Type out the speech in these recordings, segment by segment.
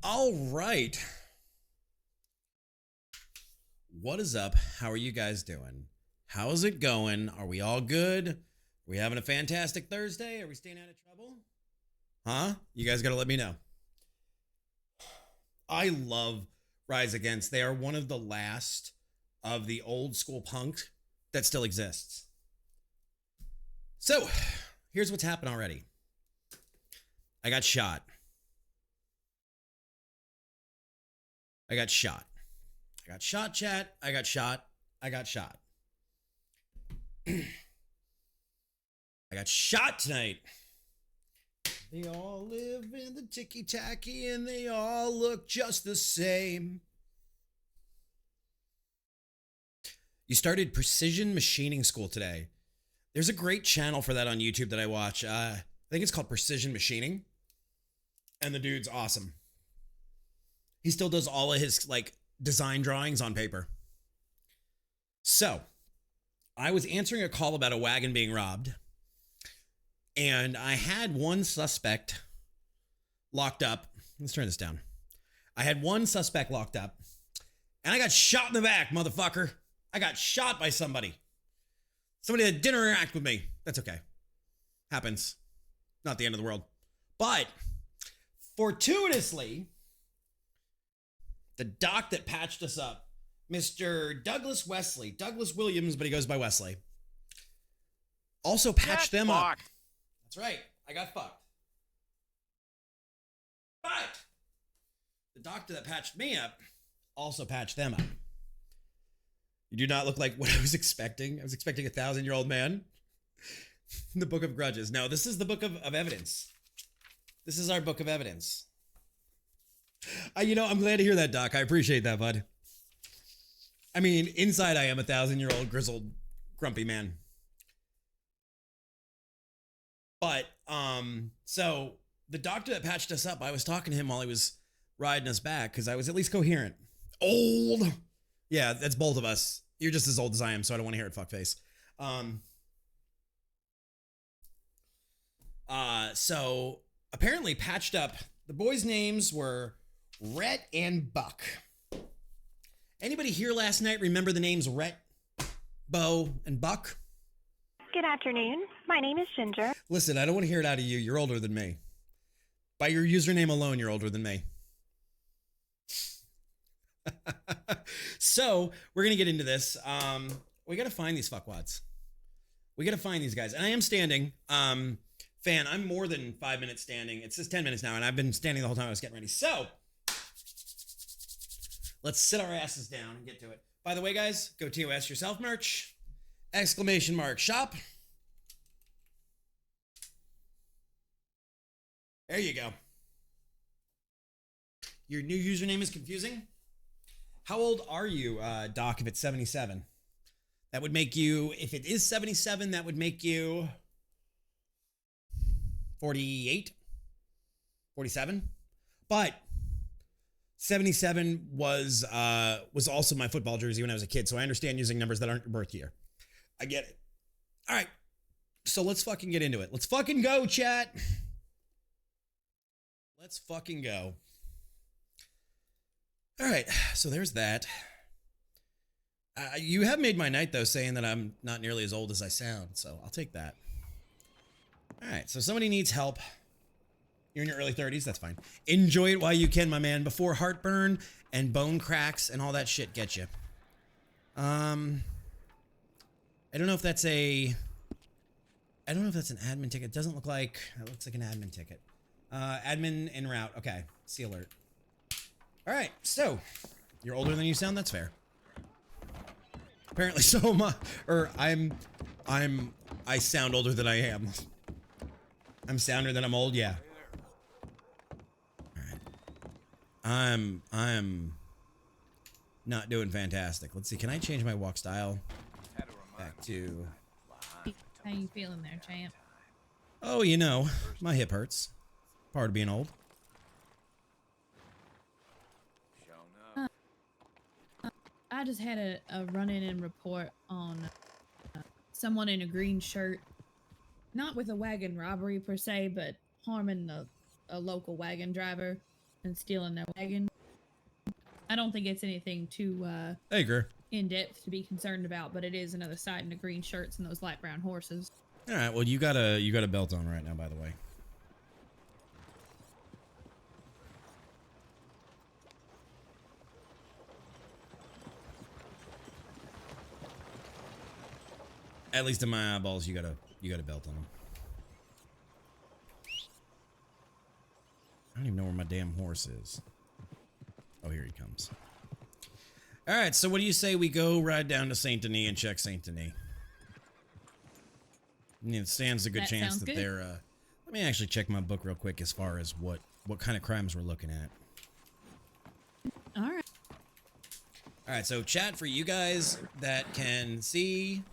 All right. What is up? How are you guys doing? How's it going? Are we all good? Are we having a fantastic Thursday? Are we staying out of trouble? Huh? You guys gotta let me know. I love Rise Against. They are one of the last of the old school punk that still exists. So, here's what's happened already. I got shot. I got shot, chat. I got shot. I got shot tonight. They all live in the ticky-tacky and they all look just the same. You started precision machining school today. There's a great channel for that on YouTube that I watch. I think it's called Precision Machining. And the dude's awesome. He still does all of his design drawings on paper. So, I was answering a call about a wagon being robbed. And I had one suspect locked up. Let's turn this down. I had one suspect locked up. And I got shot in the back, motherfucker. I got shot by somebody. Somebody that didn't interact with me. That's okay. Happens. Not the end of the world. But, fortuitously, the doc that patched us up, Mr. Douglas Williams, but he goes by Wesley, also patched them up. That's right. I got fucked. But the doctor that patched me up also patched them up. You do not look like what I was expecting. I was expecting a 1,000-year-old man. The Book of Grudges. No, this is the Book of Evidence. This is our Book of Evidence. I'm glad to hear that, Doc. I appreciate that, bud. I mean, inside I am a 1,000-year-old grizzled, grumpy man. But, so the doctor that patched us up, I was talking to him while he was riding us back because I was at least coherent. Old. Yeah, that's both of us. You're just as old as I am, so I don't want to hear it, fuckface. So apparently patched up. The boys' names were Rhett and Buck. Anybody here last night remember the names Rhett, Bo, and Buck? Good afternoon. My name is Ginger. Listen, I don't want to hear it out of you. You're older than me. By your username alone, you're older than me. So, we're going to get into this. We got to find these fuckwads. We got to find these guys. And I am standing. Fan, I'm more than 5 minutes standing. It says 10 minutes now, and I've been standing the whole time I was getting ready. So, let's sit our asses down and get to it. By the way, guys, go TOS yourself merch. ! Shop. There you go. Your new username is confusing? How old are you, Doc, if it's 77? That would make you, if it is 77, that would make you 48? 47? But 77 was also my football jersey when I was a kid, so I understand using numbers that aren't your birth year. I get it. All right. So let's fucking get into it. Let's fucking go, chat. Let's fucking go. All right. So there's that. You have made my night, though, saying that I'm not nearly as old as I sound, so I'll take that. All right. So somebody needs help. You're in your early 30s. That's fine. Enjoy it while you can, my man, before heartburn and bone cracks and all that shit get you. I don't know if that's an admin ticket. It doesn't look like, it looks like an admin ticket. Admin en route. Okay. See alert. All right. So you're older than you sound. That's fair. Apparently so am I, or I sound older than I am. I'm sounder than I'm old. Yeah. All right. I'm not doing fantastic. Let's see. Can I change my walk style back to? How you feeling there, champ? Oh, my hip hurts. Part of being old. I just had a run-in and report on someone in a green shirt, not with a wagon robbery per se, but harming a local wagon driver. and stealing their wagon. I don't think it's anything too I agree. in depth to be concerned about, but it is another sight in the green shirts and those light brown horses. All right. Well, you got a belt on right now, by the way. At least in my eyeballs, you got a belt on them. I don't even know where my damn horse is. Oh, here he comes. All right, so what do you say we go ride down to Saint Denis and check Saint Denis? It stands a good chance that they're. Let me actually check my book real quick as far as what kind of crimes we're looking at. All right. All right, so chat for you guys that can see.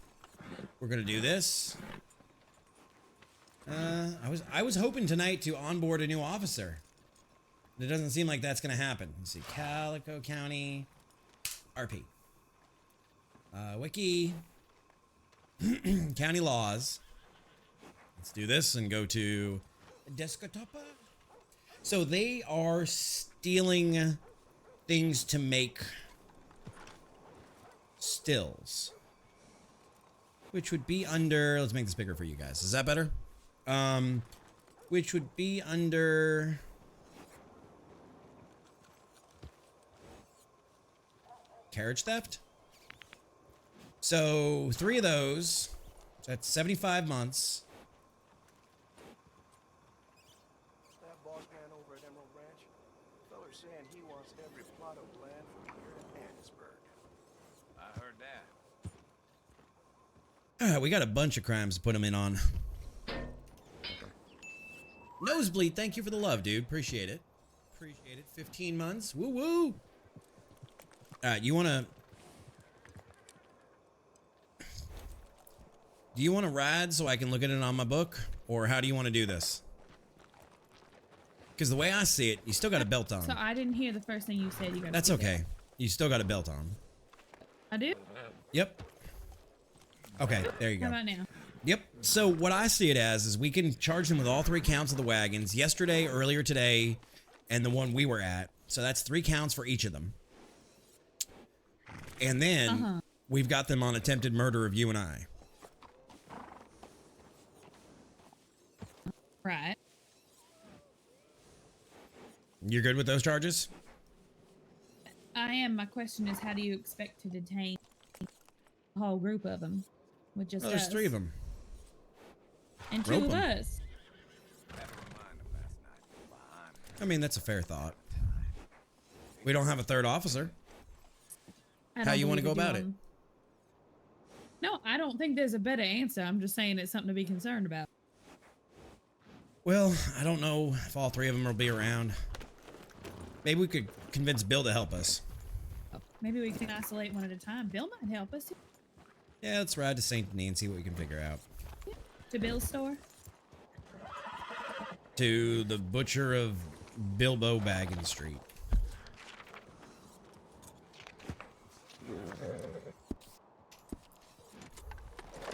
We're gonna do this. I was hoping tonight to onboard a new officer. It doesn't seem like that's gonna happen. Let's see, Calico County, RP, Wiki, County laws. Let's do this and go to desktop. So they are stealing things to make stills, which would be under. Let's make this bigger for you guys. Is that better? Which would be under carriage theft. So 3 of those. That's 75 months. That boss man over at Emerald Ranch, feller's saying he wants every plot of land from here to Annisburg. I heard that. All right, we got a bunch of crimes to put them in on. Nosebleed, thank you for the love, dude. Appreciate it. Appreciate it. 15 months. Woo woo. All right, you want to... Do you want to ride so I can look at it on my book? Or how do you want to do this? Because the way I see it, you still got a belt on. So I didn't hear the first thing you said. You got. That's okay. You still got a belt on. I do? Yep. Okay, there you go. How about now? Yep. So what I see it as is we can charge them with all 3 counts of the wagons. Yesterday, earlier today, and the one we were at. So that's 3 counts for each of them. And then we've got them on attempted murder of you and I. Right. You're good with those charges? I am. My question is, how do you expect to detain a whole group of them with just Oh, there's us? 3 of them. And 2 Rope of 'em. us. I mean, that's a fair thought. We don't have a 3rd officer. I How don't you wanna believe go we do about it? them. No, I don't think there's a better answer. I'm just saying it's something to be concerned about. Well, I don't know if all 3 of them will be around. Maybe we could convince Bill to help us. Maybe we can isolate one at a time. Bill might help us. Yeah, let's ride to St. Denis and see what we can figure out. To Bill's store. To the butcher of Bilbo Baggins Street.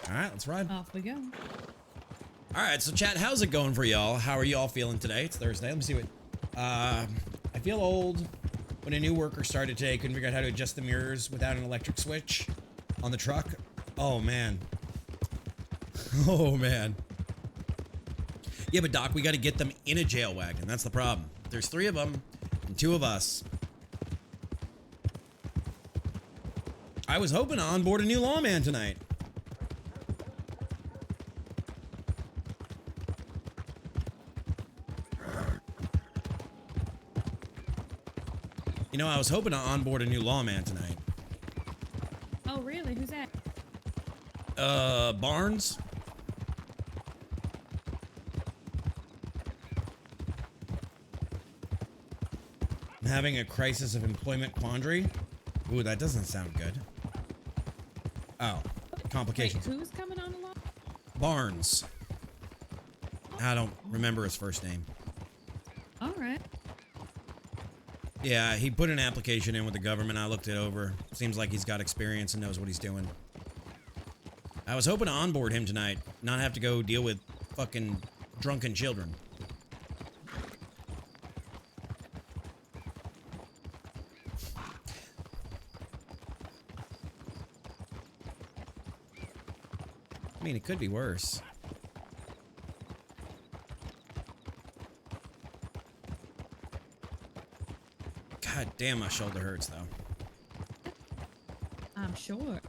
All right, let's ride. Off we go. All right, so chat, how's it going for y'all? How are y'all feeling today? It's Thursday. Let me see what. I feel old. When a new worker started today, couldn't figure out how to adjust the mirrors without an electric switch on the truck. Oh man. Oh man. Yeah, but Doc, we got to get them in a jail wagon. That's the problem. There's 3 of them and 2 of us. I was hoping to onboard a new lawman tonight. You know, I was hoping to onboard a new lawman tonight. Oh, really? Who's that? Barnes? I'm having a crisis of employment quandary. Ooh, that doesn't sound good. Oh, complications. Wait, who's coming on along? Barnes. I don't remember his first name. All right. Yeah, he put an application in with the government. I looked it over. Seems like he's got experience and knows what he's doing. I was hoping to onboard him tonight, not have to go deal with fucking drunken children. I mean, it could be worse. God damn, my shoulder hurts, though. I'm sure.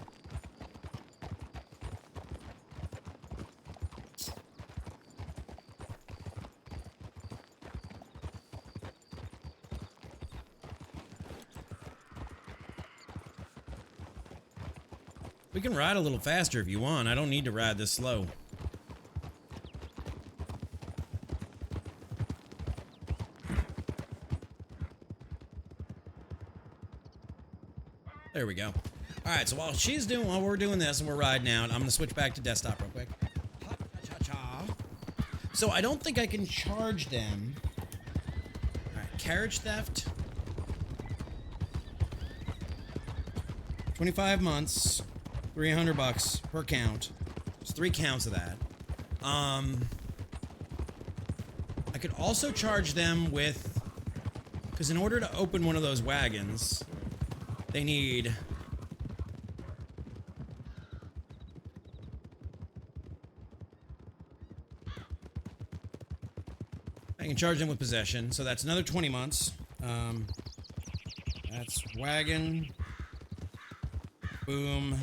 We can ride a little faster if you want. I don't need to ride this slow. There we go. All right, so while we're doing this and we're riding out, I'm gonna switch back to desktop real quick. So I don't think I can charge them. All right, carriage theft. 25 months, $300 per count. There's 3 counts of that. I could also charge them with, because in order to open one of those wagons, they need I can charge them with possession, so that's another 20 months. That's wagon. Boom.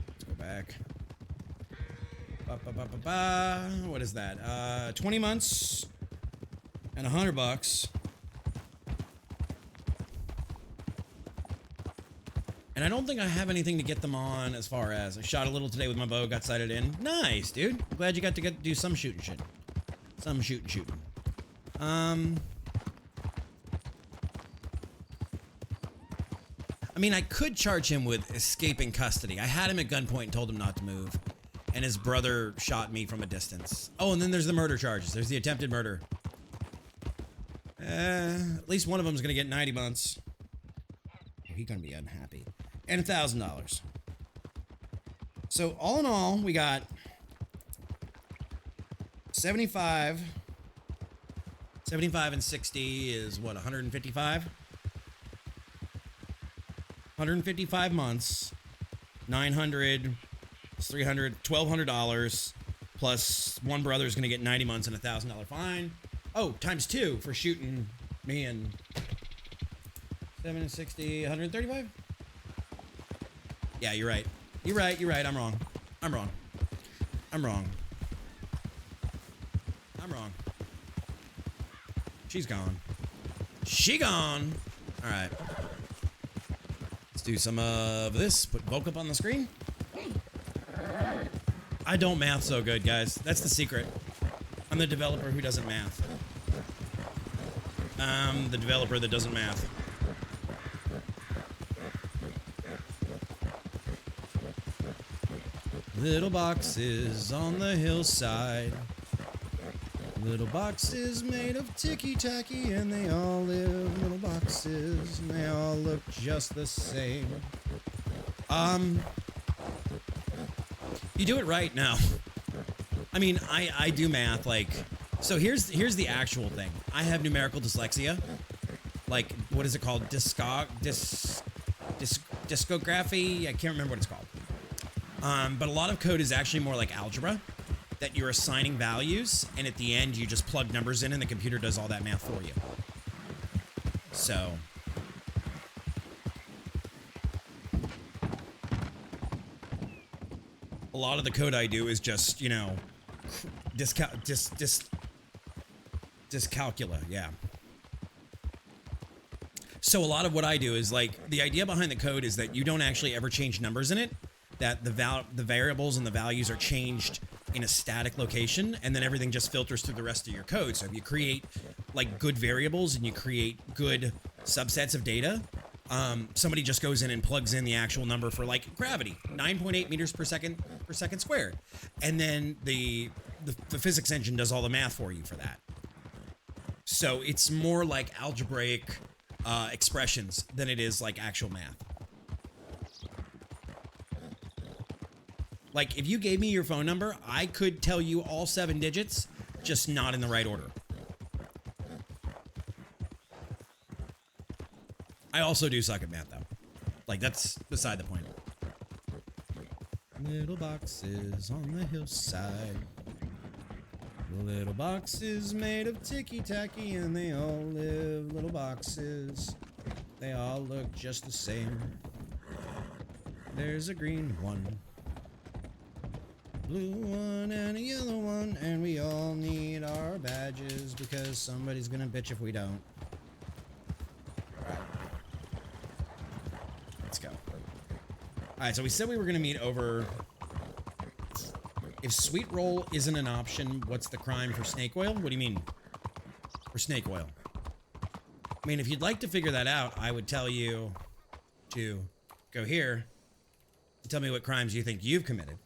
Let's go back. What is that? 20 months and $100. And I don't think I have anything to get them on as far as I shot a little today with my bow, got sighted in. Nice, dude. I'm glad you got to do some shooting shit. Some shooting. I mean, I could charge him with escaping custody. I had him at gunpoint and told him not to move. And his brother shot me from a distance. Oh, and then there's the murder charges. There's the attempted murder. At least one of them is going to get 90 months. He's going to be unhappy. And $1,000. So all in all, we got 75. 75 and 60 is what, 155? 155 months, 900, 300, $1,200, plus one brother's gonna get 90 months and a $1,000 fine. Oh, times 2 for shooting me and 7 and 60, 135? Yeah, you're right. You're right. I'm wrong. She's gone. She gone. All right. Let's do some of this. Put Volk up on the screen. I don't math so good, guys. That's the secret. I'm the developer who doesn't math. I'm the developer that doesn't math. Little boxes on the hillside. Little boxes made of ticky-tacky, and they all live in little boxes, and they all look just the same. You do it right now. I mean, I do math, like, so here's the actual thing. I have numerical dyslexia. Like, what is it called? Discography? I can't remember what it's called. But a lot of code is actually more like algebra, that you're assigning values, and at the end you just plug numbers in and the computer does all that math for you. So a lot of the code I do is just, you know, dyscalculia, yeah. So a lot of what I do is, like, the idea behind the code is that you don't actually ever change numbers in it, that the variables and the values are changed in a static location, and then everything just filters through the rest of your code. So if you create, like, good variables and you create good subsets of data, somebody just goes in and plugs in the actual number for, like, gravity, 9.8 meters per second squared, and then the physics engine does all the math for you for that. So it's more like algebraic expressions than it is like actual math. Like, if you gave me your phone number, I could tell you all 7 digits, just not in the right order. I also do suck at math, though. Like, that's beside the point. Little boxes on the hillside. Little boxes made of ticky-tacky, and they all live little boxes. They all look just the same. There's a green one, blue one, and a yellow one, and we all need our badges because somebody's gonna bitch if we don't. Alright. Let's go. Alright, so we said we were gonna meet over... If sweet roll isn't an option, what's the crime for snake oil? What do you mean? For snake oil? I mean, if you'd like to figure that out, I would tell you to go here and tell me what crimes you think you've committed.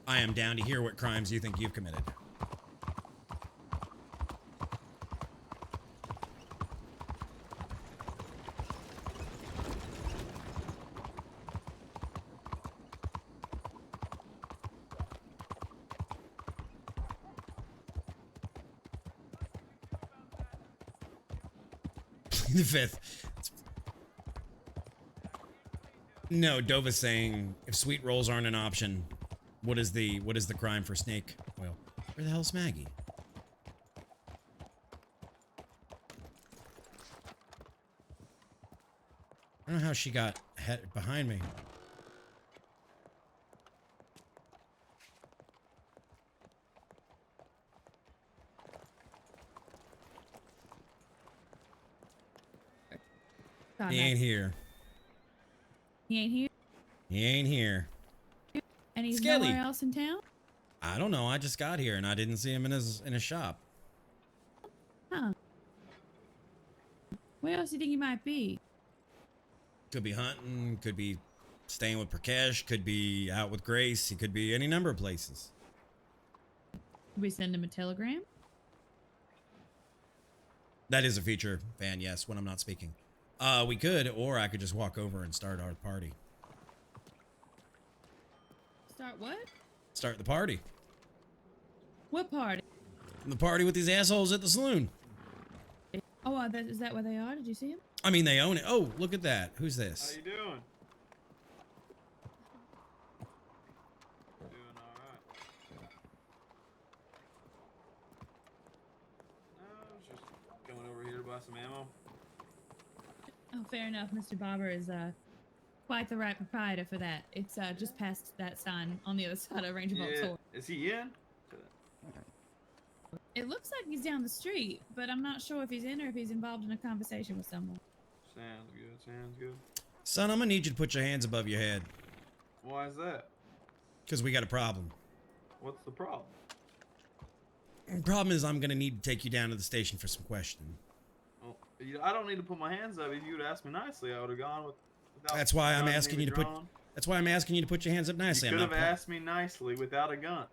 I am down to hear what crimes you think you've committed. The fifth. No, Dova's saying if sweet rolls aren't an option, what is the crime for snake oil? Where the hell's Maggie? I don't know how she got behind me. He ain't here. He ain't here? He ain't here. And he's Skelly. nowhere else in town? I don't know. I just got here and I didn't see him in his shop. Huh. Where else do you think he might be? Could be hunting, could be staying with Prakash, could be out with Grace, he could be any number of places. Did we send him a telegram? That is a feature, Van, yes, when I'm not speaking. We could, or I could just walk over and start our party. Start what? Start the party. What party? The party with these assholes at the saloon. Oh, is that where they are? Did you see him? I mean, they own it. Oh, look at that. Who's this? How you doing? Doing alright. I was just coming over here to buy some ammo. Oh, fair enough. Mr. Barber is quite the right proprietor for that. It's just past that sign on the other side of Ranger Volk's store. Is he in? It looks like he's down the street, but I'm not sure if he's in or if he's involved in a conversation with someone. Sounds good, sounds good. Son, I'm gonna need you to put your hands above your head. Why is that? Because we got a problem. What's the problem? The problem is I'm gonna need to take you down to the station for some questioning. Well, I don't need to put my hands up. If you'd asked me nicely, I would have gone without. That's why I'm guns asking you to even put. drawn. That's why I'm asking you to put your hands up nicely. You could have asked me nicely without a gun.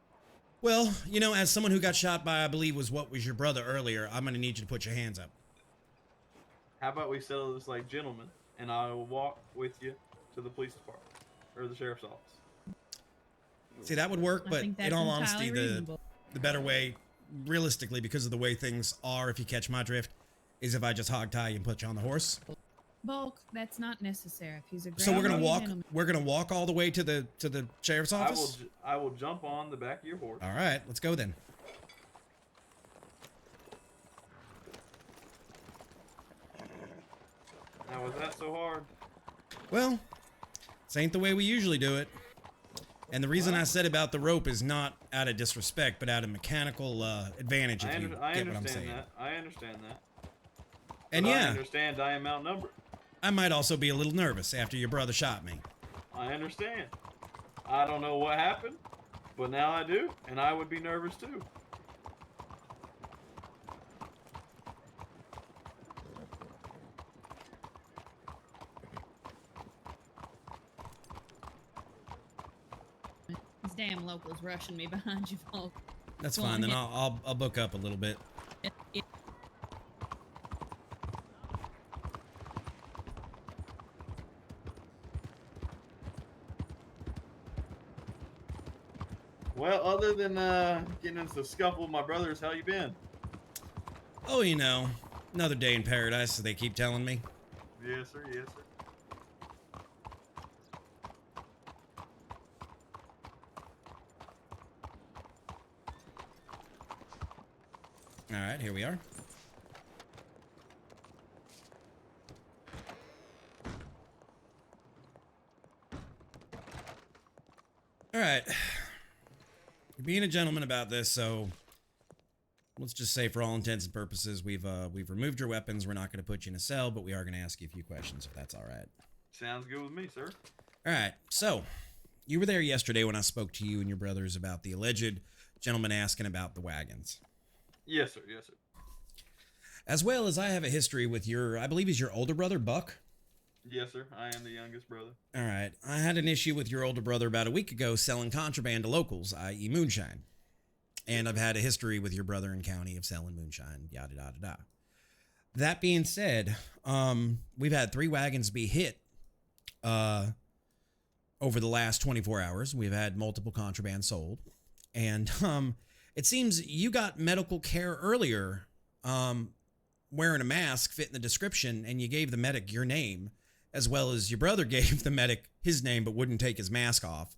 Well, you know, as someone who got shot by, I believe, was your brother earlier, I'm gonna need you to put your hands up. How about we settle this like gentlemen, and I will walk with you to the police department or the sheriff's office. See, that would work, I but think in that's all entirely honesty, reasonable. the better way, realistically, because of the way things are, if you catch my drift, is if I just hog tie you and put you on the horse. Volk, that's not necessary. If he's a So we're gonna grown walk. gentleman. We're gonna walk all the way to the sheriff's office. I will jump on the back of your horse. All right, let's go then. Now, was that so hard? Well, this ain't the way we usually do it. And the reason I said about the rope is not out of disrespect, but out of mechanical advantage, if you I get what I'm understand saying. that. I understand that. And But I yeah, understand I am outnumbered. I might also be a little nervous after your brother shot me. I understand. I don't know what happened, but now I do, and I would be nervous too. These damn locals rushing me behind you, Volk. That's Go fine. on Then ahead. I'll book up a little bit. It- Well, other than getting into the scuffle with my brothers, how you been? Oh, you know, another day in paradise, as they keep telling me. Yes, sir. Yes, sir. All right, here we are. All right. You're being a gentleman about this, so let's just say for all intents and purposes, we've removed your weapons. We're not going to put you in a cell, but we are going to ask you a few questions if that's all right. Sounds good with me, sir. All right. So, you were there yesterday when I spoke to you and your brothers about the alleged gentleman asking about the wagons. Yes, sir. Yes, sir. As well as I have a history with your, I believe he's your older brother, Buck. Yes, sir. I am the youngest brother. All right. I had an issue with your older brother about a week ago selling contraband to locals, i.e. moonshine. And I've had a history with your brother in county of selling moonshine, yada, yada, yada. That being said, we've had 3 wagons be hit over the last 24 hours. We've had multiple contraband sold. And it seems you got medical care earlier wearing a mask, fitting the description, and you gave the medic your name, as well as your brother gave the medic his name but wouldn't take his mask off.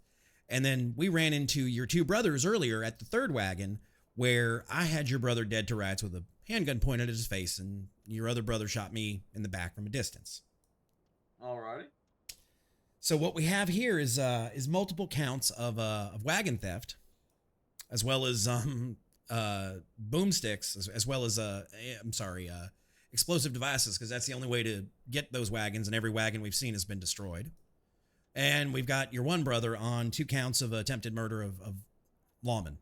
And then we ran into your 2 brothers earlier at the 3rd wagon, where I had your brother dead to rights with a handgun pointed at his face, and your other brother shot me in the back from a distance. Alrighty. So what we have here is multiple counts of wagon theft, as well as boomsticks, as well as explosive devices, because that's the only way to get those wagons, and every wagon we've seen has been destroyed. And we've got your one brother on 2 counts of attempted murder of lawmen.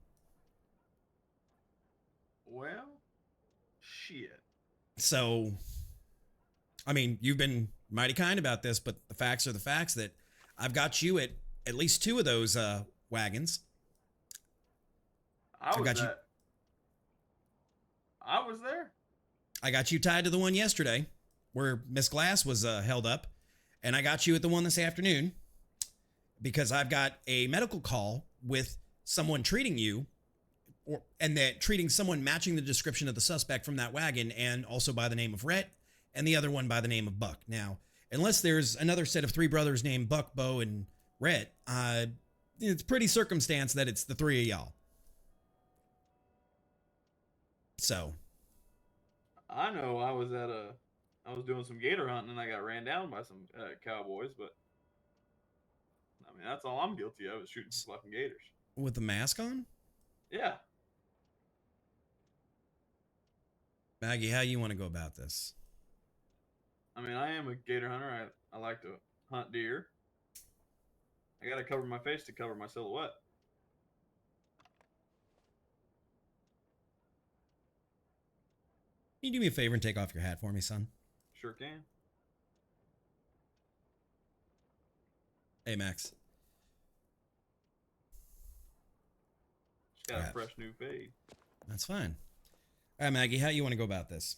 Well, shit. So, I mean, you've been mighty kind about this, but the facts are the facts that I've got you at least 2 of those wagons. I was there. I got you tied to the one yesterday where Miss Glass was held up, and I got you at the one this afternoon because I've got a medical call with someone treating you, and that treating someone matching the description of the suspect from that wagon, and also by the name of Rhett, and the other one by the name of Buck. Now, unless there's another set of 3 brothers named Buck, Bo, and Rhett, it's pretty circumstance that it's the 3 of y'all. So, I know I was doing some gator hunting and I got ran down by some cowboys, but I mean, that's all I'm guilty of is shooting some fucking gators. with the mask on? Yeah. Maggie, how you want to go about this? I mean, I am a gator hunter. I like to hunt deer. I gotta cover my face to cover my silhouette. Can you do me a favor and take off your hat for me, son? Sure can. Hey, Max. Just got Alright. a fresh new fade. That's fine. All right, Maggie, how you want to go about this?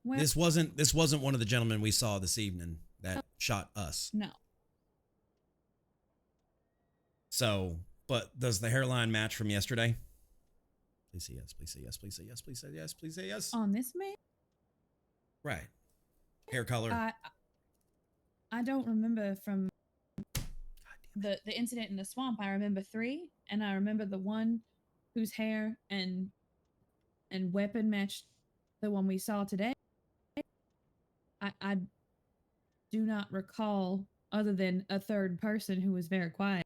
Well, This wasn't one of the gentlemen we saw this evening that shot us. no. So, but does the hairline match from yesterday? Please say yes, please say yes, please say yes, please say yes, please say yes. On this man? Right. Hair color. I don't remember from the incident in the swamp. I remember 3, and I remember the one whose hair and weapon matched the one we saw today. I do not recall, other than a 3rd person who was very quiet,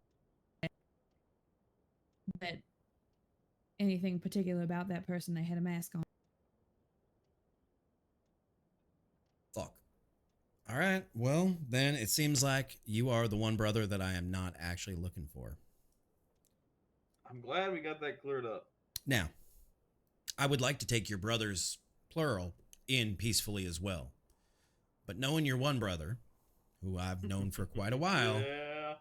that anything particular about that person. They had a mask on. Fuck. All right. Well, then it seems like you are the one brother that I am not actually looking for. I'm glad we got that cleared up. Now, I would like to take your brothers, plural, in peacefully as well. But knowing your one brother, who I've known for quite a while, Yeah.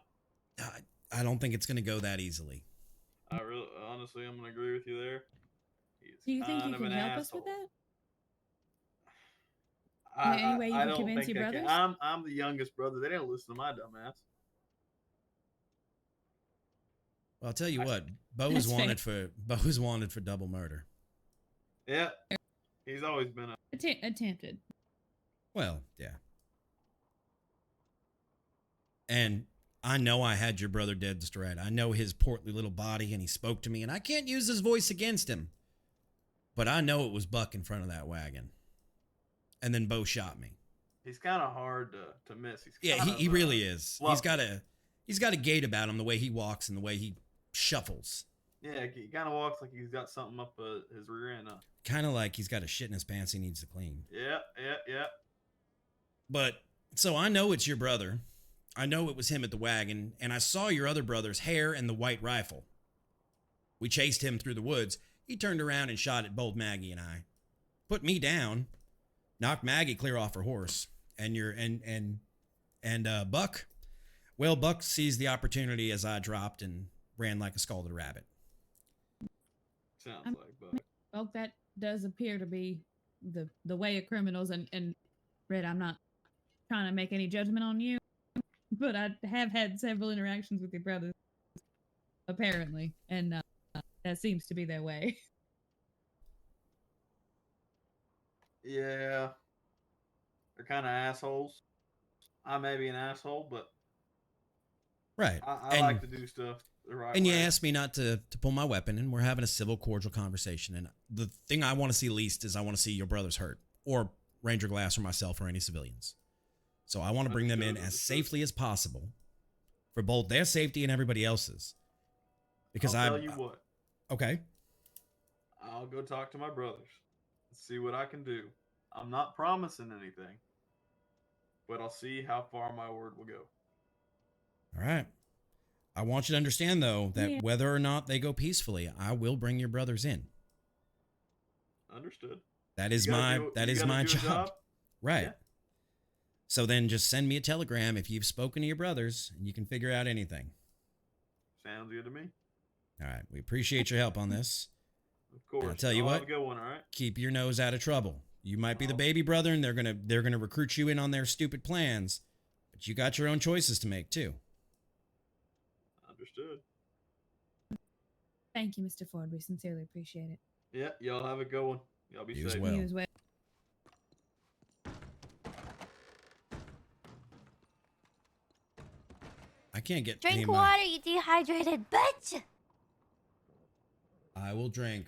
I don't think it's going to go that easily. Honestly, I'm gonna agree with you there. He's Do you think kind you of can an help us with asshole. that? Is there any way you I can don't convince think your I can. brothers? I'm the youngest brother. They don't listen to my dumb ass. Well, I'll tell you what, That's Bo is wanted for double murder. Yeah. He's always been a. Attempted. Well, yeah. And I know I had your brother dead to right. I know his portly little body, and he spoke to me, and I can't use his voice against him. But I know it was Buck in front of that wagon. And then Bo shot me. He's kind of hard to miss. He really is. Fluffy. He's got a gait about him, the way he walks and the way he shuffles. Yeah, he kind of walks like he's got something up his rear end. Kind of like he's got a shit in his pants he needs to clean. Yeah. But, so I know it's your brother. I know it was him at the wagon, and I saw your other brother's hair and the white rifle. We chased him through the woods. He turned around and shot at both Maggie and I. Put me down. Knocked Maggie clear off her horse. And Buck, well, Buck seized the opportunity as I dropped and ran like a scalded rabbit. Sounds like Buck. Well, that does appear to be the way of criminals. And Red, I'm not trying to make any judgment on you, but I have had several interactions with your brothers, apparently, and that seems to be their way. Yeah. They're kind of assholes. I may be an asshole, but Right. I like to do stuff the right way. And you asked me not to pull my weapon, and we're having a civil, cordial conversation. And the thing I want to see least is I want to see your brothers hurt, or Ranger Glass or myself or any civilians. So I want to bring them in as safely as possible for both their safety and everybody else's. Because I'll tell you what. Okay. I'll go talk to my brothers and see what I can do. I'm not promising anything, but I'll see how far my word will go. All right. I want you to understand, though, that whether or not they go peacefully, I will bring your brothers in. Understood. That is my job. Right. Yeah. So then just send me a telegram if you've spoken to your brothers and you can figure out anything. Sounds good to me. All right. We appreciate your help on this. Of course. And I'll tell you what. Have a good one, all right? Keep your nose out of trouble. You might be the baby brother and they're gonna recruit you in on their stupid plans, but you got your own choices to make too. Understood. Thank you, Mr. Ford. We sincerely appreciate it. Yeah, y'all have a good one. Y'all be You safe. as well. You as well. I can't get Drink any of my- water, you dehydrated bitch! I will drink.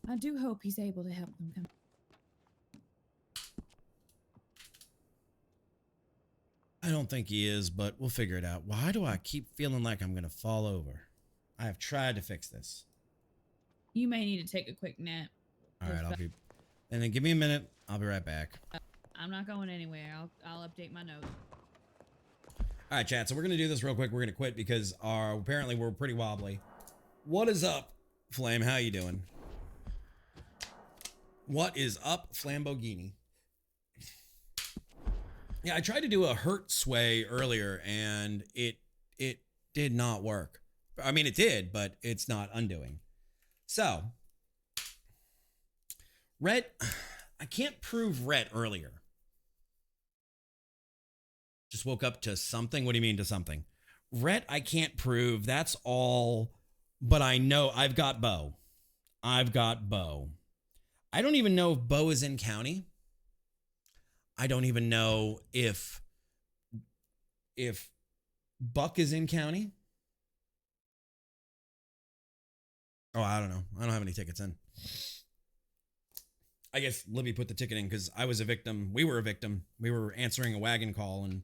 I do hope he's able to help them come. I don't think he is, but we'll figure it out. Why do I keep feeling like I'm gonna fall over? I have tried to fix this. You may need to take a quick nap. All right, and then give me a minute. I'll be right back. I'm not going anywhere. I'll update my notes. All right, chat. So we're gonna do this real quick. We're gonna quit because apparently we're pretty wobbly. What is up, Flame? How you doing? What is up, Flamborghini? Yeah, I tried to do a hurt sway earlier, and it did not work. I mean, it did, but it's not undoing. So, Rhett, I can't prove Rhett earlier. Just woke up to something. What do you mean to something? Rhett, I can't prove. That's all. But I know I've got Bo. I don't even know if Bo is in county. I don't even know if Buck is in county. Oh, I don't know. I don't have any tickets in. I guess Libby put the ticket in because I was a victim. We were a victim. We were answering a wagon call and,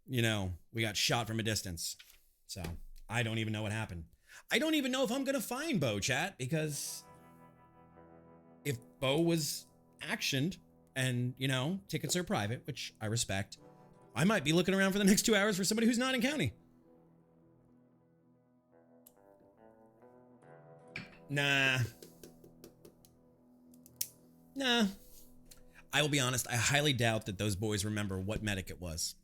we got shot from a distance. So I don't even know what happened. I don't even know if I'm going to find Bo, chat, because if Bo was actioned and, tickets are private, which I respect, I might be looking around for the next 2 hours for somebody who's not in county. Nah. I will be honest, I highly doubt that those boys remember what medic it was.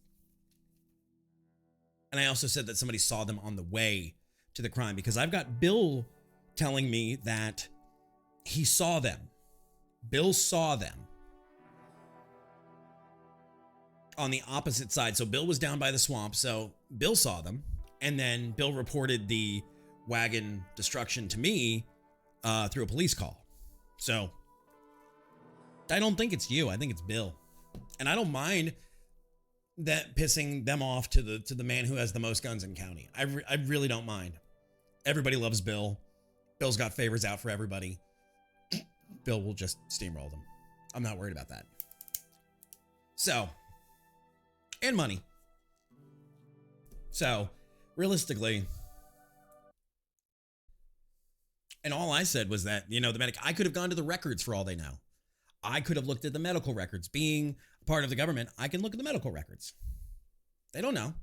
And I also said that somebody saw them on the way to the crime because I've got Bill telling me that he saw them. Bill saw them on the opposite side. So Bill was down by the swamp. So Bill saw them. And then Bill reported the wagon destruction to me through a police call. So I don't think it's you. I think it's Bill. And I don't mind that pissing them off to the man who has the most guns in county. I really don't mind. Everybody loves Bill. Bill's got favors out for everybody. Bill will just steamroll them. I'm not worried about that. So, and money. So, realistically, and all I said was that, the medic, I could have gone to the records for all they know. I could have looked at the medical records. Being a part of the government, I can look at the medical records. They don't know.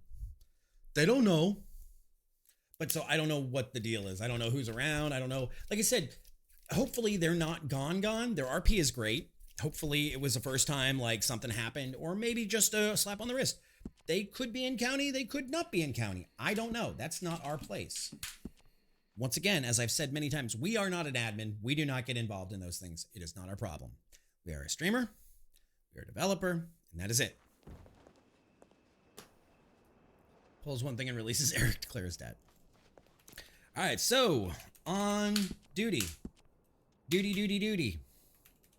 They don't know. But so I don't know what the deal is. I don't know who's around. I don't know. Like I said, hopefully they're not gone. Their RP is great. Hopefully it was the first time like something happened, or maybe just a slap on the wrist. They could be in county. They could not be in county. I don't know. That's not our place. Once again, as I've said many times, we are not an admin. We do not get involved in those things. It is not our problem. We are a streamer. We are a developer, and that is it. Pulls one thing and releases Eric declares dead. All right, so on duty. Duty.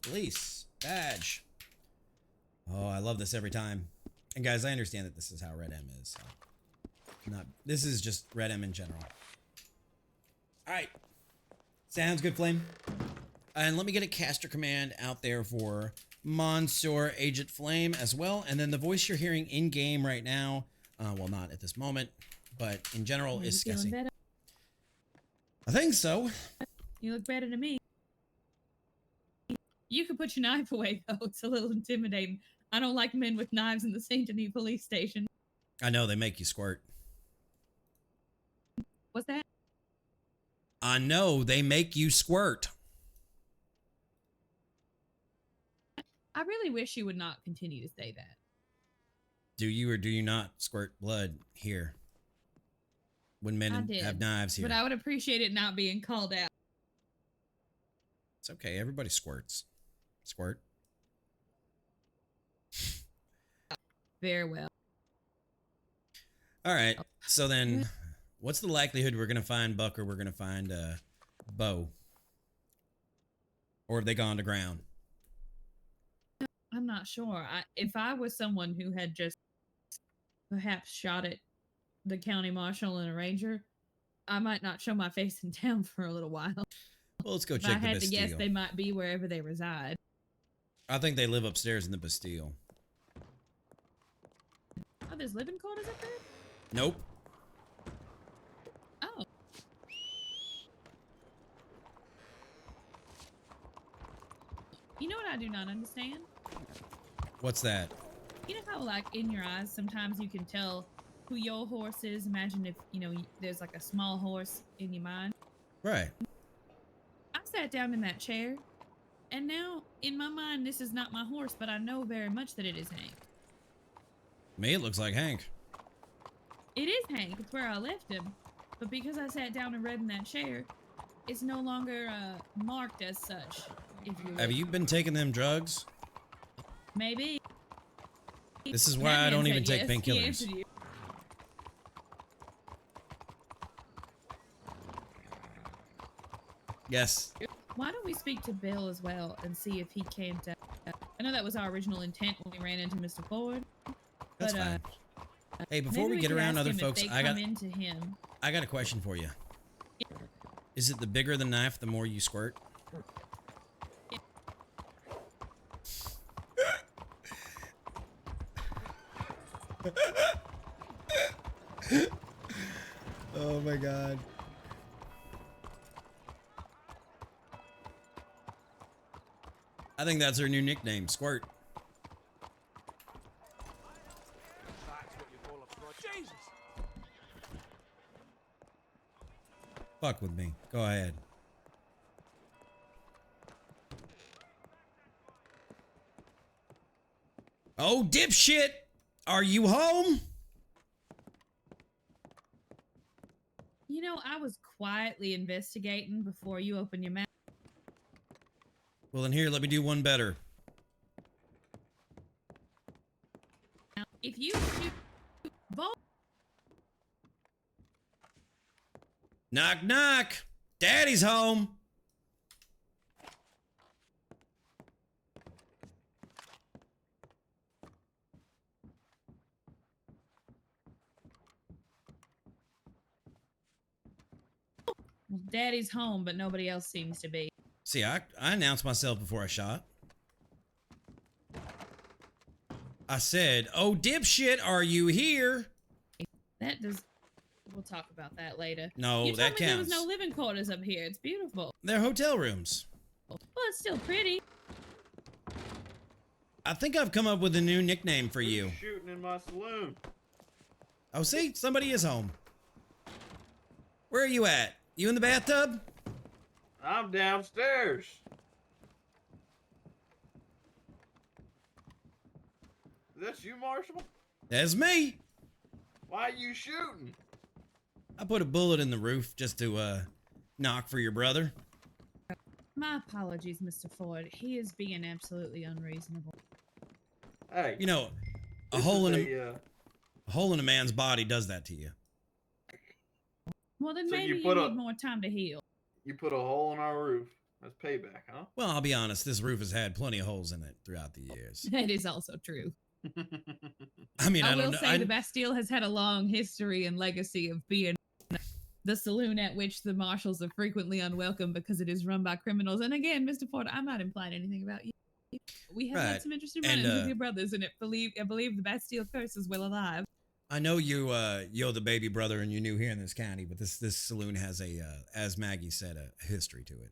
Police badge. Oh, I love this every time. And guys, I understand that this is how Red M is. So this is just Red M in general. All right. Sounds good, Flame. And let me get a caster command out there for Monsieur Agent Flame as well. And then the voice you're hearing in game right now, well, not at this moment, but in general, is Skessy. I think so. You look better to me. You could put your knife away, though. It's a little intimidating. I don't like men with knives in the Saint Denis police station. I know, they make you squirt. What's that? I know, they make you squirt. I really wish you would not continue to say that. Do you or do you not squirt blood here? When men have knives here. But I would appreciate it not being called out. It's okay, everybody squirts. Squirt. Very well. All right, so then what's the likelihood we're going to find Buck or we're going to find Bo? Or have they gone to ground? I'm not sure. If I was someone who had just perhaps shot at the county marshal and a ranger, I might not show my face in town for a little while. Well, let's go check the Bastille. I had to guess they might be wherever they reside. I think they live upstairs in the Bastille. Oh, there's living quarters up there? Nope. Oh. You know what I do not understand? What's that? You know how, like, in your eyes, sometimes you can tell who your horse is? Imagine if, there's like a small horse in your mind. Right. I sat down in that chair, and now, in my mind, this is not my horse, but I know very much that it is Hank. Me, it looks like Hank. It is Hank. It's where I left him. But because I sat down and read in that chair, it's no longer marked as such. Have you been taking them drugs? Maybe. This is why I don't even take painkillers. Yes. Why don't we speak to Bill as well and see if he can't... I know that was our original intent when we ran into Mr. Ford. That's fine. Hey, before we get around other folks, I got a question for you. Is it the bigger the knife, the more you squirt? Oh my god. I think that's her new nickname, Squirt. Fuck with me. Go ahead. Oh, dipshit! Are you home? I was quietly investigating before you open your mouth. Well, then here, let me do one better. If you shoot Volk. Knock, knock. Daddy's home. Daddy's home, but nobody else seems to be. See, I announced myself before I shot. I said, "Oh, dipshit, are you here?" That does. We'll talk about that later. No, you that told me there was counts. no living quarters up here. It's beautiful. They're hotel rooms. Well, it's still pretty. I think I've come up with a new nickname for you. Who's shooting in my saloon? Oh, see, somebody is home. Where are you at? You in the bathtub? I'm downstairs. Is that you, Marshal? That's me. Why are you shooting? I put a bullet in the roof just to knock for your brother. My apologies, Mr. Ford. He is being absolutely unreasonable. Hey, You know, a this hole is in a hole in a man's body does that to you. Well, then So maybe you you put need a- more time to heal. you put a hole in our roof. That's payback, huh? Well, I'll be honest, this roof has had plenty of holes in it throughout the years. That is also true. I mean, I I will don't know. say the Bastille has had a long history and legacy of being the saloon at which the marshals are frequently unwelcome because it is run by criminals. And again, Mr. Ford, I'm not implying anything about you. We have Right. had some interesting And, run-ins with your brothers, and I believe the Bastille curse is well alive. I know you're the baby brother and you're new here in this county, but this saloon has as Maggie said, a history to it.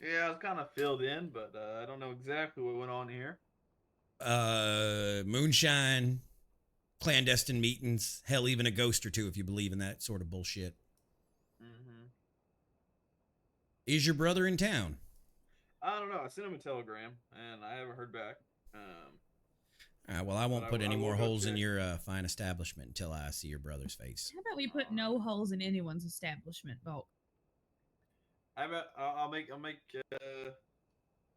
Yeah, I was kind of filled in, but I don't know exactly what went on here. Moonshine, clandestine meetings, hell, even a ghost or two if you believe in that sort of bullshit. Mm-hmm. Is your brother in town? I don't know. I sent him a telegram, and I haven't heard back. All right, well, I won't But put I any will more go holes in check. your fine establishment until I see your brother's face. How about we put no holes in anyone's establishment, Volk? I'll make.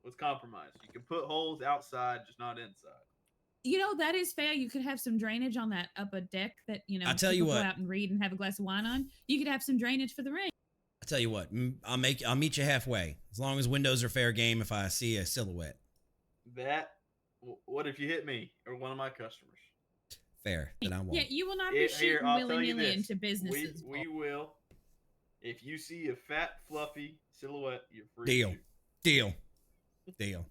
Let's compromise. You can put holes outside, just not inside. You know, that is fair. You could have some drainage on that upper deck that, I'll tell you people what. go out and read and have a glass of wine on. You could have some drainage for the rain. I tell you what, I'll meet you halfway as long as windows are fair game. If I see a silhouette, What if you hit me or one of my customers? fair, then I won't. Yeah, you will not be Here, shooting I'll tell you willy-nilly this. into businesses. We will. If you see a fat, fluffy silhouette, you're free. Deal. To shoot. Deal.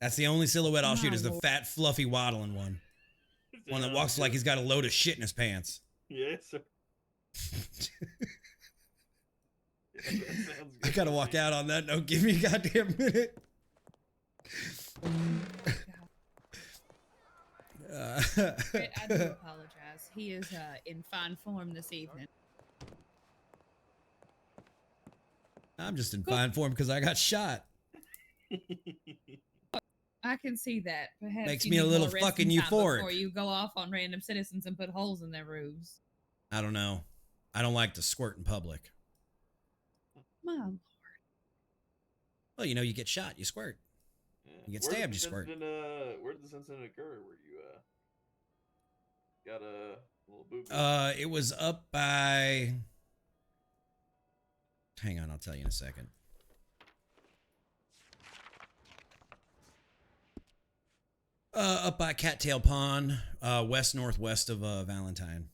That's the only silhouette I'll shoot My is the lord. fat, fluffy, waddling one. One that Sounds walks like good. he's got a load of shit in his pants. Yes, sir. Yeah, that sounds I good gotta to walk me. out on that note. Give me a goddamn minute. I do apologize. He is in fine form this evening. I'm just in fine form because I got shot. I can see that. Perhaps Makes you me a need little more resting fucking time euphoric. before you go off on random citizens and put holes in their roofs. I don't know. I don't like to squirt in public. My lord. Well, you know, you get shot, you squirt. Yeah. You get Where did stabbed, the you squirt. Where did this incident occur? Where you got a little boo? It was up by. Hang on, I'll tell you in a second. Up by Cattail Pond, west northwest of Valentine.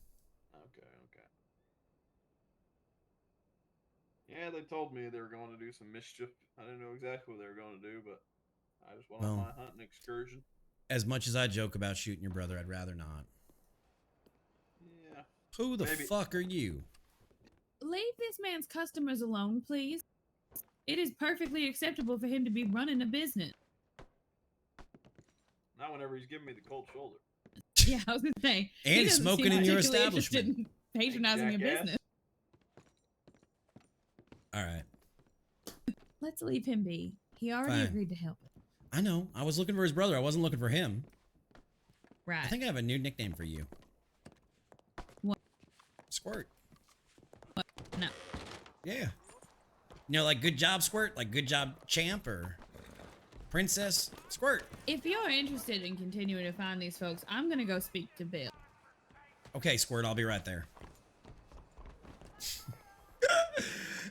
Okay. Yeah, they told me they were going to do some mischief. I didn't know exactly what they were going to do, but I just went on Well, my hunting excursion. As much as I joke about shooting your brother, I'd rather not. Yeah. Who the Maybe. fuck are you? Leave this man's customers alone, please. It is perfectly acceptable for him to be running a business. Not whenever he's giving me the cold shoulder. Yeah, I was gonna say. And he he's doesn't smoking seem in your particularly interested establishment. in patronizing your Jackass. business. All right. Let's leave him be. He already Fine. agreed to help us. I know. I was looking for his brother. I wasn't looking for him. Right. I think I have a new nickname for you. What? Squirt. What? No. Yeah. You know, like good job, Squirt? Like good job, champ or princess? Squirt. If you're interested in continuing to find these folks, I'm gonna go speak to Bill. Okay, Squirt, I'll be right there.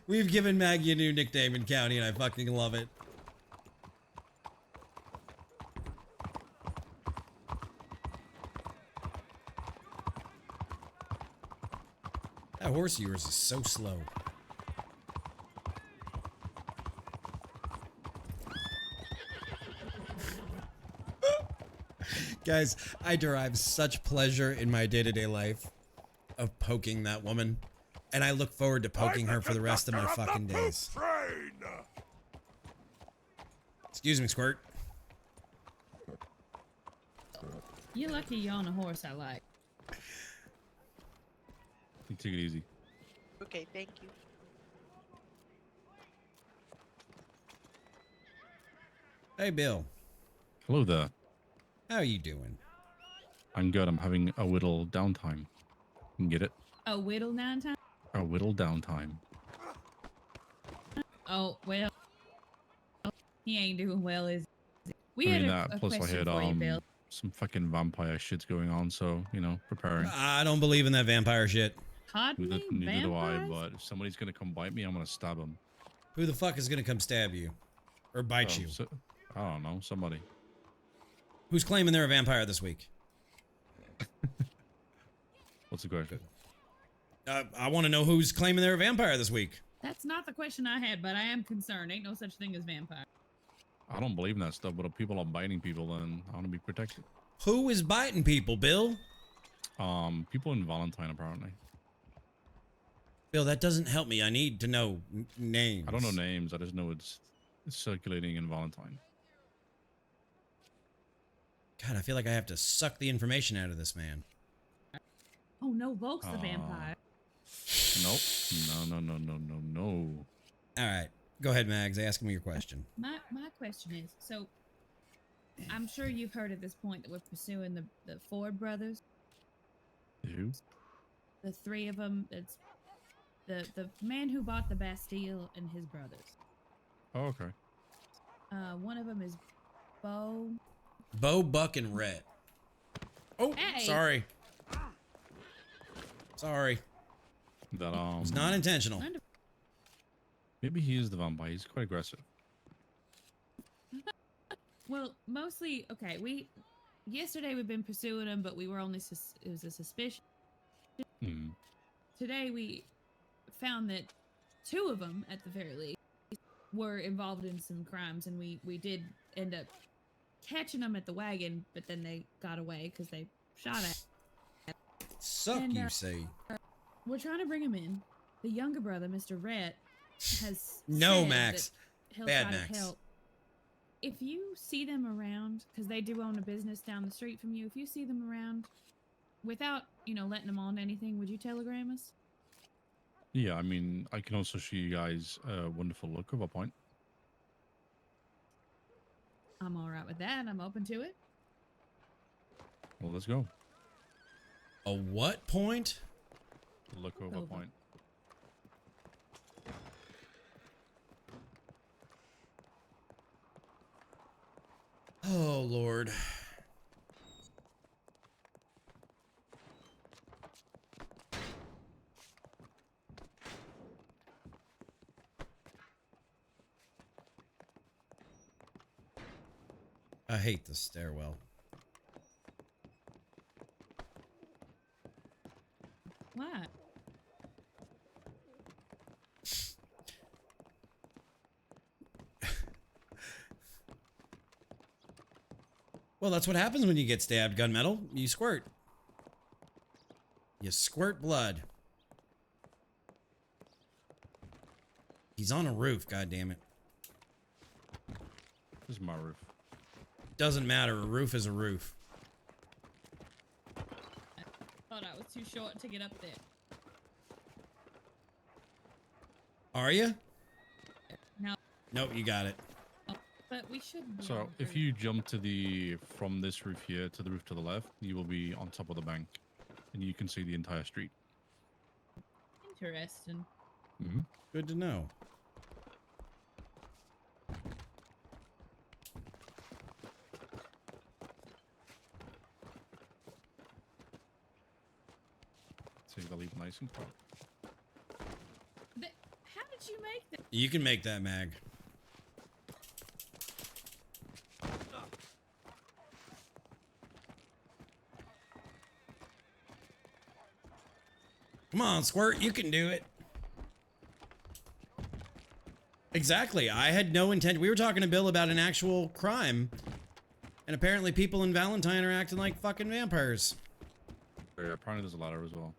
We've given Maggie a new nickname in county and I fucking love it. That horse of yours is so slow. Guys, I derive such pleasure in my day-to-day life of poking that woman. And I look forward to poking her for the rest of my fucking days. Excuse me, Squirt. You're lucky you're on a horse I like. You take it easy. Okay, thank you. Hey, Bill. Hello there. How you doing? I'm good. I'm having a whittle downtime. You can get it? A whittle 9 times? A whittle downtime. Oh, well. He ain't doing well, is he? We I had mean, a plus I question had for you, Bill. some fucking vampire shit's going on, so, you know, preparing. I don't believe in that vampire shit. Pardon me? Neither do I, Vampires? but if somebody's gonna come bite me, I'm gonna stab him. Who the fuck is gonna come stab you? Or bite you? So, I don't know, somebody. Who's claiming they're a vampire this week? What's the question? I want to know who's claiming they're a vampire this week. That's not the question I had, but I am concerned. Ain't no such thing as vampire. I don't believe in that stuff, but if people are biting people, then I want to be protected. Who is biting people, Bill? People in Valentine, apparently. Bill, that doesn't help me. I need to know names. I don't know names. I just know it's circulating in Valentine. God, I feel like I have to suck the information out of this man. Oh no, Volk's the vampire. Nope. No. All right. Go ahead, Mags. Ask me your question. My question is, so I'm sure you've heard at this point that we're pursuing the Ford brothers. Who? The 3 of them. It's the man who bought the Bastille and his brothers. Oh, okay. One of them is Bo. Bo, Buck, and Rhett. Oh, Hey. sorry. Sorry. That It's not intentional. maybe he is the vampire. He's quite aggressive. Well, mostly okay. Yesterday we've been pursuing him, but we were only it was a suspicion. Hmm. Today we found that 2 of them, at the very least, were involved in some crimes, and we did end up catching them at the wagon, but then they got away because they shot at. Suck, And, you say. We're trying to bring him in. The younger brother, Mr. Rhett, has No, said Max. that he'll Bad try Max. to help. If you see them around, because they do own a business down the street from you, if you see them around, without letting them on anything, would you telegram us? Yeah, I mean, I can also show you guys a wonderful look of a point. I'm all right with that. I'm open to it. Well, let's go. A what point? Look over Over. point. Oh, Lord. I hate this stairwell. Why? Well, that's what happens when you get stabbed, gunmetal. You squirt. You squirt blood. He's on a roof, goddammit. This is my roof. Doesn't matter, a roof is a roof. Thought I was too short to get up there. Are you? No, Nope, you got it. but we should. be So able if to- you jump to from this roof here to the roof to the left, you will be on top of the bank, and you can see the entire street. Interesting. Mm-hmm. Good to know. So you gotta leave nice and quiet. How did you make that? You can make that, Mag. Come on, Squirt, you can do it. Exactly. I had no intent. We were talking to Bill about an actual crime. And apparently people in Valentine are acting like fucking vampires. Yeah, apparently there's a ladder as well.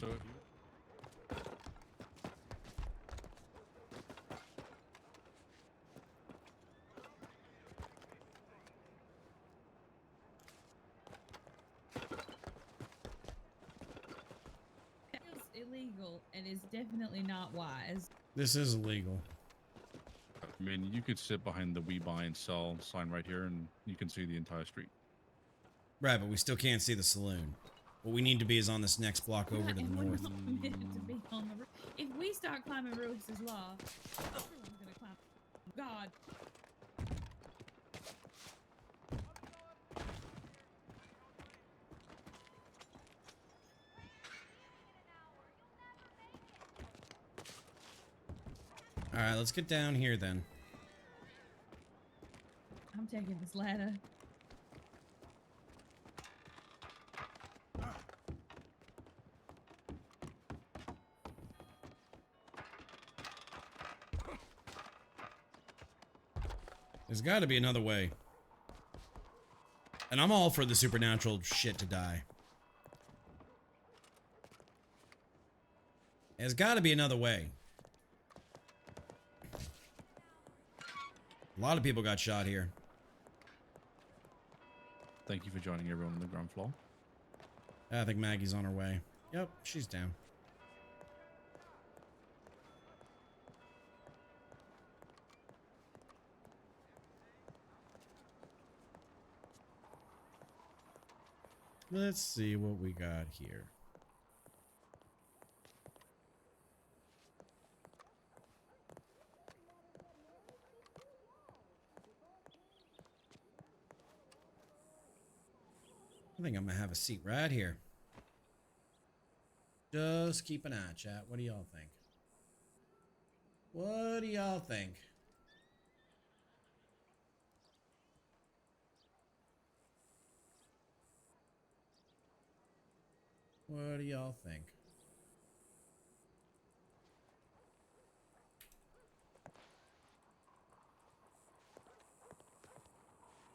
So if you... That is illegal and is definitely not wise. This is illegal. I mean, you could sit behind the we buy and sell sign right here and you can see the entire street. Right, but we still can't see the saloon. What we need to be is on this next block over to the And we're north. not permitted to be on the roof. If we start climbing roofs as law, everyone's gonna climb. God. Alright, let's get down here then. I'm taking this ladder. There's got to be another way. And I'm all for the supernatural shit to die. There's got to be another way. A lot of people got shot here. Thank you for joining everyone on the ground floor. I think Maggie's on her way. Yep, she's down. Let's see what we got here. I think I'm gonna have a seat right here. Just keep an eye, chat. What do y'all think? What do y'all think? What do y'all think?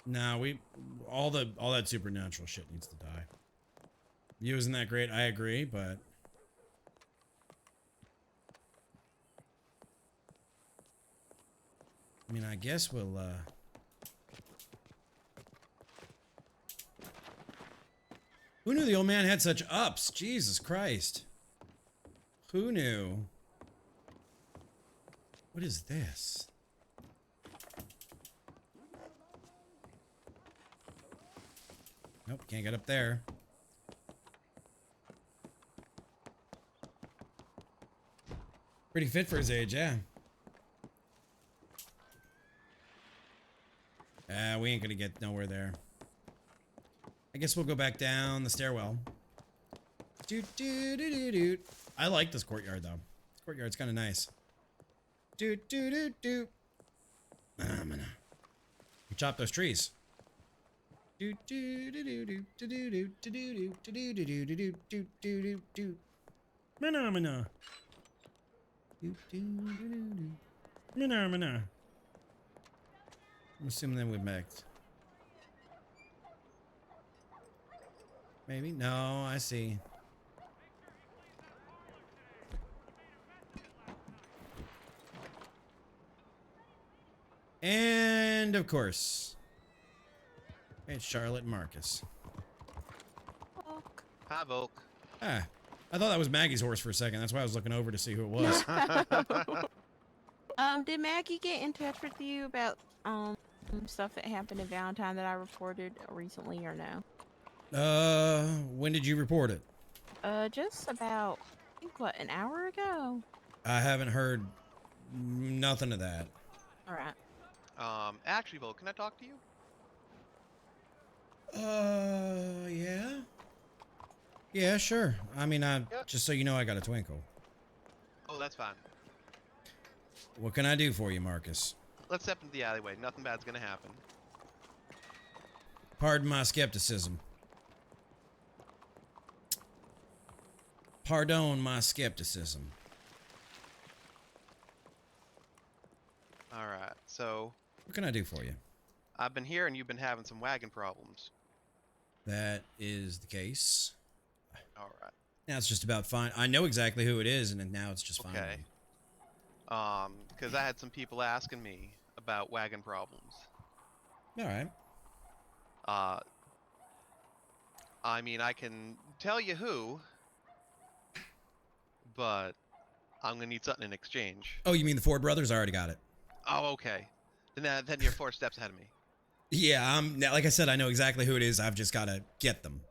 Nah, all that supernatural shit needs to die. View isn't that great, I agree, but I mean, I guess we'll who knew the old man had such ups? Jesus Christ. Who knew? What is this? Nope, can't get up there. Pretty fit for his age, yeah. We ain't gonna get nowhere there. I guess we'll go back down the stairwell. Doot, doot, doot, doot, doot. I like this courtyard, though. This courtyard's kind of nice. Doot, doot, doot, doot. We chop those trees. Doot, doot, doot, doot, doot, doot, doot, doot, doot, doot, doot, doot, doot, doot, doot, doot. Mana. Doot, doot, doot, doot. Mana. I'm assuming that we've maxed. Maybe? No, I see. And of course, it's Charlotte and Marcus. Volk. Hi, Volk. Ah, I thought that was Maggie's horse for a second. That's why I was looking over to see who it was. Did Maggie get in touch with you about stuff that happened in Valentine that I reported recently or no? When did you report it? Just about, I think, what, an hour ago? I haven't heard nothing of that. All right. Actually, Volk, can I talk to you? Yeah? Yeah, sure. I mean, just so you know, I got a twinkle. Oh, that's fine. What can I do for you, Marcus? Let's step into the alleyway. Nothing bad's gonna happen. Pardon my skepticism. Pardon my skepticism. All right. So What can I do for you? I've been here, and you've been having some wagon problems. That is the case. All right. Now it's just about fine. I know exactly who it is, and now it's just fine. Okay. Because I had some people asking me about wagon problems. All right. I mean, I can tell you who, but I'm gonna need something in exchange. Oh, you mean the Ford brothers? I already got it. Oh, okay. Then you're 4 steps ahead of me. Yeah, like I said, I know exactly who it is. I've just got to get them.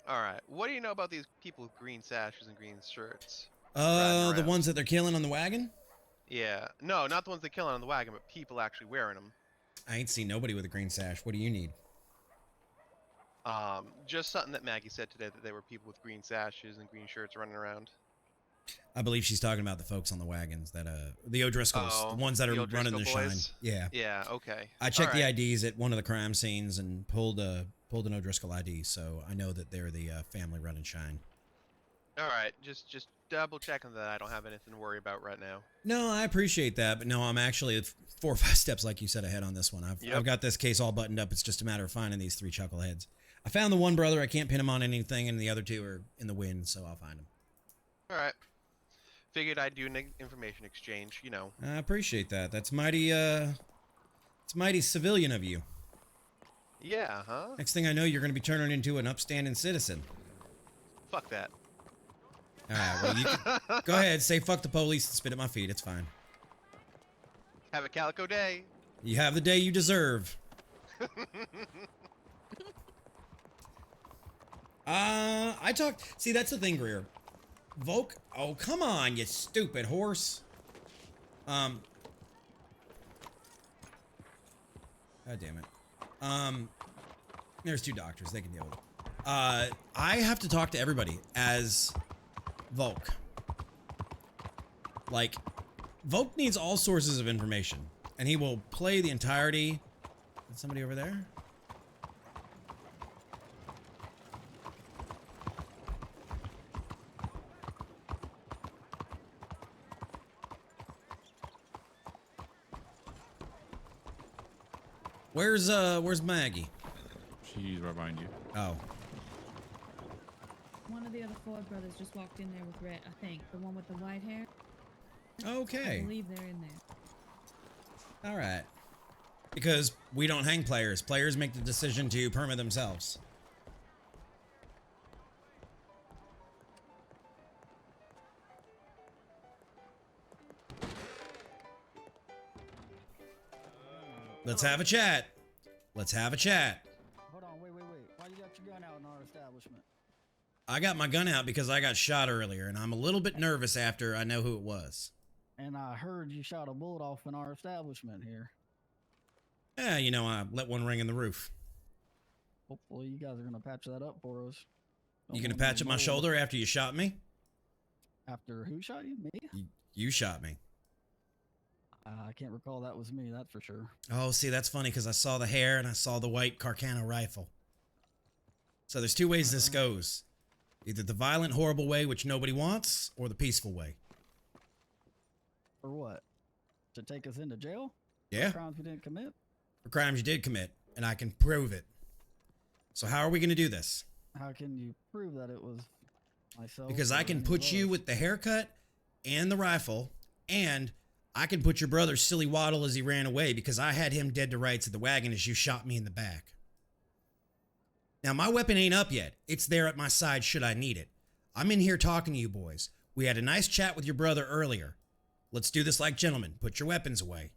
All right. What do you know about these people with green sashes and green shirts? The ones that they're killing on the wagon? Yeah. No, not the ones that kill on the wagon, but people actually wearing them. I ain't seen nobody with a green sash. What do you need? Just something that Maggie said today, that there were people with green sashes and green shirts running around. I believe she's talking about the folks on the wagons that the O'Driscolls, the ones that are running the shine. Yeah. Yeah. Okay. I checked the IDs at one of the crime scenes and pulled an O'Driscoll ID, so I know that they're the family running shine. All right. Just double checking that I don't have anything to worry about right now. No, I appreciate that, but no, I'm actually 4 or 5 steps, like you said, ahead on this one. I've got this case all buttoned up. It's just a matter of finding these 3 chuckleheads. I found the one brother. I can't pin him on anything, and the other 2 are in the wind, so I'll find them. All right. Figured I'd do an information exchange, you know. I appreciate that. That's mighty, it's mighty civilian of you. Yeah, huh? Next thing I know, you're going to be turning into an upstanding citizen. Fuck that. All right, well, you can, go ahead, say fuck the police and spit at my feet. It's fine. Have a Calico day. You have the day you deserve. See, that's the thing, Greer. Volk, oh, come on, you stupid horse. God damn it. There's 2 doctors. They can deal with it. I have to talk to everybody as Volk. Like, Volk needs all sources of information, and he will play the entirety. Is somebody over there? Where's Maggie? She's right behind you. Oh. One of the other Ford brothers just walked in there with Rhett, I think. The one with the white hair. Okay. I believe they're in there. All right. Because we don't hang players. Players make the decision to permit themselves. Let's have a chat. Let's have a chat. Hold on, wait. Why you got your gun out in our establishment? I got my gun out because I got shot earlier, and I'm a little bit nervous after I know who it was. And I heard you shot a bullet off in our establishment here. Yeah, you know, I let one ring in the roof. Hopefully you guys are gonna patch that up for us. You gonna patch up my shoulder after you shot me? After who shot you? Me? You shot me. I can't recall that was me, that's for sure. Oh, see, that's funny because I saw the hair and I saw the white Carcano rifle. So there's 2 ways this goes. Either the violent, horrible way, which nobody wants, or the peaceful way. For what? To take us into jail? Yeah. For crimes we didn't commit? For crimes you did commit, and I can prove it. So how are we going to do this? How can you prove that it was myself? Because or I can any put of you us? with the haircut and the rifle, and I can put your brother silly waddle as he ran away because I had him dead to rights at the wagon as you shot me in the back. Now, my weapon ain't up yet. It's there at my side should I need it. I'm in here talking to you boys. We had a nice chat with your brother earlier. Let's do this like gentlemen. Put your weapons away.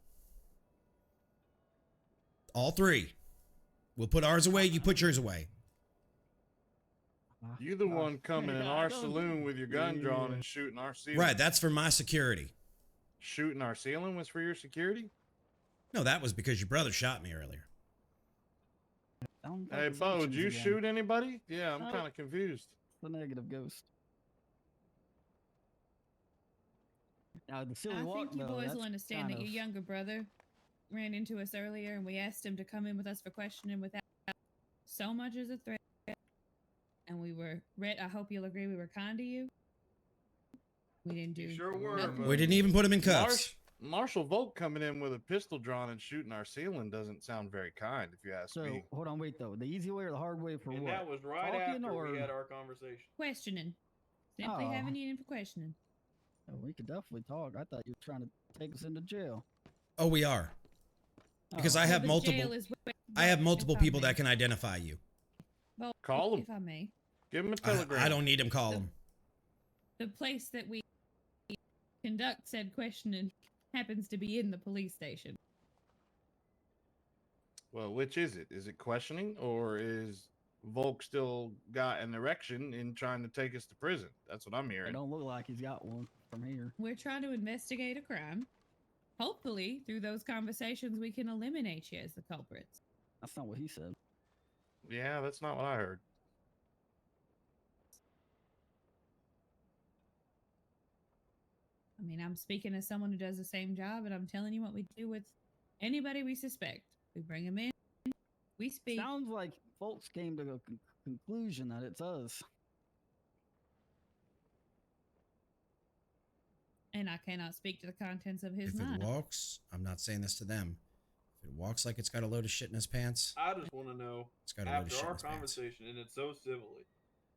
All 3. We'll put ours away, you put yours away. You the one coming in our saloon with your gun drawn and shooting our ceiling. Right, that's for my security. Shooting our ceiling was for your security? No, that was because your brother shot me earlier. Hey, Bo, did you shoot anybody? Yeah, I'm kind of confused. The negative ghost. Now, the silly I walk, think you though, boys that's will understand kind that your of- younger brother ran into us earlier and we asked him to come in with us for questioning without so much as a threat. And Rhett, I hope you'll agree we were kind to you. We didn't do. You sure were. nothing. but We didn't even put him in cuffs. Marshal Volk coming in with a pistol drawn and shooting our ceiling doesn't sound very kind, if you ask So me. hold on, wait though. The easy way or the hard way for And what? that was right Talking after or- we had our conversation. Questioning. Simply Oh. having you in for questioning. Oh, we could definitely talk. I thought you were trying to take us into jail. Oh, we are. Because Oh. I have Well, the jail multiple. is where- I have if multiple I people may. that can identify you. Well, Call 'em. if I may. Give him a telegram. I don't need him. Call him. The place that we conduct said questioning happens to be in the police station. Well, which is it? Is it questioning, or is Volk still got an erection in trying to take us to prison? That's what I'm It hearing. don't look like he's got one from here. We're trying to investigate a crime. Hopefully, through those conversations, we can eliminate you as the culprits. That's not what he said. Yeah, that's not what I heard. I mean, I'm speaking as someone who does the same job, and I'm telling you what we do with anybody we suspect. We bring them in, we speak. Sounds like folks came to a conclusion that it's us. And I cannot speak to the contents of his If it mind. walks, I'm not saying this to them. If it walks like it's got a load of shit in his pants, I just want to know, it's got a load of after shit in our his pants. conversation, and it's so civilly,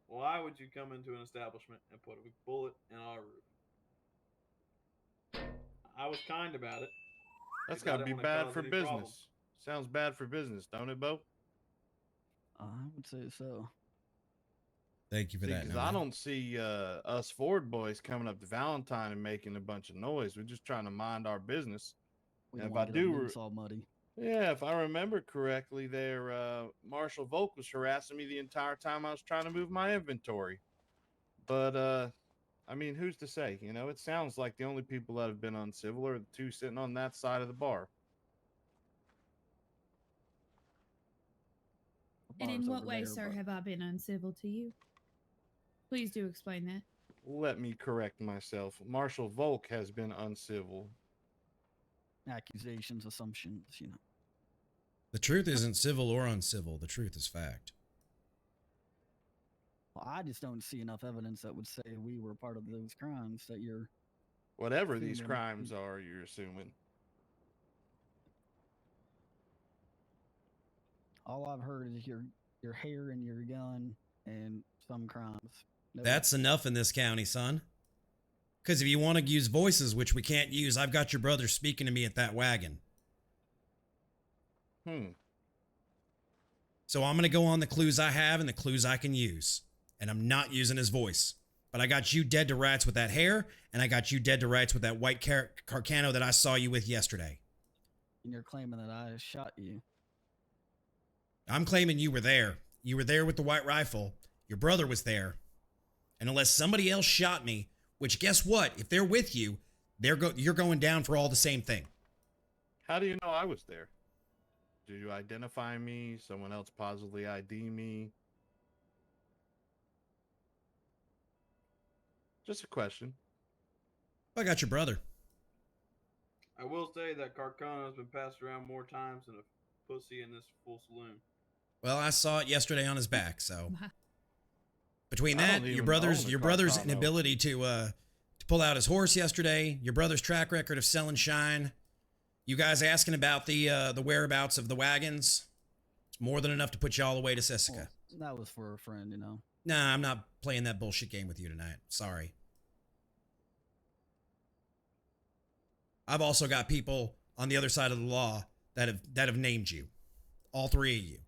why would you come into an establishment and put a bullet in our roof? I was kind about it. That's because I got to be didn't wanna bad cause for any business. problems. Sounds bad for business, don't it, Bo? I would say so. Thank you for that. Because Nomad. I don't see us Ford boys coming up to Valentine and making a bunch of noise. We're just trying to mind our business. We And don't if I want to get do our re- boots all muddy. Yeah, if I remember correctly, there Marshal Volk was harassing me the entire time I was trying to move my inventory. But I mean, who's to say? You know, it sounds like the only people that have been uncivil are the two sitting on that side of the bar. The And in bar's what over way, there, sir, but- have I been uncivil to you? Please do explain that. Let me correct myself. Marshal Volk has been uncivil. Accusations, assumptions, you know. The truth isn't civil or uncivil. The truth is fact. Well, I just don't see enough evidence that would say we were part of those crimes that you're. Whatever these Assuming- crimes are, you're assuming. All I've heard is your hair and your gun and some crimes. No- That's enough in this county, son. Because if you want to use voices, which we can't use, I've got your brother speaking to me at that wagon. So I'm going to go on the clues I have and the clues I can use. And I'm not using his voice. But I got you dead to rights with that hair, and I got you dead to rights with that white Carcano that I saw you with yesterday. And you're claiming that I shot you. I'm claiming you were there. You were there with the white rifle. Your brother was there. And unless somebody else shot me, which guess what? If they're with you, you're going down for all the same thing. How do you know I was there? Did you identify me? Someone else positively ID me? Just a question. I got your brother. I will say that Carcano has been passed around more times than a pussy in this full saloon. Well, I saw it yesterday on his back, so between I that, don't your even brother's own a your brother's Carcano. inability to pull out his horse yesterday, your brother's track record of selling shine, you guys asking about the whereabouts of the wagons, it's more than enough to put you all the way to Sessica. Well, that was for a friend, you know. Nah, I'm not playing that bullshit game with you tonight. Sorry. I've also got people on the other side of the law that have named you. All three of you.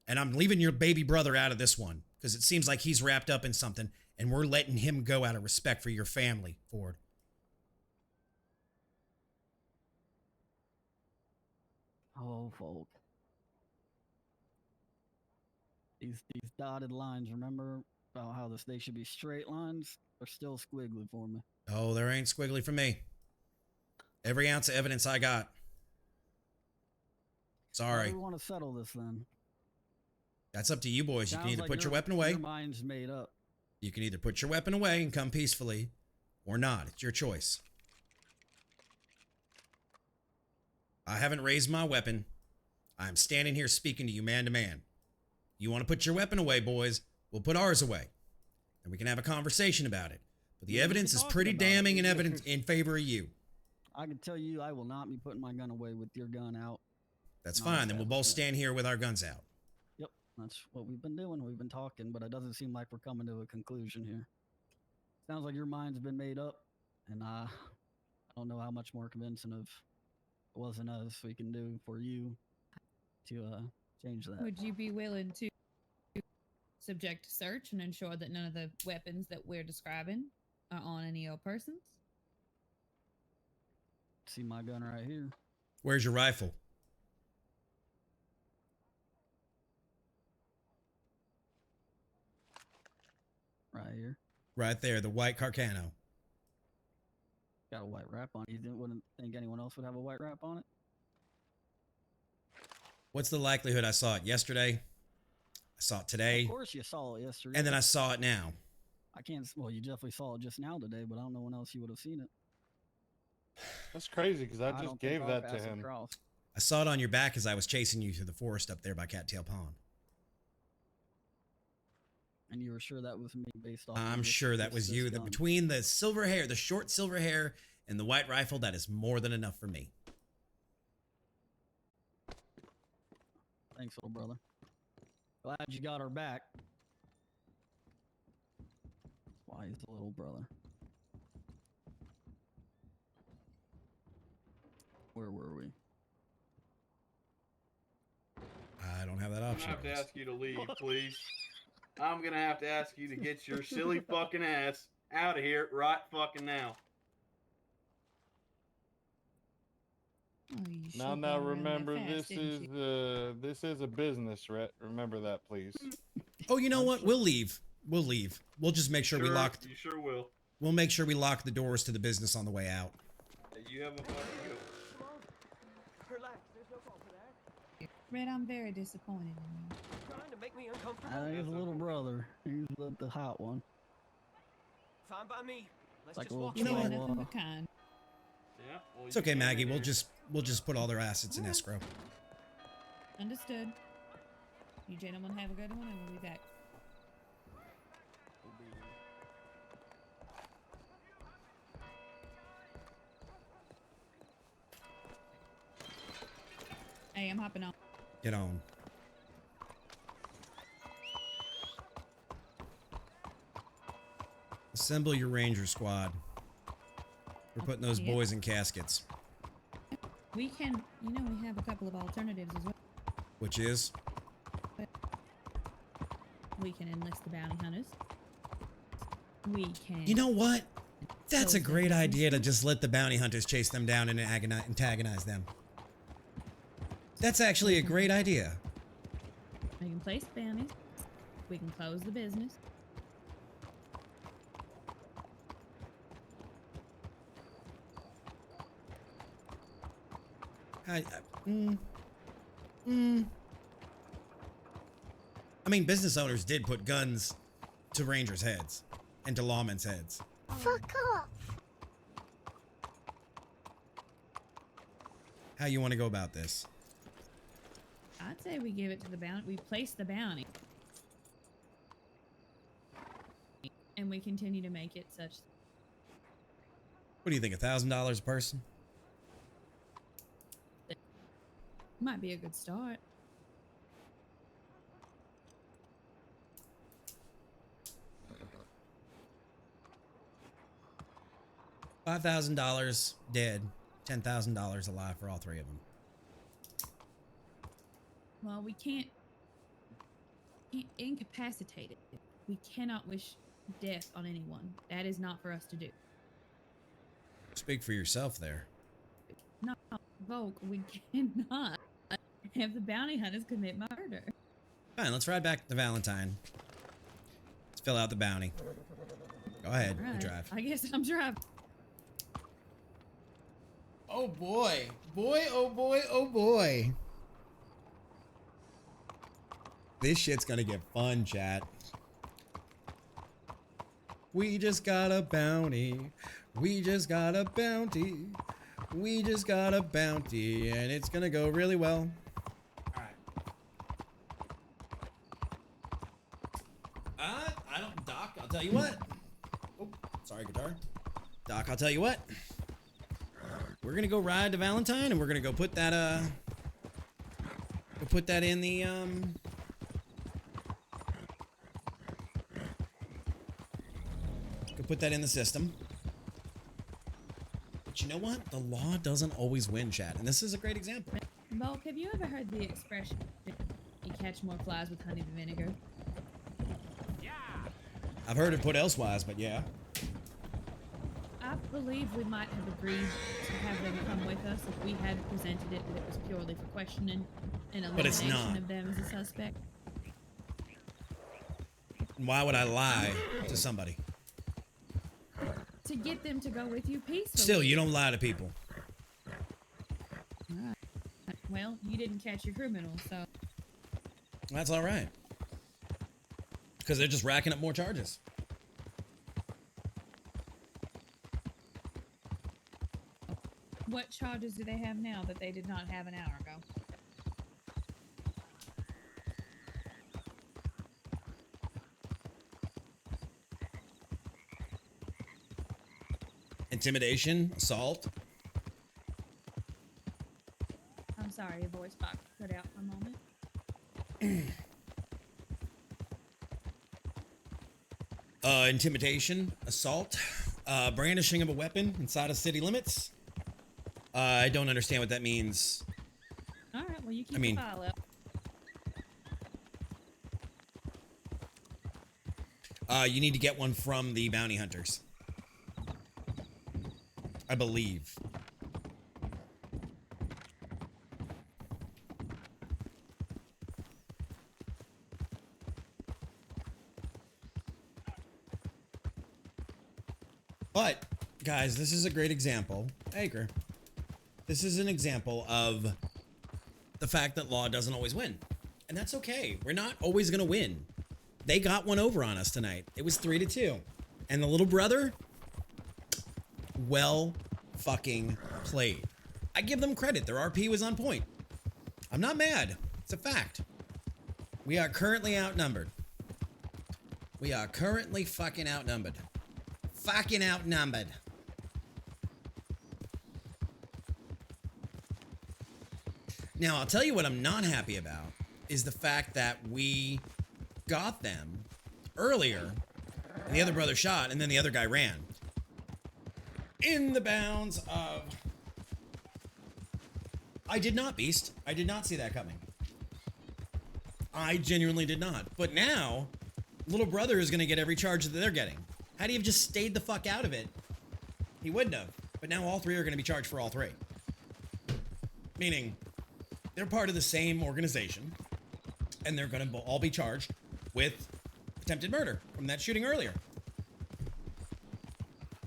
And I'm leaving your baby brother out of this one because it seems like he's wrapped up in something and we're letting him go out of respect for your family, Ford. Oh, Volk. These dotted lines, remember about how they should be straight lines? They're still squiggly for me. Oh, there ain't squiggly for me. Every ounce of evidence I got. How Sorry. do we want to settle this then? That's up to you boys. You can Sounds either like put your weapon away. Your mind's made up. You can either put your weapon away and come peacefully or not. It's your choice. I haven't raised my weapon. I'm standing here speaking to you man to man. You want to put your weapon away, boys? We'll put ours away. And we can have a conversation about it. But the Yeah, we evidence can is talk pretty about it. damning and evidence in favor of you. I can tell you, I will not be putting my gun away with your gun out. That's in our fine. Then we'll both establishment. stand here with our guns out. Yep, that's what we've been doing. We've been talking, but it doesn't seem like we're coming to a conclusion here. Sounds like your mind's been made up, and I don't know how much more convincing of it wasn't us we can do for you to change that. Would you be willing to subject to search and ensure that none of the weapons that we're describing are on any of your persons? See my gun right here. Where's your rifle? Right here. Right there, the white Carcano. Got a white wrap on it. You wouldn't think anyone else would have a white wrap on it? What's the likelihood I saw it yesterday? I saw it today. Of course you saw it yesterday. And then I saw it now. I can't. Well, you definitely saw it just now today, but I don't know when else you would have seen it. That's crazy because I don't just think gave I'll that to pass him. across. I saw it on your back as I was chasing you through the forest up there by Cattail Pond. And you were sure that was me based off. I'm of sure that was this you. That gun. between the silver hair, the short silver hair, and the white rifle, that is more than enough for me. Thanks, little brother. Glad you got her back. Why is the little brother? Where were we? I don't have that I'm option. gonna have to ask you to leave, please. I'm gonna have to ask you to get your silly fucking ass out of here right fucking now. Oh, you Now, sure got around that remember, fast, didn't you? this is a business, Rhett. Remember that, please. Oh, you know what? We'll leave. We'll leave. We'll just make sure we lock. You sure will. We'll make sure we lock the doors to the business on the way out. You have a fucking go. Relax, there's no fault for that. Red, I'm very disappointed in you. Trying to make me uncomfortable. He's a little brother. He's the hot one. Fine by me. Let's Like just a walk You know You are what? nothing but kind. Yeah. Well, It's you okay, came in Maggie. here. We'll just put all their assets in escrow. Understood. You gentlemen have a good one, and we'll be back. Hey, I'm hopping on. Get on. Assemble your ranger squad. We're putting those Okay. boys in caskets. We can, you know, we have a couple of alternatives as well. Which is? We can enlist the bounty hunters. We can. You know what? That's a Close the great business. idea to just let the bounty hunters chase them down and antagonize them. That's actually a great idea. We can place bounties. We can close the business. I mean, business owners did put guns to rangers' heads and to lawmen's heads. Fuck off. How you want to go about this? I'd say we give it to the bounty. We place the bounty. And we continue to make it such. What do you think, $1,000 a person? Might be a good start. $5,000 dead, $10,000 alive for all three of them. Well, we can't incapacitate it. We cannot wish death on anyone. That is not for us to do. Speak for yourself there. No, Volk, we cannot have the bounty hunters commit murder. Fine, let's ride back to Valentine. Let's fill out the bounty. Go ahead, All you right, drive. I guess I'm driving. Oh boy. Boy, oh boy, oh boy. This shit's gonna get fun, chat. We just got a bounty. We just got a bounty. We just got a bounty, and it's gonna go really well. Alright. I don't, Doc, I'll tell you what. Oh, Sorry, guitar. Doc, I'll tell you what. We're gonna go ride to Valentine, and we're gonna go put that we'll put that in the go put that in the system. But you know what? The law doesn't always win, chat, and this is a great example. Volk, have you ever heard the expression, you catch more flies with honey than vinegar? I've heard it put elsewise, but yeah. I believe we might have agreed to have them come with us if we had presented it that it was purely for questioning and But it's elimination not. of them as a suspect. Why would I lie to somebody? To get them to go with you peacefully. Still, you don't lie to people. Alright. Well, you didn't catch your criminal, so... That's all right. Because they're just racking up more charges. What charges do they have now that they did not have an hour ago? Intimidation, assault. I'm sorry, your voice box cut out for a moment. Intimidation, assault, brandishing of a weapon inside of city limits. I don't understand what that means. Alright, well you keep I mean- the file up. You need to get one from the bounty hunters. I believe. But, guys, this is a great example. Acre. This is an example of the fact that law doesn't always win. And that's okay. We're not always going to win. They got one over on us tonight. It was 3-2. And the little brother, well fucking played. I give them credit. Their RP was on point. I'm not mad. It's a fact. We are currently outnumbered. We are currently fucking outnumbered. Fucking outnumbered. Now, I'll tell you what I'm not happy about is the fact that we got them earlier and the other brother shot and then the other guy ran. In the bounds of... I did not, Beast. I did not see that coming. I genuinely did not. But now, little brother is going to get every charge that they're getting. Had he have just stayed the fuck out of it, he wouldn't have. But now all three are going to be charged for all three. Meaning, they're part of the same organization, and they're going to all be charged with attempted murder from that shooting earlier.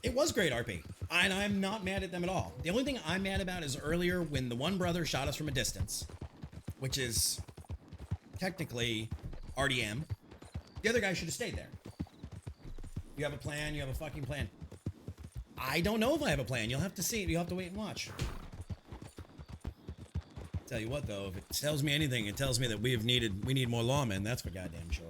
It was great RP, and I'm not mad at them at all. The only thing I'm mad about is earlier when the one brother shot us from a distance, which is technically RDM. The other guy should have stayed there. You have a plan, you have a fucking plan. I don't know if I have a plan. You'll have to see it. You'll have to wait and watch. Tell you what, though, if it tells me anything, it tells me that we need more lawmen. That's for goddamn sure.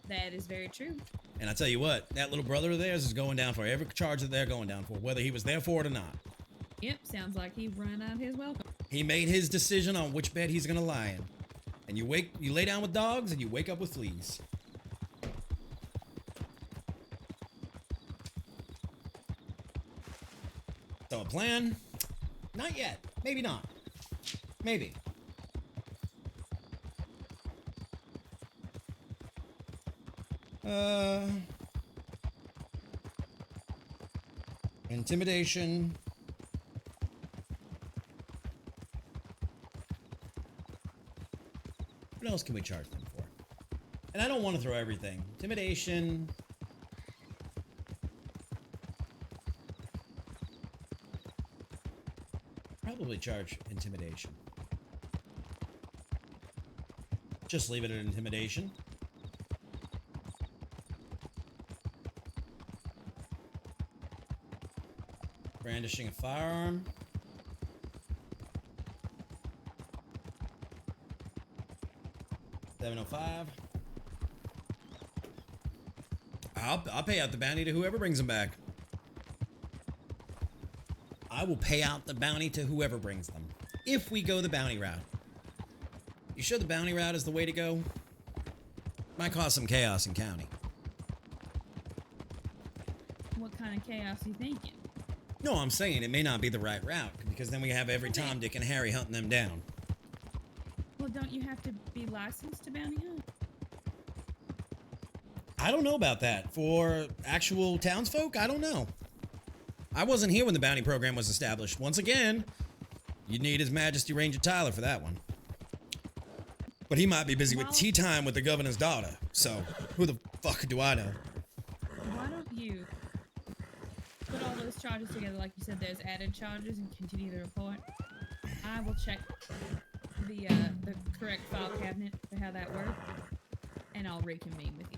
That is very true. And I tell you what, that little brother of theirs is going down for every charge that they're going down for, whether he was there for it or not. Yep, sounds like he run out his welcome. He made his decision on which bed he's gonna lie in. And you lay down with dogs and you wake up with fleas. So a plan? Not yet. Maybe not. Maybe. Intimidation. What else can we charge them for? And I don't want to throw everything. Intimidation. Probably charge intimidation. Just leave it at intimidation. Brandishing a firearm. $705. I'll pay out the bounty to whoever brings them back. I will pay out the bounty to whoever brings them. If we go the bounty route. You sure the bounty route is the way to go? Might cause some chaos in county. What kind of chaos you thinking? No, I'm saying it may not be the right route, because then we have every Tom, Dick, and Harry hunting them down. Well, don't you have to be licensed to bounty hunt? I don't know about that. For actual townsfolk, I don't know. I wasn't here when the bounty program was established. Once again, you'd need His Majesty Ranger Tyler for that one. But he might be busy with tea time with the governor's daughter, so who the fuck do I know? Why don't you put all those charges together, like you said, there's added charges, and continue the report? I will check the correct file cabinet for how that works, and I'll reconvene with you.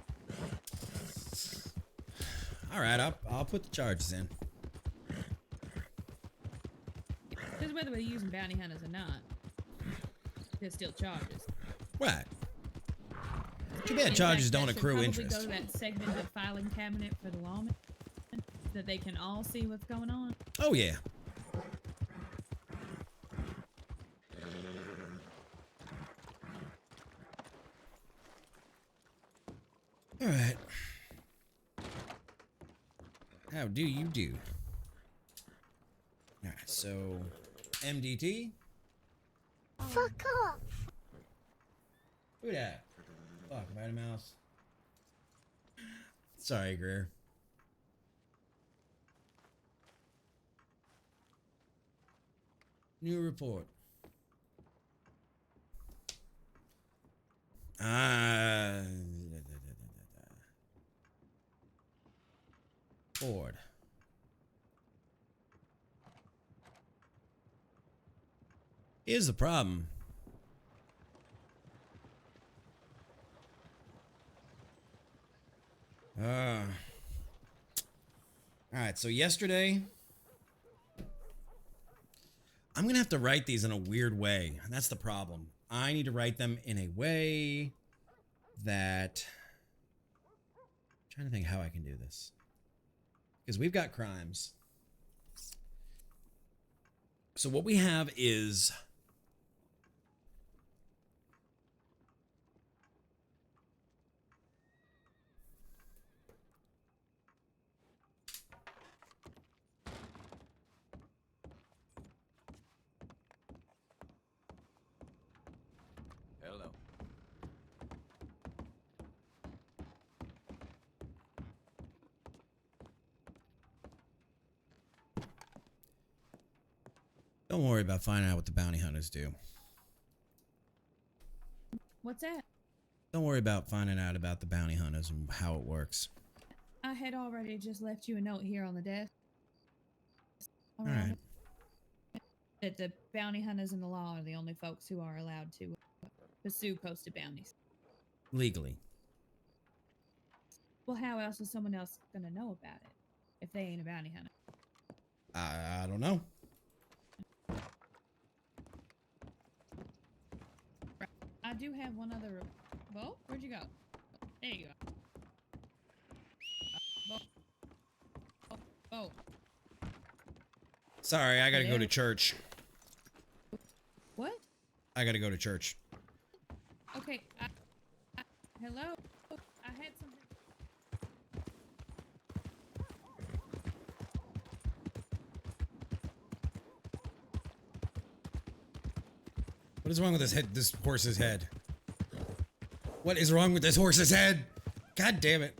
All right, I'll put the charges in. Because whether we're using bounty hunters or not, there's still charges. Right. Too bad charges don't accrue Probably interest. go to that segment of filing cabinet for the lawmen, so that they can all see what's going on. Oh, yeah. All right. How do you do? All right, so MDT. Fuck off. Who that? Fuck, Mighty Mouse. Sorry, Greer. New report. Ford. Here's the problem. Alright, so yesterday, I'm gonna have to write these in a weird way. And that's the problem. I need to write them in a way that... I'm trying to think how I can do this. Because we've got crimes. So what we have is... Hello. Don't worry about finding out what the bounty hunters do. What's that? Don't worry about finding out about the bounty hunters and how it works. I had already just left you a note here on the desk. All right. That the bounty hunters and the law are the only folks who are allowed to pursue posted bounties. Legally. Well, how else is someone else gonna know about it if they ain't a bounty hunter? I don't know. I do have one other. Volk, where'd you go? There you go. Volk. Sorry, I gotta go to church. What? I gotta go to church. Okay. Hello. I had something. What is wrong with this horse's head? What is wrong with this horse's head? God damn it.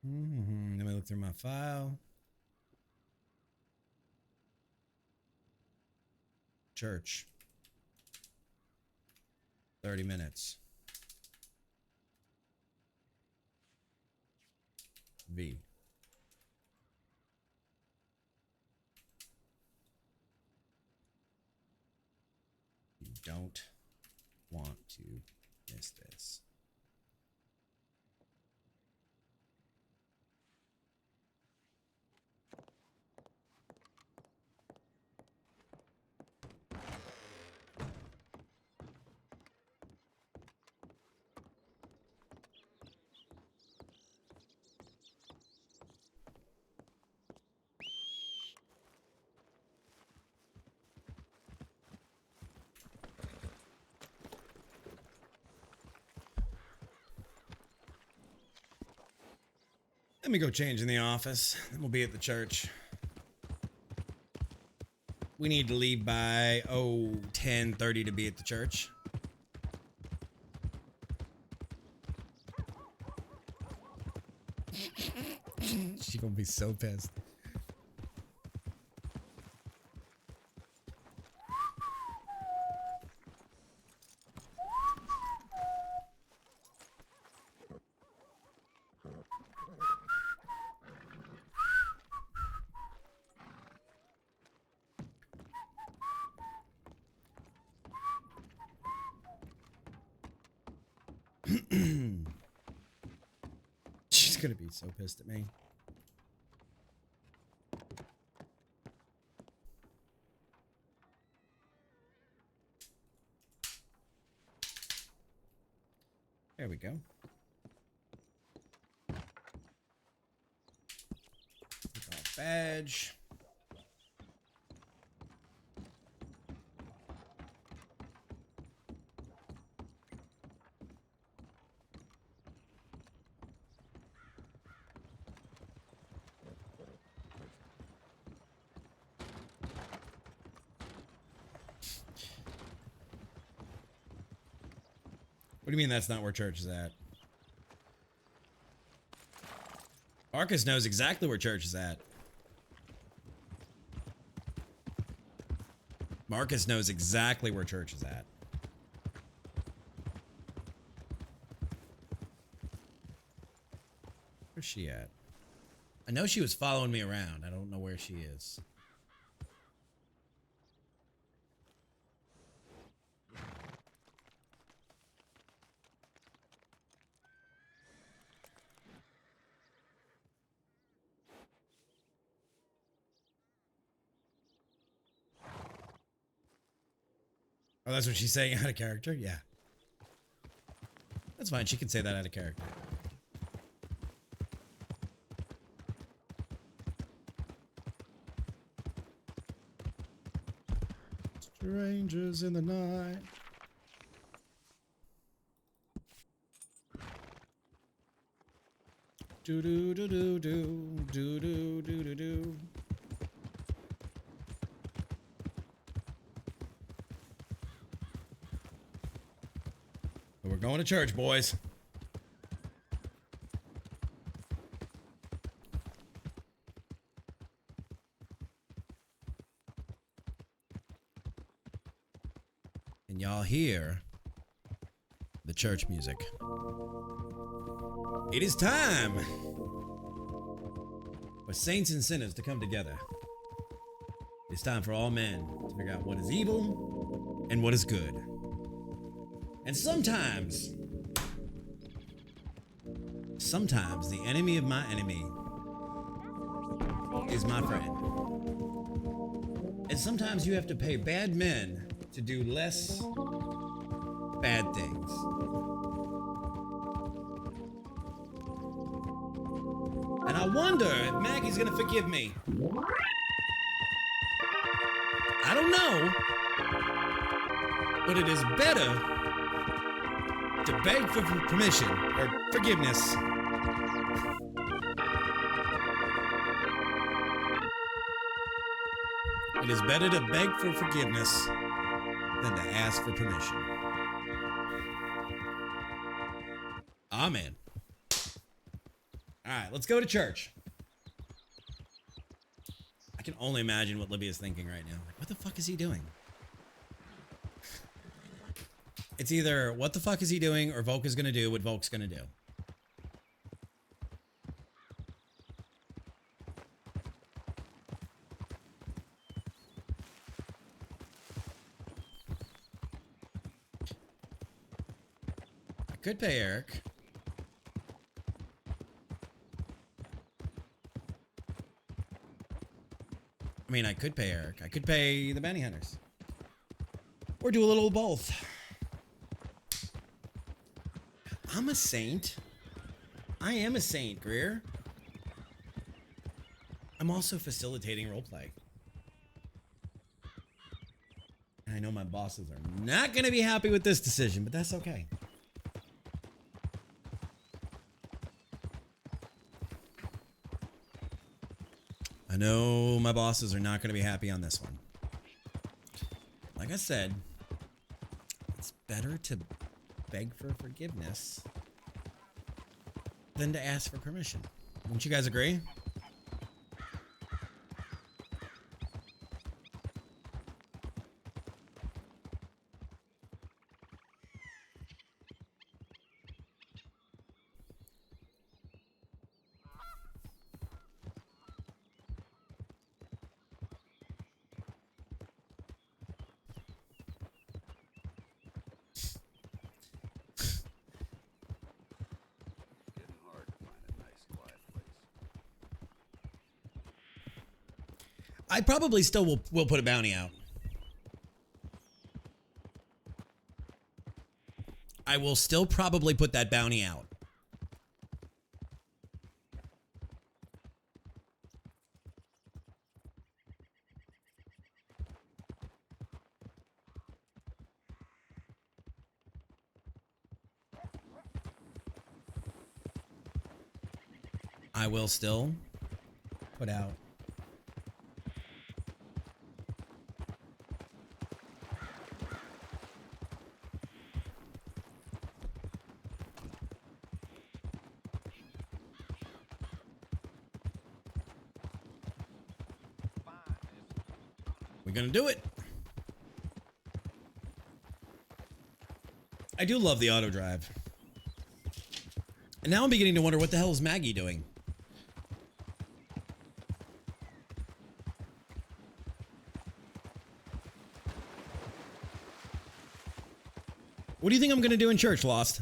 Let me look through my file. Church. 30 minutes. V. You don't want to miss this. Let me go change in the office. Then we'll be at the church. We need to leave by 10:30 to be at the church. She's gonna be so pissed. She's gonna be so pissed at me. There we go. Take off badge. What do you mean that's not where church is at? Marcus knows exactly where church is at. Marcus knows exactly where church is at. Where's she at? I know she was following me around. I don't know where she is. Oh, that's what she's saying out of character? Yeah. That's fine. She can say that out of character. Strangers in the night. Do do do do do do do do do do. We're going to church, boys. And y'all hear the church music. It is time for saints and sinners to come together. It's time for all men to figure out what is evil and what is good. And sometimes the enemy of my enemy is my friend. And sometimes you have to pay bad men to do less bad things. And I wonder if Maggie's gonna forgive me. I don't know, but it is better to beg for permission or forgiveness. It is better to beg for forgiveness than to ask for permission. Amen. All right, let's go to church. I can only imagine what Libya's thinking right now. Like, what the fuck is he doing? It's either what the fuck is he doing or Volk is gonna do what Volk's gonna do. Could pay Eric. I mean, I could pay Eric. I could pay the bounty hunters. Or do a little of both. I'm a saint. I am a saint, Greer. I'm also facilitating roleplay. And I know my bosses are not going to be happy with this decision, but that's okay. I know my bosses are not going to be happy on this one. Like I said, it's better to beg for forgiveness than to ask for permission. Wouldn't you guys agree? I probably still will put a bounty out. I will still probably put that bounty out. I will still put out. We're gonna do it. I do love the auto drive. And now I'm beginning to wonder what the hell is Maggie doing? What do you think I'm gonna do in church, Lost?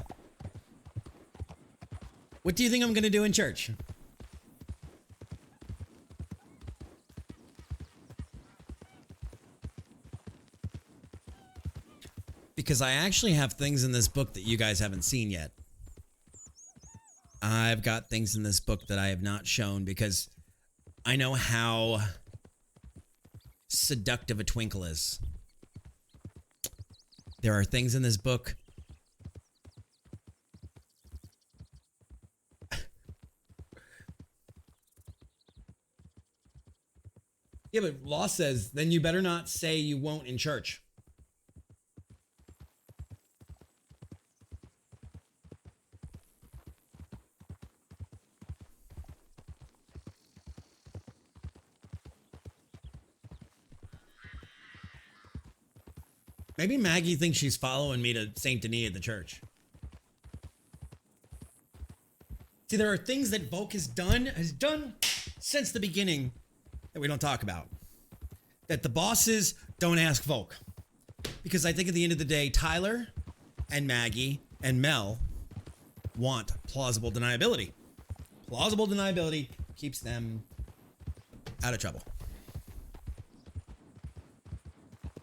What do you think I'm gonna do in church? Because I actually have things in this book that you guys haven't seen yet. I've got things in this book that I have not shown because I know how seductive a twinkle is. There are things in this book. Yeah, but law says, then you better not say you won't in church. Maybe Maggie thinks she's following me to Saint Denis at the church. See, there are things that Volk has done since the beginning that we don't talk about. That the bosses don't ask Volk. Because I think at the end of the day, Tyler and Maggie and Mel want plausible deniability. Plausible deniability keeps them out of trouble.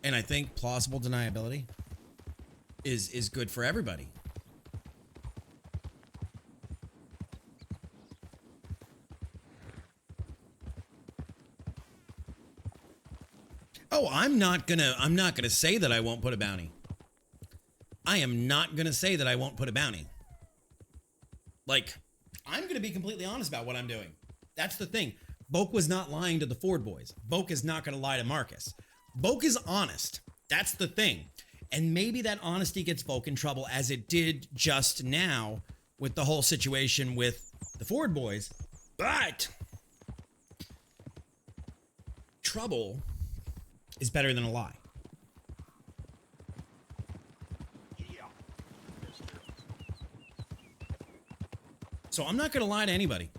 And I think plausible deniability is good for everybody. Oh, I'm not gonna say that I won't put a bounty. I am not gonna say that I won't put a bounty. Like, I'm gonna be completely honest about what I'm doing. That's the thing. Volk was not lying to the Ford boys. Volk is not gonna lie to Marcus. Volk is honest. That's the thing. And maybe that honesty gets Volk in trouble as it did just now with the whole situation with the Ford boys. But trouble is better than a lie. So I'm not going to lie to anybody.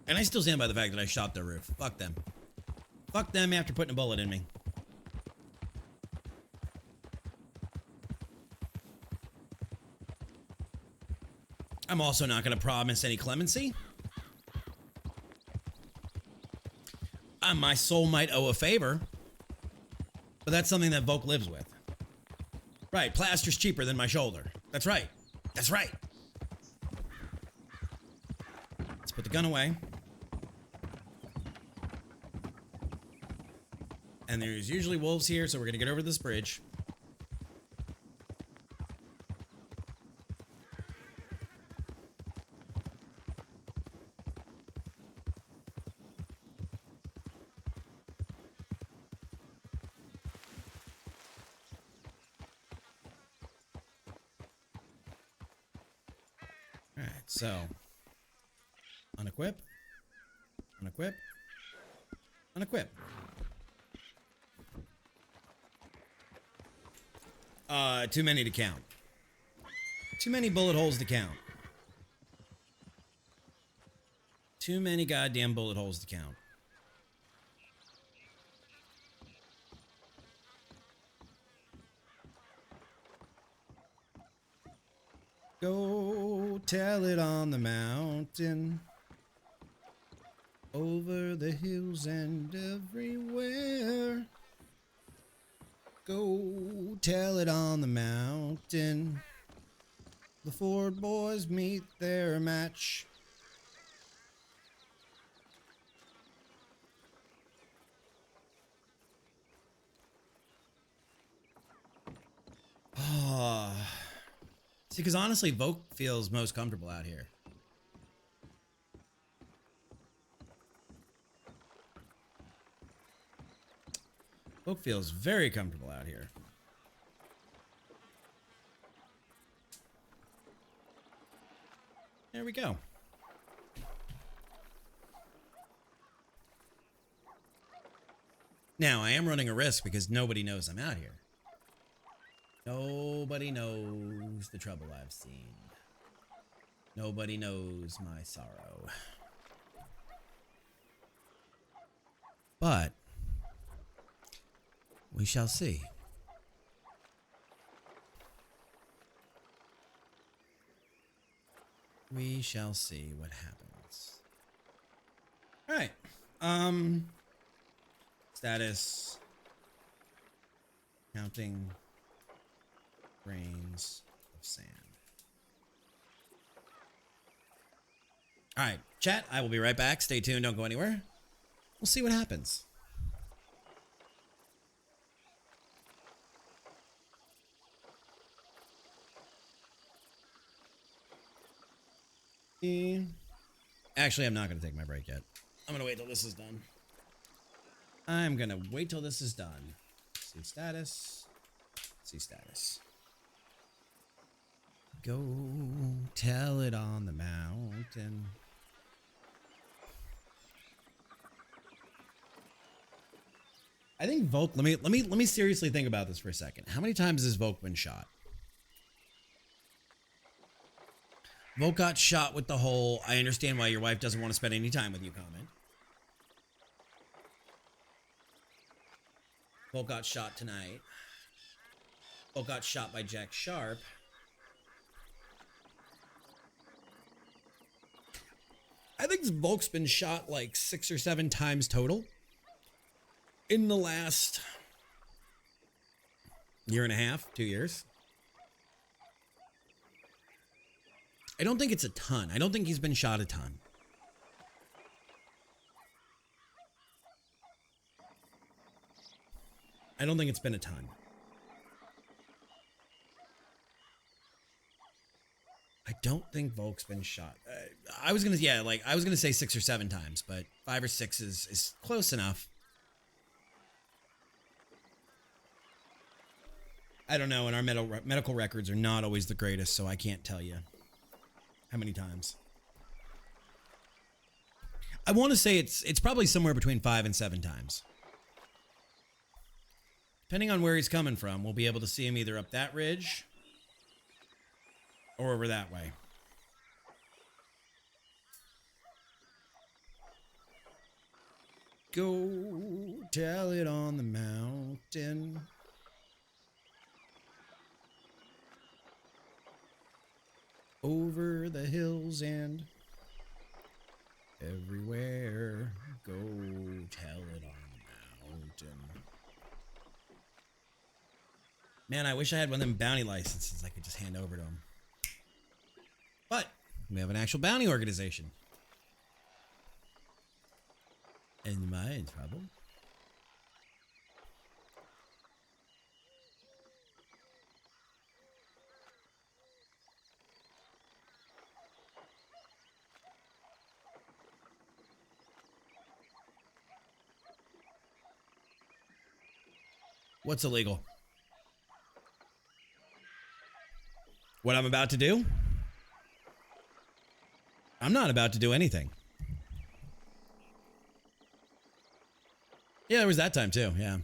And I still stand by the fact that I shot their roof. Fuck them. Fuck them after putting a bullet in me. I'm also not going to promise any clemency. My soul might owe a favor, but that's something that Volk lives with. Right, plaster's cheaper than my shoulder. That's right. That's right. Let's put the gun away. And there's usually wolves here, so we're going to get over this bridge. Alright, so unequip, unequip, unequip. Too many to count. Too many bullet holes to count. Too many goddamn bullet holes to count. Go tell it on the mountain, over the hills and everywhere. Go tell it on the mountain. The Ford boys meet their match. Oh. See, because honestly, Volk feels most comfortable out here. Volk feels very comfortable out here. There we go. Now, I am running a risk because nobody knows I'm out here. Nobody knows the trouble I've seen. Nobody knows my sorrow. But we shall see. We shall see what happens. All right. Status. Counting grains of sand. All right, chat, I will be right back. Stay tuned. Don't go anywhere. We'll see what happens. Actually, I'm not going to take my break yet. I'm going to wait till this is done. I'm going to wait till this is done. See status. See status. Go tell it on the mountain. I think Volk, let me seriously think about this for a second. How many times has Volk been shot? Volk got shot with the whole, I understand why your wife doesn't want to spend any time with you comment. Volk got shot tonight. Volk got shot by Jack Sharp. I think Volk's been shot like 6 or 7 times total in the last year and a half, 2 years. I don't think it's a ton. I don't think he's been shot a ton. I don't think it's been a ton. I don't think Volk's been shot. I was gonna say 6 or 7 times, but 5 or 6 is close enough. I don't know, and our medical records are not always the greatest, so I can't tell you how many times. I want to say it's probably somewhere between 5 and 7 times. Depending on where he's coming from, we'll be able to see him either up that ridge or over that way. Go tell it on the mountain. Over the hills and everywhere. Go tell it on the mountain. Man, I wish I had one of them bounty licenses I could just hand over to them. But we have an actual bounty organization. Am I in trouble? What's illegal? What I'm about to do? I'm not about to do anything. Yeah, there was that time too, yeah.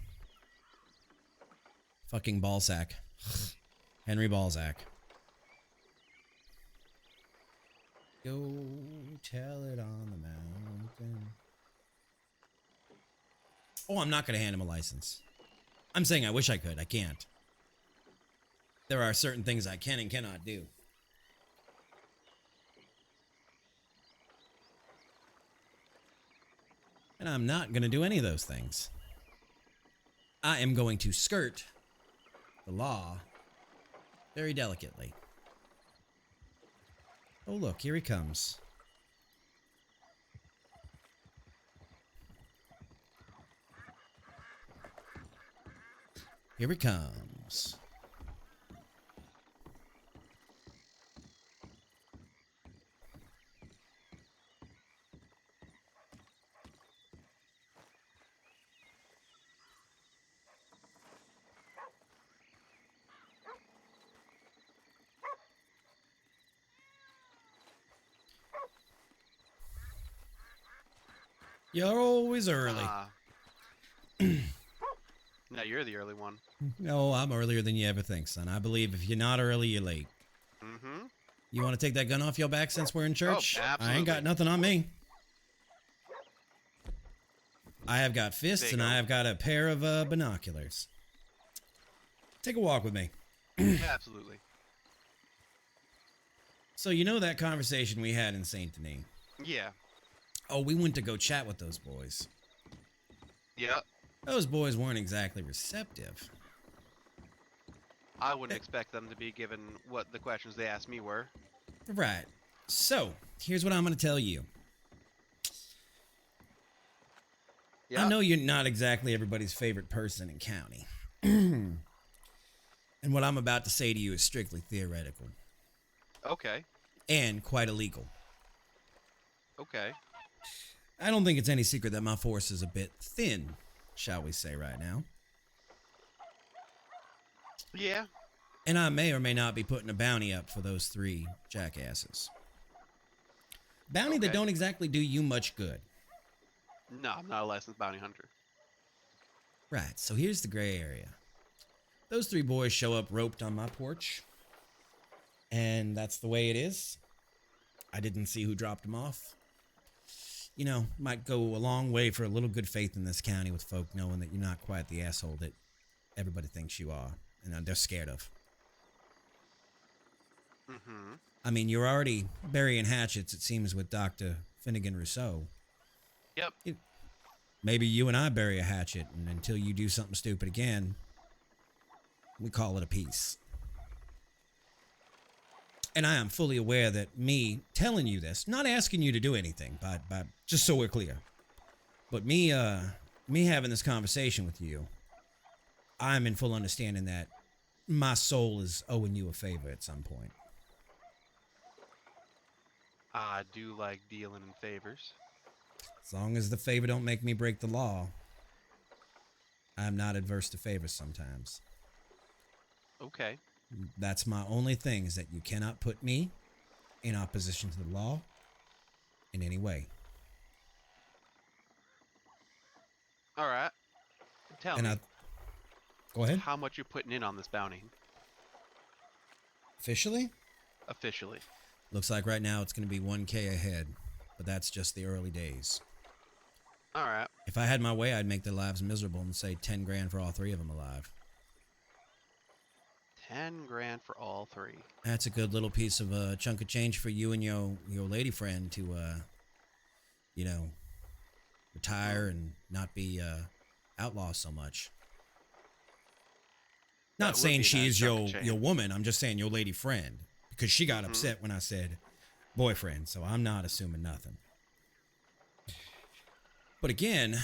Fucking ballsack. Henry Balzac. Go tell it on the mountain. Oh, I'm not going to hand him a license. I'm saying I wish I could. I can't. There are certain things I can and cannot do. And I'm not going to do any of those things. I am going to skirt the law very delicately. Oh, look, here he comes. Here he comes. You're always early. No, you're the early one. No, I'm earlier than you ever think, son. I believe if you're not early, you're late. Mm-hmm. You want to take that gun off your back since we're in church? Oh, I absolutely. ain't got nothing on me. I have got fists and I have got a pair of binoculars. Take a walk with me. Absolutely. So you know that conversation we had in Saint Denis? Yeah. Oh, we went to go chat with those boys. Yep. Those boys weren't exactly receptive. I wouldn't expect them to be given what the questions they asked me were. Right. So, here's what I'm going to tell you. Yep. I know you're not exactly everybody's favorite person in county. And what I'm about to say to you is strictly theoretical. Okay. And quite illegal. Okay. I don't think it's any secret that my force is a bit thin, shall we say right now. Yeah. And I may or may not be putting a bounty up for those 3 jackasses. Bounty that don't exactly do you much good. No, I'm not a licensed bounty hunter. Right, so here's the gray area. Those 3 boys show up roped on my porch. And that's the way it is. I didn't see who dropped them off. You know, might go a long way for a little good faith in this county with folk knowing that you're not quite the asshole that everybody thinks you are. And they're scared of. Mm-hmm. I mean, you're already burying hatchets, it seems, with Dr. Finnegan Rousseau. Yep. Maybe you and I bury a hatchet, and until you do something stupid again, we call it a peace. And I am fully aware that me telling you this, not asking you to do anything, but just so we're clear, but me having this conversation with you, I'm in full understanding that my soul is owing you a favor at some point. I do like dealing in favors. As long as the favor don't make me break the law, I'm not adverse to favors sometimes. Okay. That's my only thing, is that you cannot put me in opposition to the law in any way. All right. Tell me. Go ahead. How much you putting in on this bounty? Officially? Officially. Looks like right now it's going to be 1K ahead, but that's just the early days. All right. If I had my way, I'd make their lives miserable and say 10 grand for all 3 of them alive. 10 grand for all three. That's a good little piece of chunk of change for you and your lady friend to, you know, retire and not be outlaw so much. That Not would saying be a she nice is chunk of your change. woman. I'm just saying your lady friend because she got Mhm. upset when I said boyfriend. So I'm not assuming nothing. But again,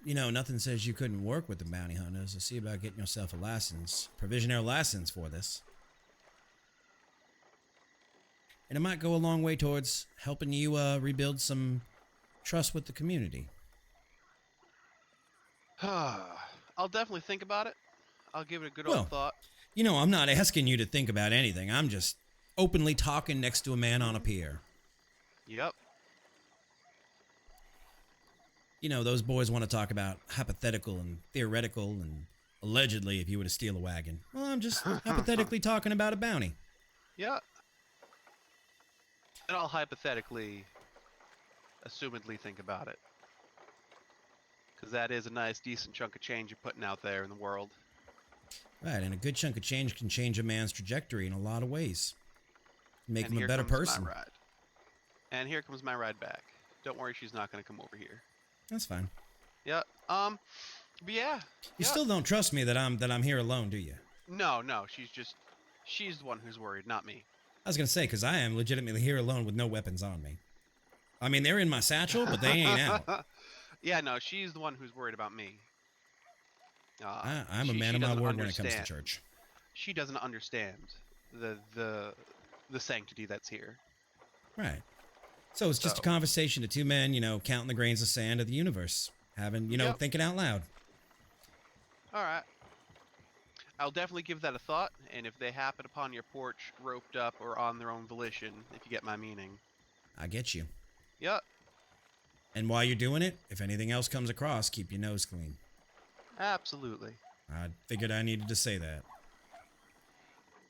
you know, nothing says you couldn't work with the bounty hunters. So see about getting yourself a license, provisionary license for this. And it might go a long way towards helping you rebuild some trust with the community. I'll definitely think about it. I'll give it a good Well, old thought. You know, I'm not asking you to think about anything. I'm just openly talking next to a man on a pier. Yep. You know, those boys want to talk about hypothetical and theoretical and allegedly if you were to steal a wagon. Well, I'm just hypothetically talking about a bounty. Yeah. And I'll hypothetically, assumedly think about it. Because that is a nice, decent chunk of change you're putting out there in the world. Right, and a good chunk of change can change a man's trajectory in a lot of ways. Make And him a here better comes person. my ride. And here comes my ride back. Don't worry, she's not going to come over here. That's fine. Yeah. But yeah. You yeah. still don't trust me that I'm here alone, do you? No, she's the one who's worried, not me. I was gonna say, because I am legitimately here alone with no weapons on me. I mean, they're in my satchel, but they ain't out. Yeah, no, she's the one who's worried about me. I'm a man of my word when it comes to church. She doesn't understand the sanctity that's here. Right. So it's just a conversation of two men, you know, counting the grains of sand of the universe. Having, you know, Yep. thinking out loud. All right. I'll definitely give that a thought, and if they happen upon your porch, roped up or on their own volition, if you get my meaning. I get you. Yep. And while you're doing it, if anything else comes across, keep your nose clean. Absolutely. I figured I needed to say that.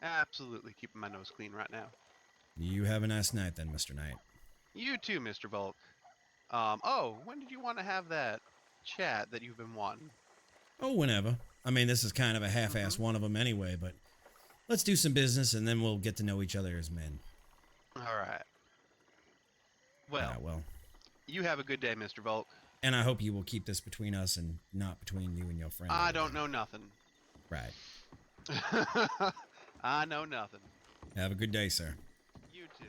Absolutely keeping my nose clean right now. You have a nice night then, Mr. Knight. You too, Mr. Volk. When did you want to have that chat that you've been wanting? Oh, whenever. I mean, this is kind of a half-ass one of them anyway, but let's do some business and then we'll get to know each other as men. All right. Well, well, you have a good day, Mr. Volk. and I hope you will keep this between us and not between you and your friend. I don't know nothing. Right. I know nothing. Have a good day, sir. You too.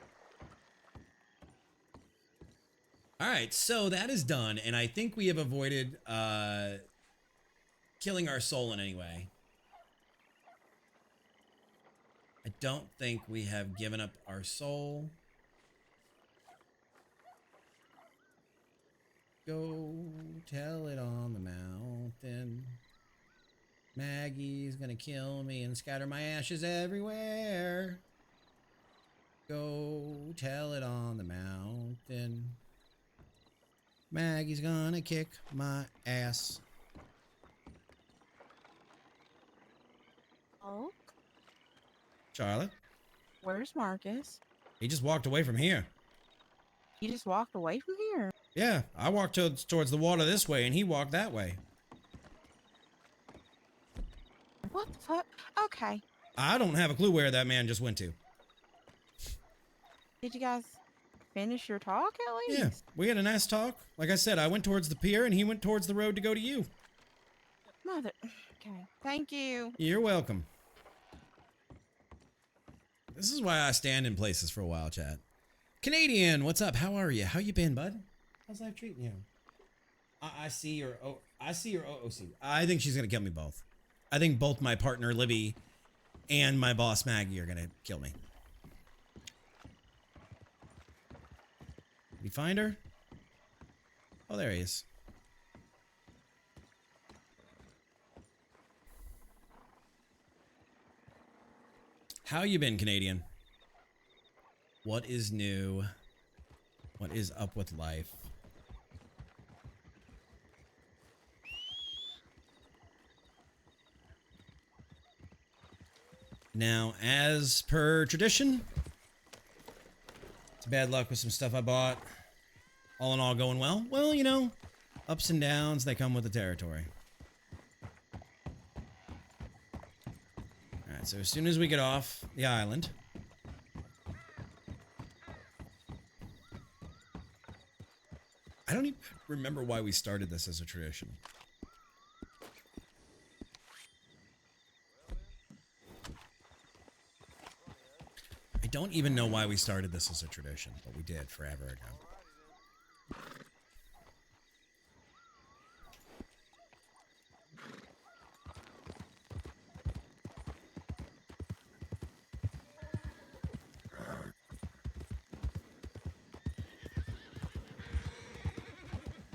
All right, so that is done, and I think we have avoided killing our soul in any way. I don't think we have given up our soul. Go tell it on the mountain. Maggie's gonna kill me and scatter my ashes everywhere. Go tell it on the mountain. Maggie's gonna kick my ass. Oh, Charlotte? where's Marcus? He just walked away from here. He just walked away from here. Yeah, I walked towards the water this way, and he walked that way. What the fuck? Okay. I don't have a clue where that man just went to. Did you guys finish your talk at least? Yeah, we had a nice talk. Like I said, I went towards the pier, and he went towards the road to go to you. Mother. Okay. Thank you. You're welcome. This is why I stand in places for a while, chat. Canadian, what's up? How are you? How you been, bud? How's life treating you? I see your OOC. I think she's gonna kill me both. I think both my partner Libby and my boss Maggie are gonna kill me. We find her? Oh, there he is. How you been, Canadian? What is new? What is up with life? Now, as per tradition, it's bad luck with some stuff I bought. All in all, going well. Well, you know, ups and downs, they come with the territory. Alright, Alright, so as soon as we get off the island... I don't even remember why we started this as a tradition. I don't even know why we started this as a tradition, but we did forever ago.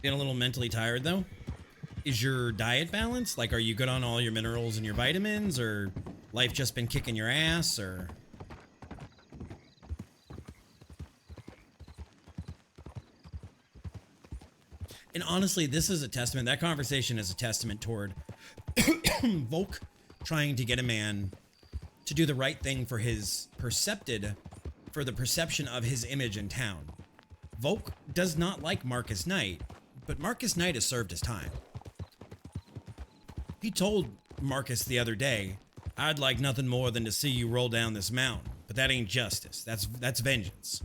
Getting a little mentally tired though. Is your diet balanced? Like, are you good on all your minerals and your vitamins, or life just been kicking your ass, or? And honestly, this is a testament. That conversation is a testament toward Volk trying to get a man to do the right thing for the perception of his image in town. Volk does not like Marcus Knight, but Marcus Knight has served his time. He told Marcus the other day, "I'd like nothing more than to see you roll down this mountain, but that ain't justice. That's vengeance."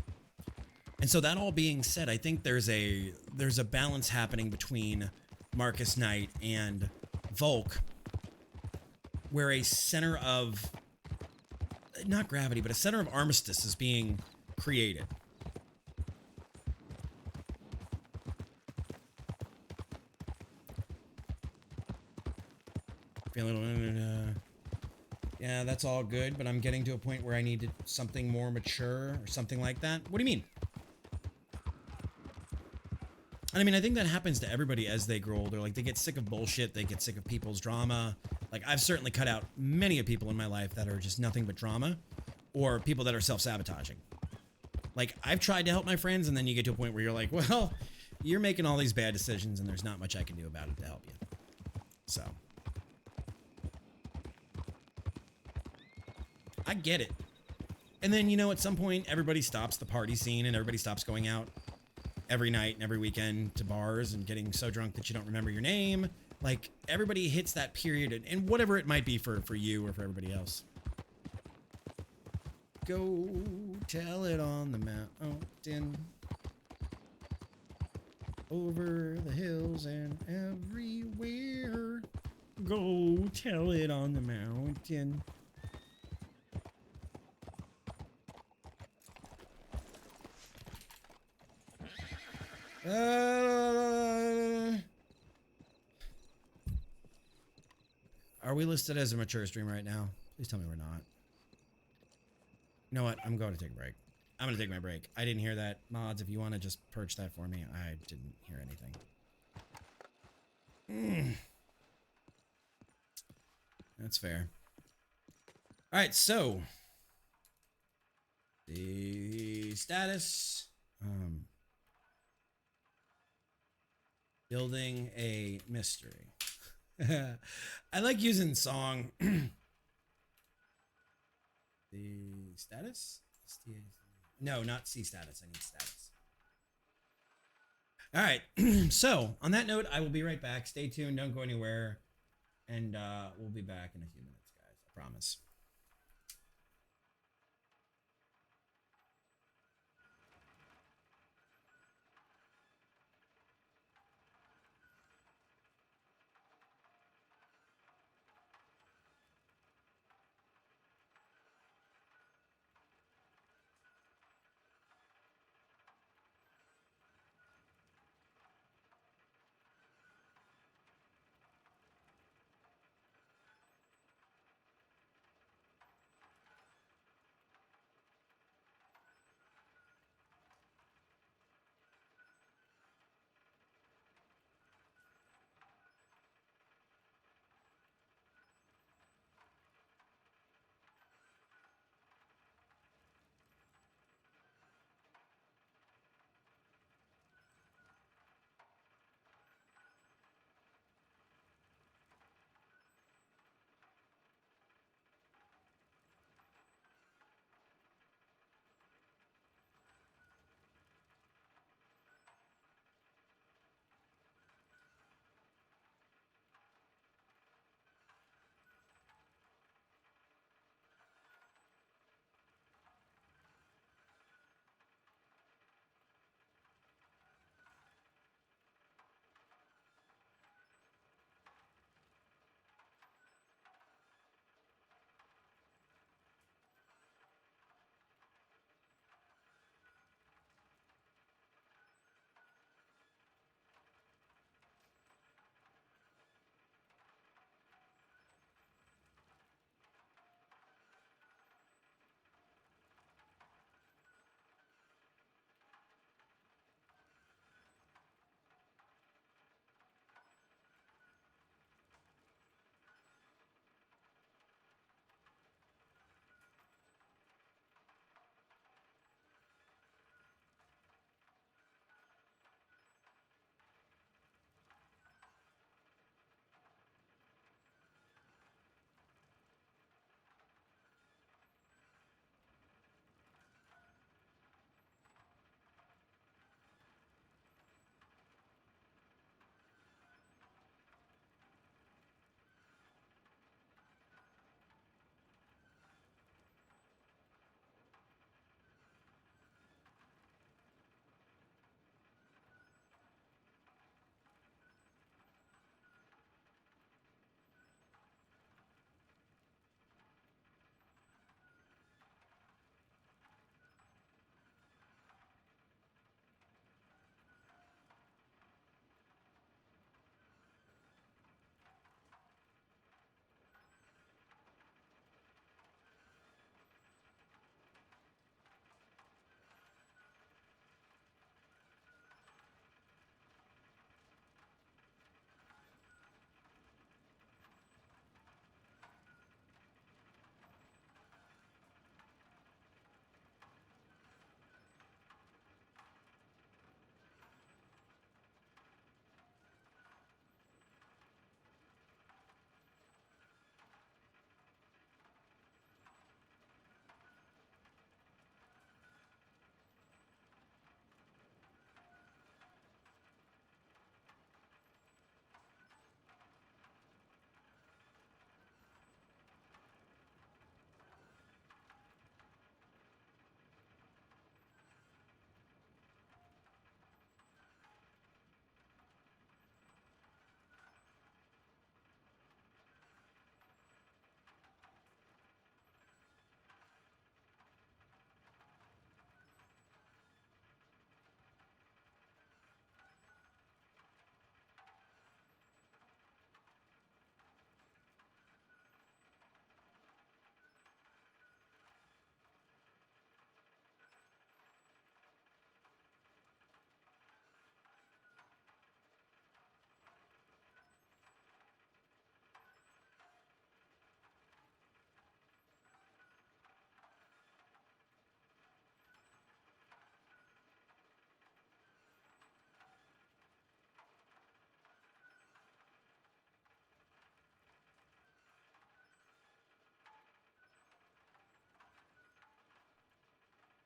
And so that all being said, I think there's a balance happening between Marcus Knight and Volk, where a center of, not gravity, but a center of armistice is being created. Feeling, yeah, that's all good, but I'm getting to a point where I needed something more mature or something like that. What do you mean? And I mean, I think that happens to everybody as they grow older. Like, they get sick of bullshit. They get sick of people's drama. Like, I've certainly cut out many of people in my life that are just nothing but drama, or people that are self-sabotaging. Like, I've tried to help my friends, and then you get to a point where you're like, well, you're making all these bad decisions, and there's not much I can do about it to help you. So, I get it. And then, you know, at some point, everybody stops the party scene, and everybody stops going out every night and every weekend to bars and getting so drunk that you don't remember your name. Like, everybody hits that period, and whatever it might be for you or for everybody else. Go tell it on the mountain, over the hills and everywhere. Go tell it on the mountain. Are we listed as a mature stream right now? Please tell me we're not. You know what? I'm going to take a break. I'm going to take my break. I didn't hear that. Mods, if you want to just purge that for me. I didn't hear anything. That's fair. All right, so the status. Building a mystery. I like using song. The status? No, not C status. I need status. All right. So, on that note, I will be right back. Stay tuned. Don't go anywhere. And we'll be back in a few minutes, guys. I promise.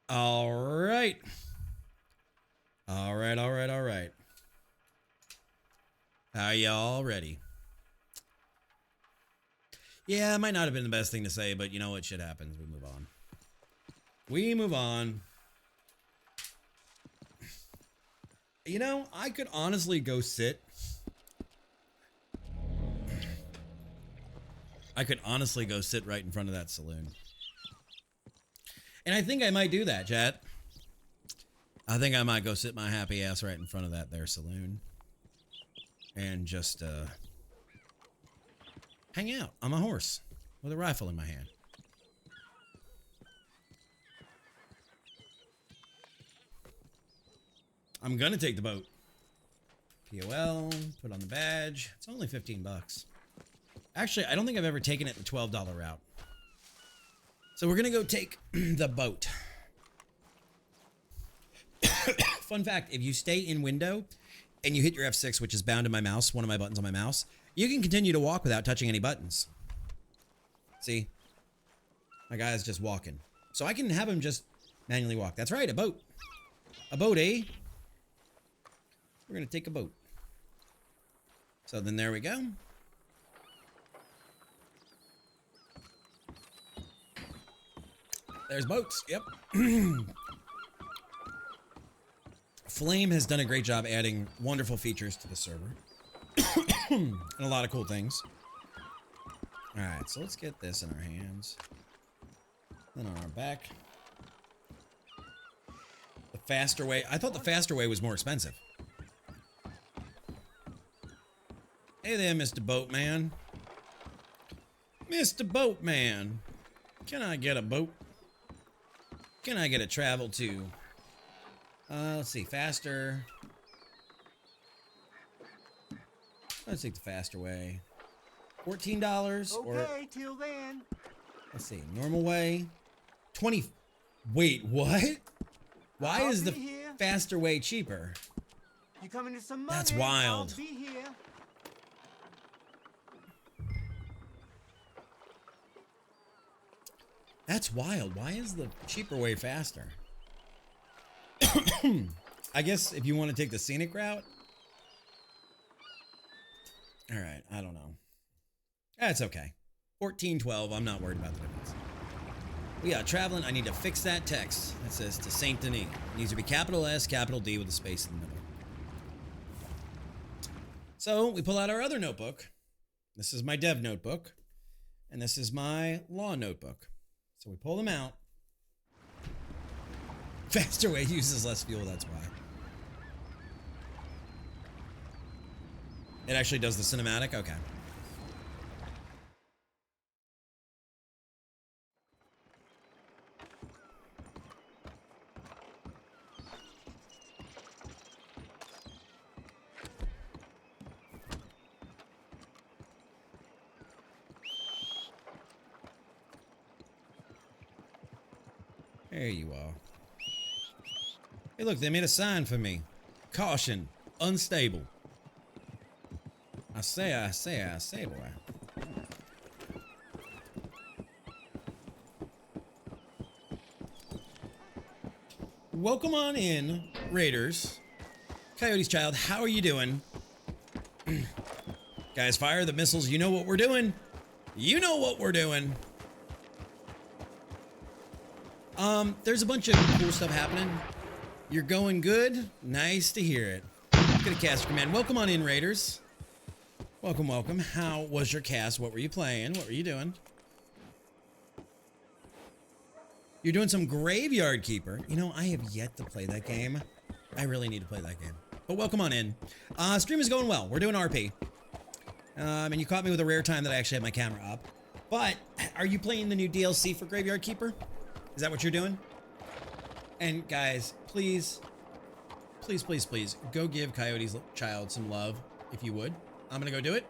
All right. All right, all right, all right. Are y'all ready? Yeah, it might not have been the best thing to say, but you know what? Shit happens. We move on. We move on. You know, I could honestly go sit. I could honestly go sit right in front of that saloon. And I think I might do that, chat. I think I might go sit my happy ass right in front of that there saloon. And just, hang out on my horse with a rifle in my hand. I'm gonna take the boat. POL, put on the badge. It's only 15 bucks. Actually, I don't think I've ever taken it the $12 route. So we're gonna go take the boat. Fun fact, if you stay in window and you hit your F6, which is bound to my mouse, one of my buttons on my mouse, you can continue to walk without touching any buttons. See? My guy's just walking. So I can have him just manually walk. That's right, a boat. A boat, eh? We're gonna take a boat. So then there we go. There's boats, yep. Flame has done a great job adding wonderful features to the server. And a lot of cool things. Alright, so let's get this in our hands. Then on our back. The faster way. I thought the faster way was more expensive. Hey there, Mr. Boatman. Mr. Boatman. Can I get a boat? Can I get a travel to? Let's see, faster. Let's take the faster way. $14 or till then. let's see, normal way. 20. Wait, what? Why is the faster way cheaper? You coming to some money? That's wild. I'll be here. That's wild. Why is the cheaper way faster? I guess if you want to take the scenic route. All right, I don't know. That's okay. 14.12. I'm not worried about the difference. We are traveling. I need to fix that text. That says to Saint Denis. It needs to be capital S, capital D with a space in the middle. So we pull out our other notebook. This is my dev notebook. And this is my law notebook. So we pull them out. Faster way uses less fuel, that's why. It actually does the cinematic? Okay. There you are. Hey, look, they made a sign for me. Caution, unstable. I say, boy. Welcome on in, Raiders. Coyote's child, how are you doing? Guys, fire the missiles. You know what we're doing. You know what we're doing. There's a bunch of cool stuff happening. You're going good. Nice to hear it. Get a cast command. Welcome on in, Raiders. Welcome, welcome. How was your cast? What were you playing? What were you doing? You're doing some Graveyard Keeper. You know, I have yet to play that game. I really need to play that game. But welcome on in. Stream is going well. We're doing RP. And you caught me with a rare time that I actually had my camera up. But are you playing the new DLC for Graveyard Keeper? Is that what you're doing? And guys, please, please, please, please, go give Coyote's child some love, if you would. I'm gonna go do it.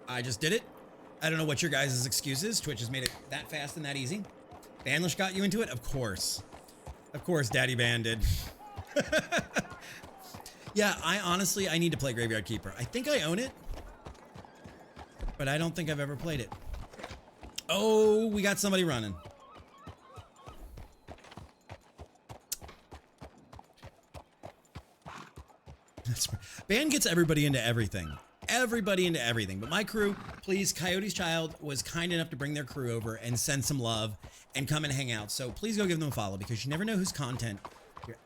I just did it. I don't know what your guys' excuse is. Twitch has made it that fast and that easy. Banlish got you into it? Of course. Of course, Daddy Ban did. Yeah, I need to play Graveyard Keeper. I think I own it, but I don't think I've ever played it. Oh, we got somebody running. Band gets everybody into everything. Everybody into everything. But my crew, please, Coyote's Child was kind enough to bring their crew over and send some love and come and hang out. So please go give them a follow because you never know whose content you're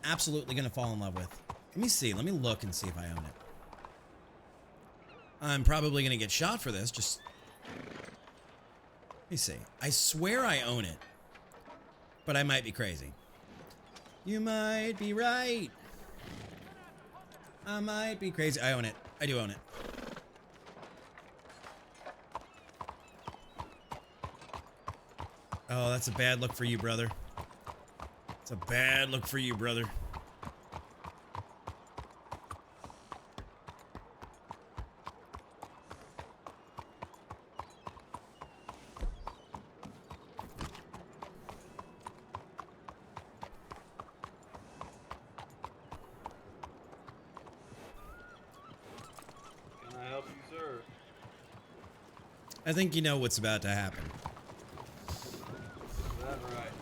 absolutely going to fall in love with. Let me see. Let me look and see if I own it. I'm probably going to get shot for this. Just let me see. I swear I own it, but I might be crazy. You might be right. I might be crazy. I own it. I do own it. Oh, that's a bad look for you, brother. It's a bad look for you, brother. Can I help you, sir? I think you know what's about to happen. Is that right?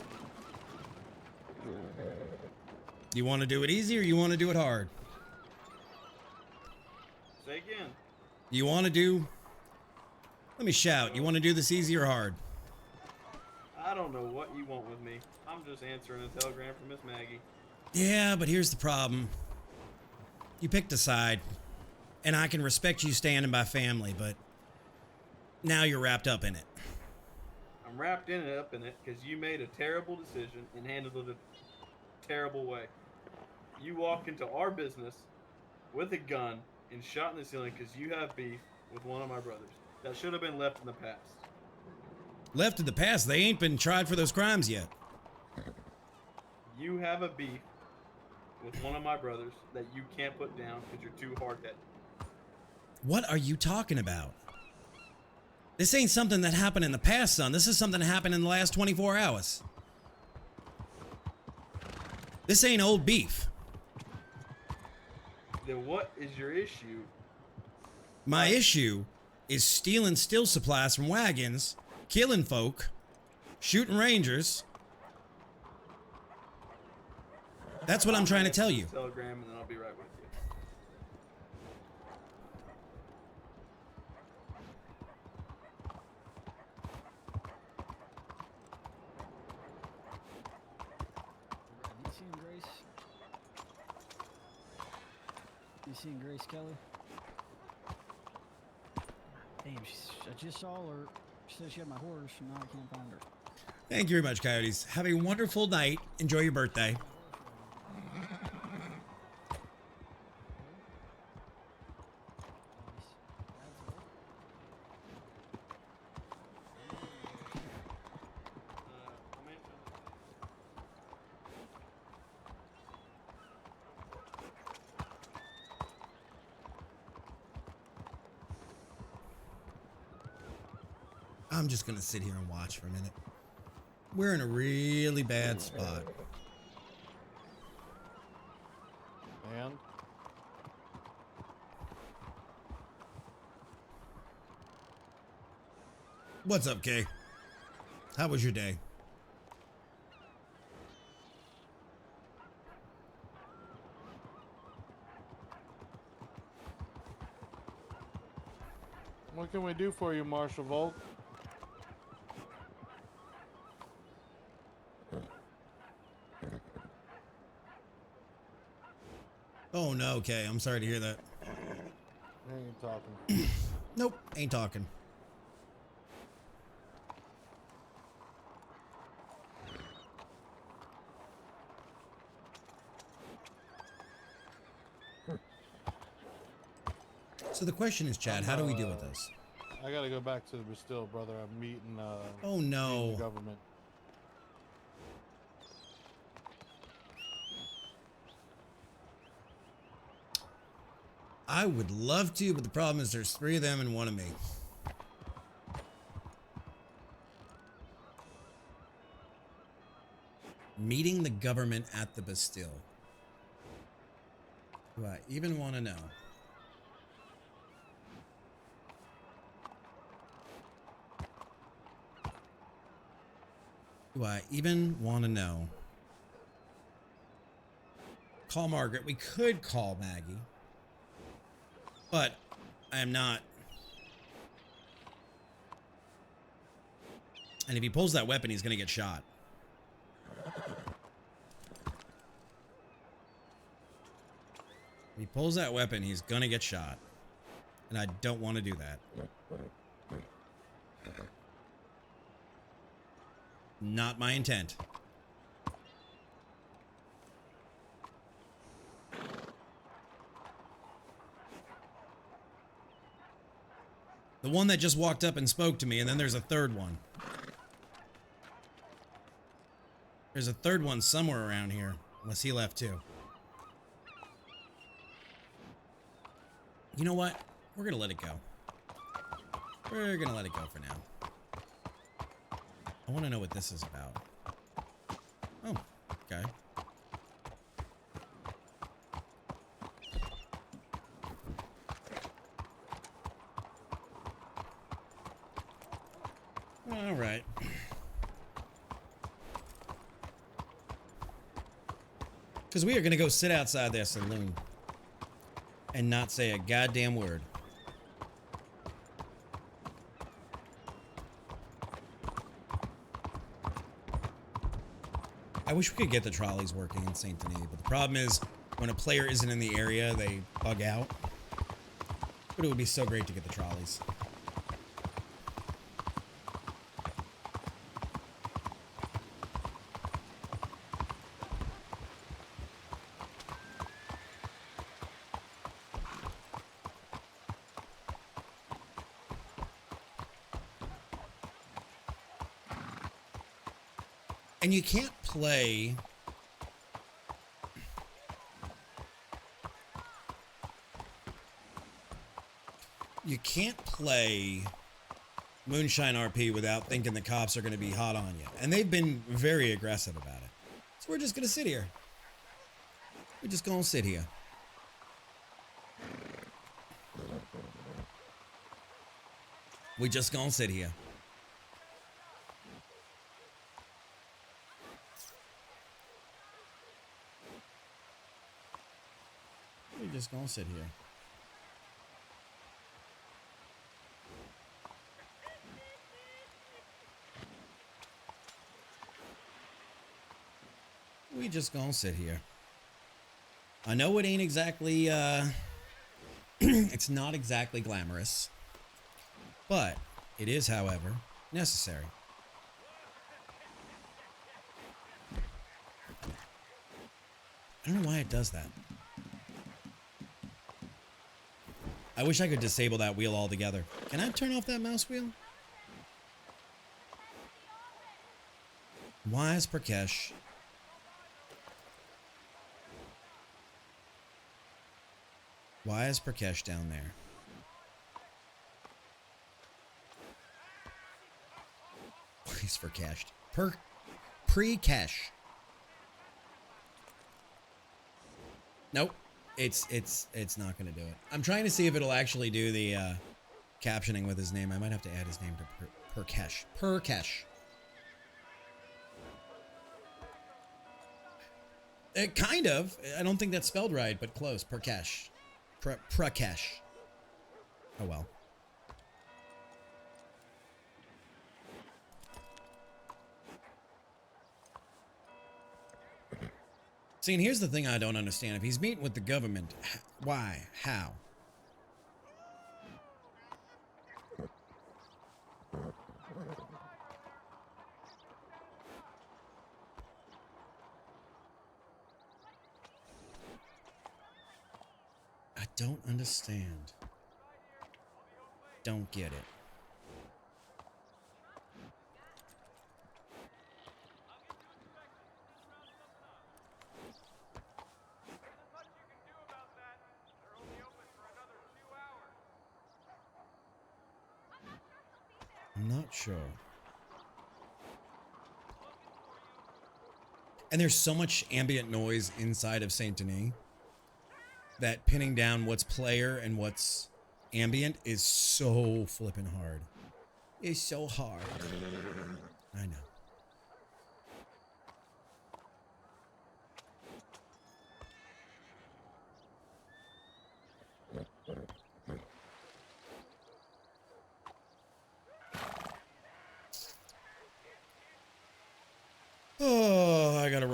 You want to do it easy or you want to do it hard? Say again. You want to do... Let me shout. You want to do this easy or hard? I don't know what you want with me. I'm just answering a telegram from Miss Maggie. Yeah, but here's the problem. You picked a side, and I can respect you standing by family, but now you're wrapped up in it. I'm wrapped up in it because you made a terrible decision and handled it a terrible way. You walked into our business with a gun and shot in the ceiling because you have beef with one of my brothers. That should have been left in the past. Left in the past, they ain't been tried for those crimes yet. You have a beef with one of my brothers that you can't put down because you're too hard-headed. What are you talking about? This ain't something that happened in the past, son. This is something that happened in the last 24 hours. This ain't old beef. Then what is your issue? My issue is stealing steel supplies from wagons, killing folk, shooting rangers. That's what I'm trying to tell you. Telegram, and then I'll be right with you. You seen Grace? You seen Grace Kelly? Damn, I just saw her. She said she had my horse, and now I can't find her. Thank you very much, Coyotes. Have a wonderful night. Enjoy your birthday. I'm just gonna sit here and watch for a minute. We're in a really bad spot. And What's up, Kay? How was your day? what can we do for you, Marshal Volk? Oh no, Kay. I'm sorry to hear that. I ain't talking. Nope, ain't talking. So the question is, Chad, how do we deal with this? I gotta go back to the Bastille, brother. I'm meeting Oh meeting no. the government. I would love to, but the problem is there's 3 of them and 1 of me. Meeting the government at the Bastille. Do I even want to know? Do I even want to know? call Margaret. We could call Maggie. But I am not. And if he pulls that weapon, he's going to get shot. If he pulls that weapon, he's going to get shot. And I don't want to do that. Not my intent. The one that just walked up and spoke to me, and then there's a third one. There's a third one somewhere around here, unless he left too. You know what? We're gonna let it go. We're gonna let it go for now. I want to know what this is about. Oh, okay. All right. Because we are going to go sit outside their saloon and not say a goddamn word. I wish we could get the trolleys working in St. Denis, but the problem is when a player isn't in the area, they bug out. But it would be so great to get the trolleys. And you can't play... You can't play Moonshine RP without thinking the cops are going to be hot on you. And they've been very aggressive about it. So we're just going to sit here. We're just going to sit here. We're just going to sit here. We're just going to sit here. We just gonna sit here. I know it ain't exactly, it's not exactly glamorous, but it is, however, necessary. I don't know why it does that. I wish I could disable that wheel altogether. Can I turn off that mouse wheel? Why is Prakash? Why is Prakash down there? He's for cashed. Pre-cash. Nope. It's not gonna do it. I'm trying to see if it'll actually do the captioning with his name. I might have to add his name to Prakash. Prakash. Kind of. I don't think that's spelled right, but close. Prakash. Prakash. Oh well. See, and here's the thing I don't understand. If he's meeting with the government, why? How? I don't understand. Don't get it. I'm not sure. And there's so much ambient noise inside of Saint Denis that pinning down what's player and what's ambient is so flippin' hard. It's so hard. I know.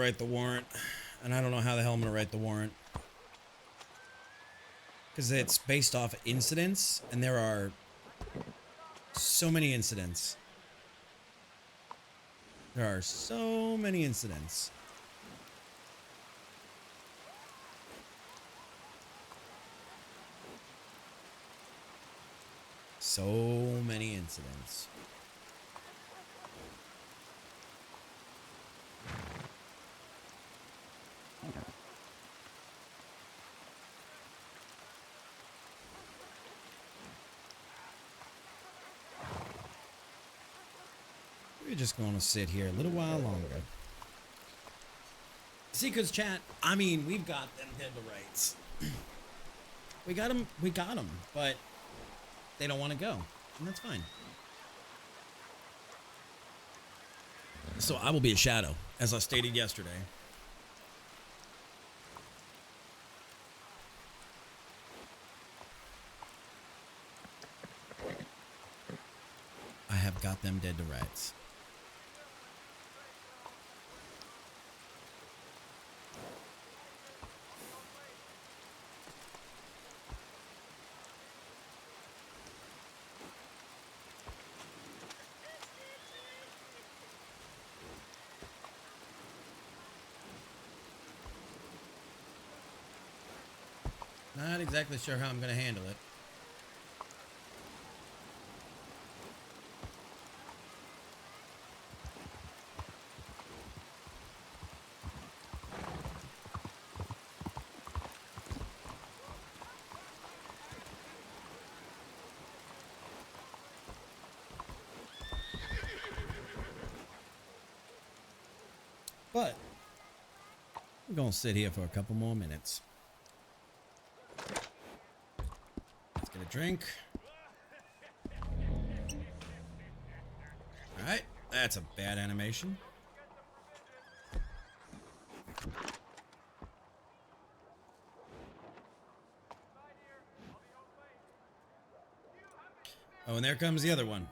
write the warrant, and I don't know how the hell I'm gonna write the warrant. Because it's based off incidents, and there are so many incidents. There are so many incidents. So many incidents. We're just going to sit here a little while longer. See, because chat, I mean, we've got them dead to rights. we got them, but they don't want to go, and that's fine. So I will be a shadow, as I stated yesterday. I have got them dead to rights. Not exactly sure how I'm going to handle it. But we're going to sit here for a couple more minutes. Let's get a drink. Alright, that's a bad animation. Oh, and there comes the other one.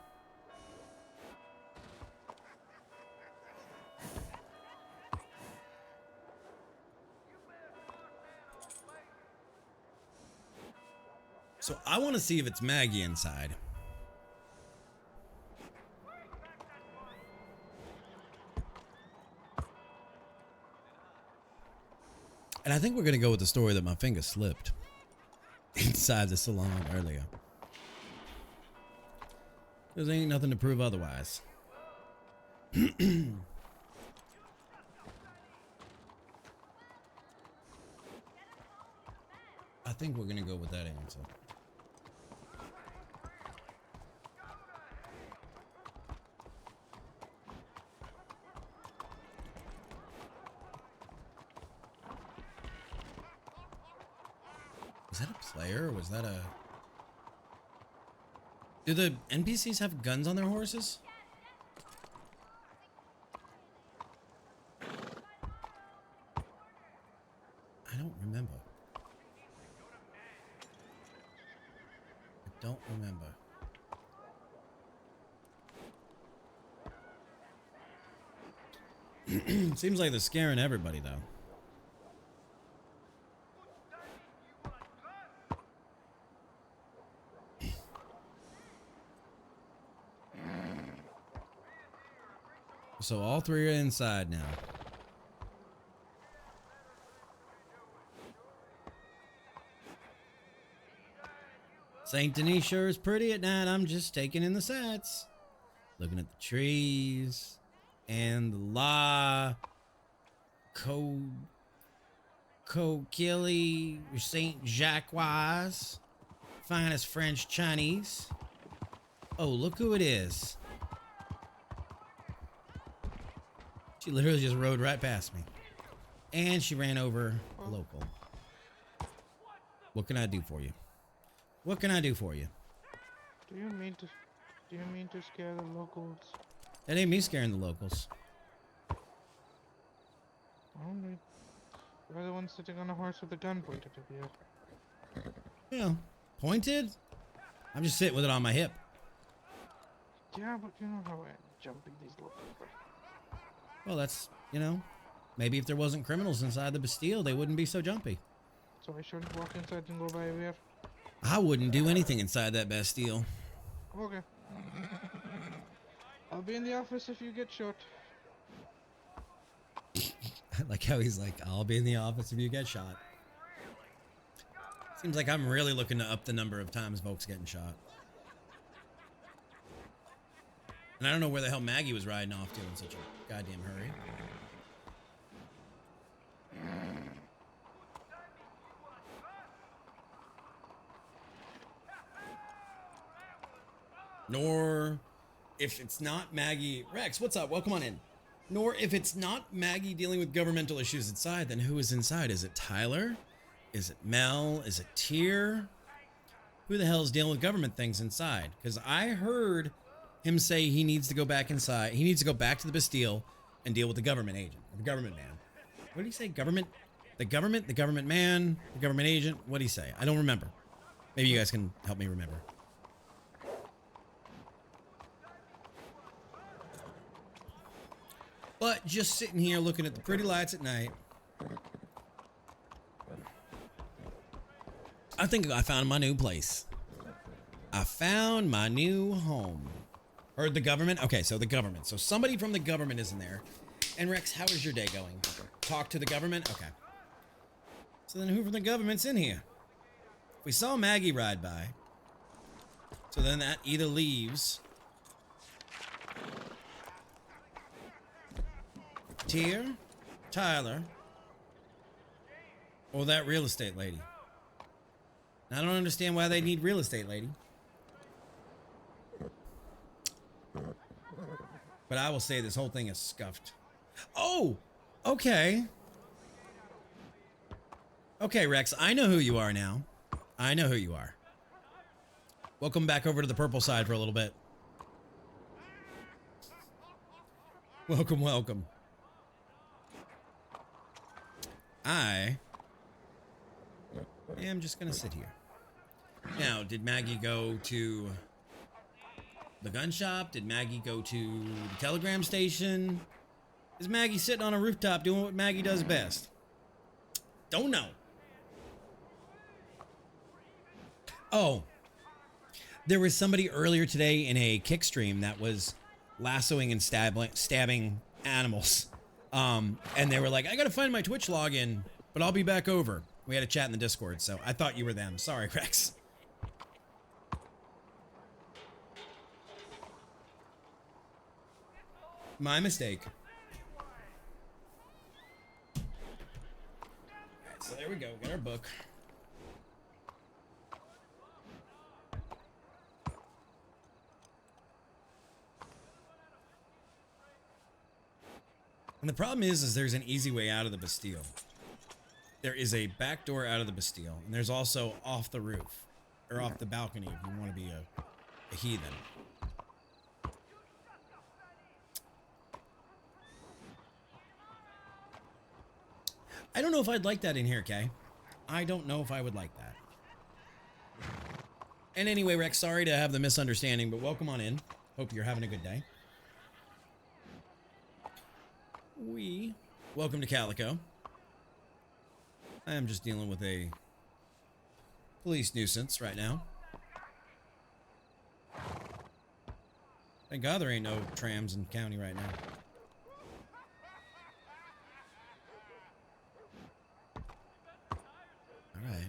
So I want to see if it's Maggie inside. And I think we're going to go with the story that my finger slipped inside the salon earlier. There ain't nothing to prove otherwise. I think we're going to go with that answer. Was that a player or was that a... Do the NPCs have guns on their horses? I don't remember. I don't remember. Seems like they're scaring everybody though. So all three are inside now. St. Denis sure is pretty at night. I'm just taking in the sights. Looking at the trees. And the La Coquille Saint Jacques, finest French Chinese. Oh, look who it is. She literally just rode right past me. And she ran over a local. What can I do for you? What can I do for you? Do you mean to scare the locals? That ain't me scaring the locals. Only you're the one sitting on a horse with a gun pointed at you. Yeah, pointed? I'm just sitting with it on my hip. Yeah, but you know how jumpy these locals are. Well, that's, you know, Maybe if there wasn't criminals inside the Bastille, they wouldn't be so jumpy. So I shouldn't walk inside and go by where? I wouldn't do anything inside that Bastille. Okay. I'll be in the office if you get shot. I like how he's like, I'll be in the office if you get shot. Seems like I'm really looking to up the number of times Volk's getting shot. And I don't know where the hell Maggie was riding off to in such a goddamn hurry. Nor if it's not Maggie. Rex, what's up? Welcome on in. Nor if it's not Maggie dealing with governmental issues inside, then who is inside? Is it Tyler? Is it Mel? Is it Tyr? Who the hell is dealing with government things inside? Because I heard him say he needs to go back inside. He needs to go back to the Bastille and deal with the government agent, or the government man. What did he say? Government? The government man, the government agent? What did he say? I don't remember. Maybe you guys can help me remember. But just sitting here looking at the pretty lights at night, I think I found my new place. I found my new home. Or the government? Okay, so the government. So somebody from the government is in there. And Rex, how is your day going? Talk to the government? Okay. So then who from the government's in here? We saw Maggie ride by. So then that either leaves Tyr, Tyler, or that real estate lady. I don't understand why they need real estate lady. But I will say this whole thing is scuffed. Oh, okay. Okay, Rex, I know who you are now. I know who you are. Welcome back over to the purple side for a little bit. Welcome, welcome. I am just gonna sit here. Now, did Maggie go to the gun shop? Did Maggie go to the telegram station? Is Maggie sitting on a rooftop doing what Maggie does best? Don't know. Oh, there was somebody earlier today in a kick stream that was lassoing and stabbing animals. And they were like, I gotta find my Twitch login, but I'll be back over. We had a chat in the Discord, so I thought you were them. Sorry, Rex. My mistake. Alright, so there we go. Got our book. And the problem is there's an easy way out of the Bastille. There is a back door out of the Bastille, and there's also off the roof, or off the balcony if you want to be a heathen. I don't know if I'd like that in here, Kay. I don't know if I would like that. And anyway, Rex, sorry to have the misunderstanding, but welcome on in. Hope you're having a good day. Welcome to Calico. I am just dealing with a police nuisance right now. Thank God there ain't no trams in county right now. Alright.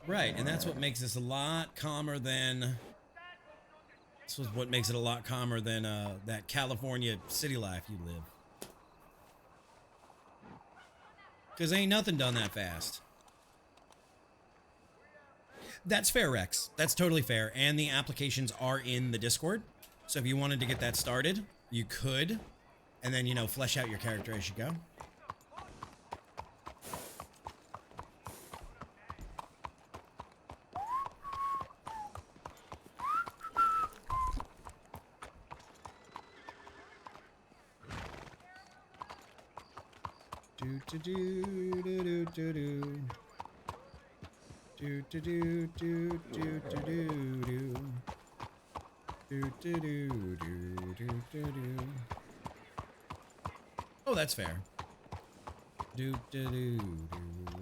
Right, and that's what makes this a lot calmer than... This was what makes it a lot calmer than that California city life you live. Because ain't nothing done that fast. That's fair, Rex. That's totally fair. And the applications are in the Discord. So if you wanted to get that started, you could. And then, you know, flesh out your character as you go. Do do do do do do. Do do do do do do do. Do, do, do, do, do, do, do. Oh, that's fair. Do, do, do,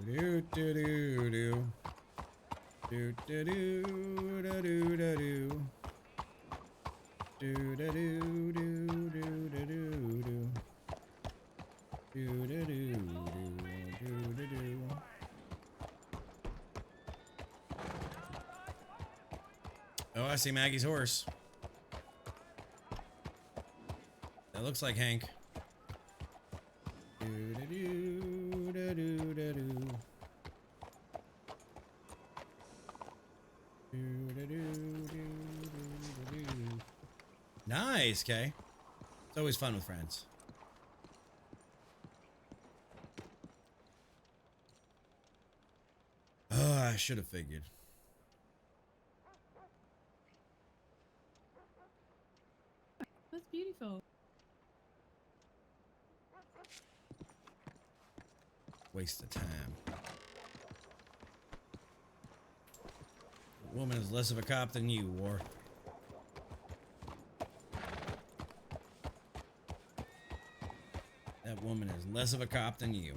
do, do, do, do. Do, do, do, do, do, do, do. Do, do, do, do, do, do, do, do. Do, do, do, do, do, do, do. Oh, I see Maggie's horse. That looks like Hank. Do, do, do, do, do, do, do. Do, do, do, do, do, do, do. Nice, Kay. It's always fun with friends. Oh, I should have figured. That's beautiful. Waste of time. A woman is less of a cop than you, War. That woman is less of a cop than you.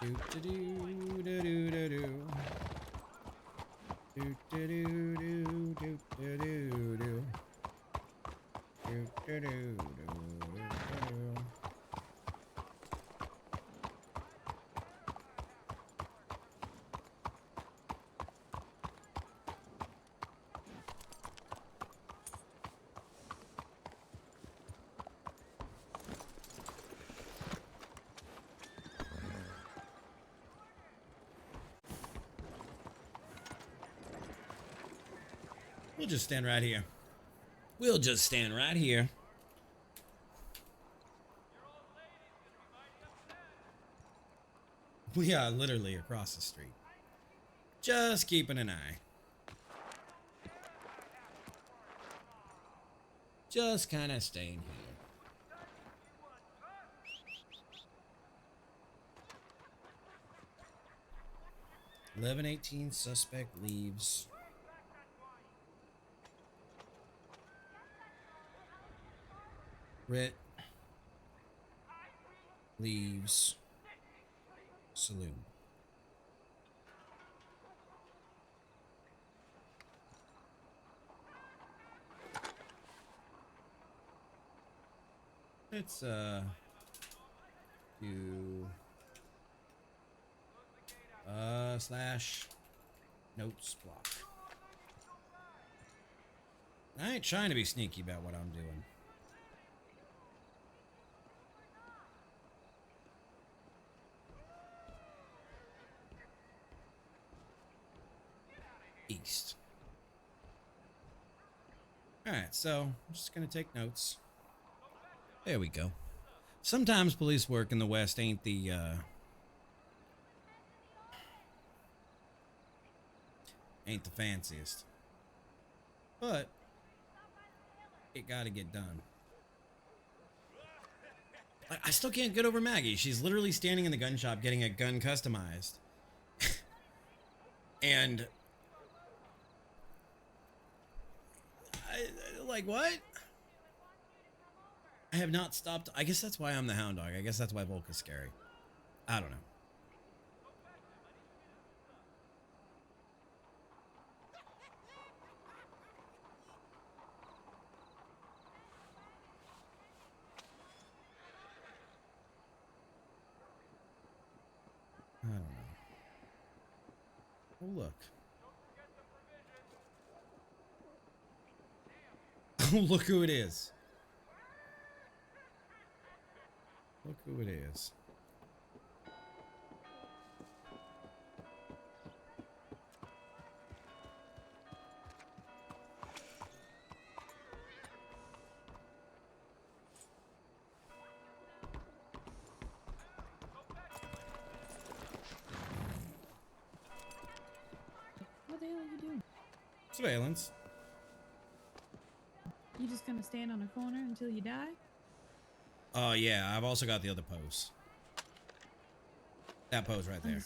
Do do do do do do do. Do do do do do do do do. Do do do do do. We'll just stand right here. We'll just stand right here. We are literally across the street. Just keeping an eye. Just kind of staying here. $11:18 suspect leaves. Rit leaves saloon. Let's do slash notes block. I ain't trying to be sneaky about what I'm doing. East. Alright, so I'm just gonna take notes. There we go. Sometimes police work in the West ain't the fanciest. But it gotta get done. I still can't get over Maggie. She's literally standing in the gun shop getting a gun customized. And like, what? I have not stopped. I guess that's why I'm the hound dog. I guess that's why Volk is scary. I don't know. I don't know. Oh, look. Oh, look who it is. Look who it is. What the hell are you doing? Surveillance. You just gonna stand on a corner until you die? Oh, yeah. I've also got the other pose. That pose right there.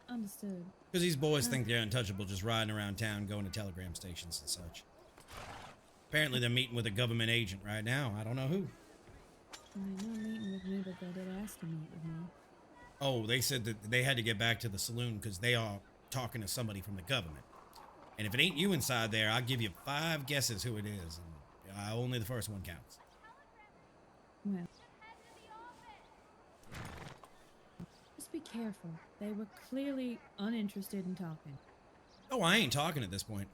Understood. Because these boys think they're untouchable just riding around town going to telegram stations and such. Apparently they're meeting with a government agent right now. I don't know who. They're not meeting with me, but they did ask to meet with me. Oh, they said that they had to get back to the saloon because they are talking to somebody from the government. And if it ain't you inside there, I'll give you 5 guesses who it is. And only the first one counts. Well, just be careful. They were clearly uninterested in talking. Oh, I ain't talking at this point.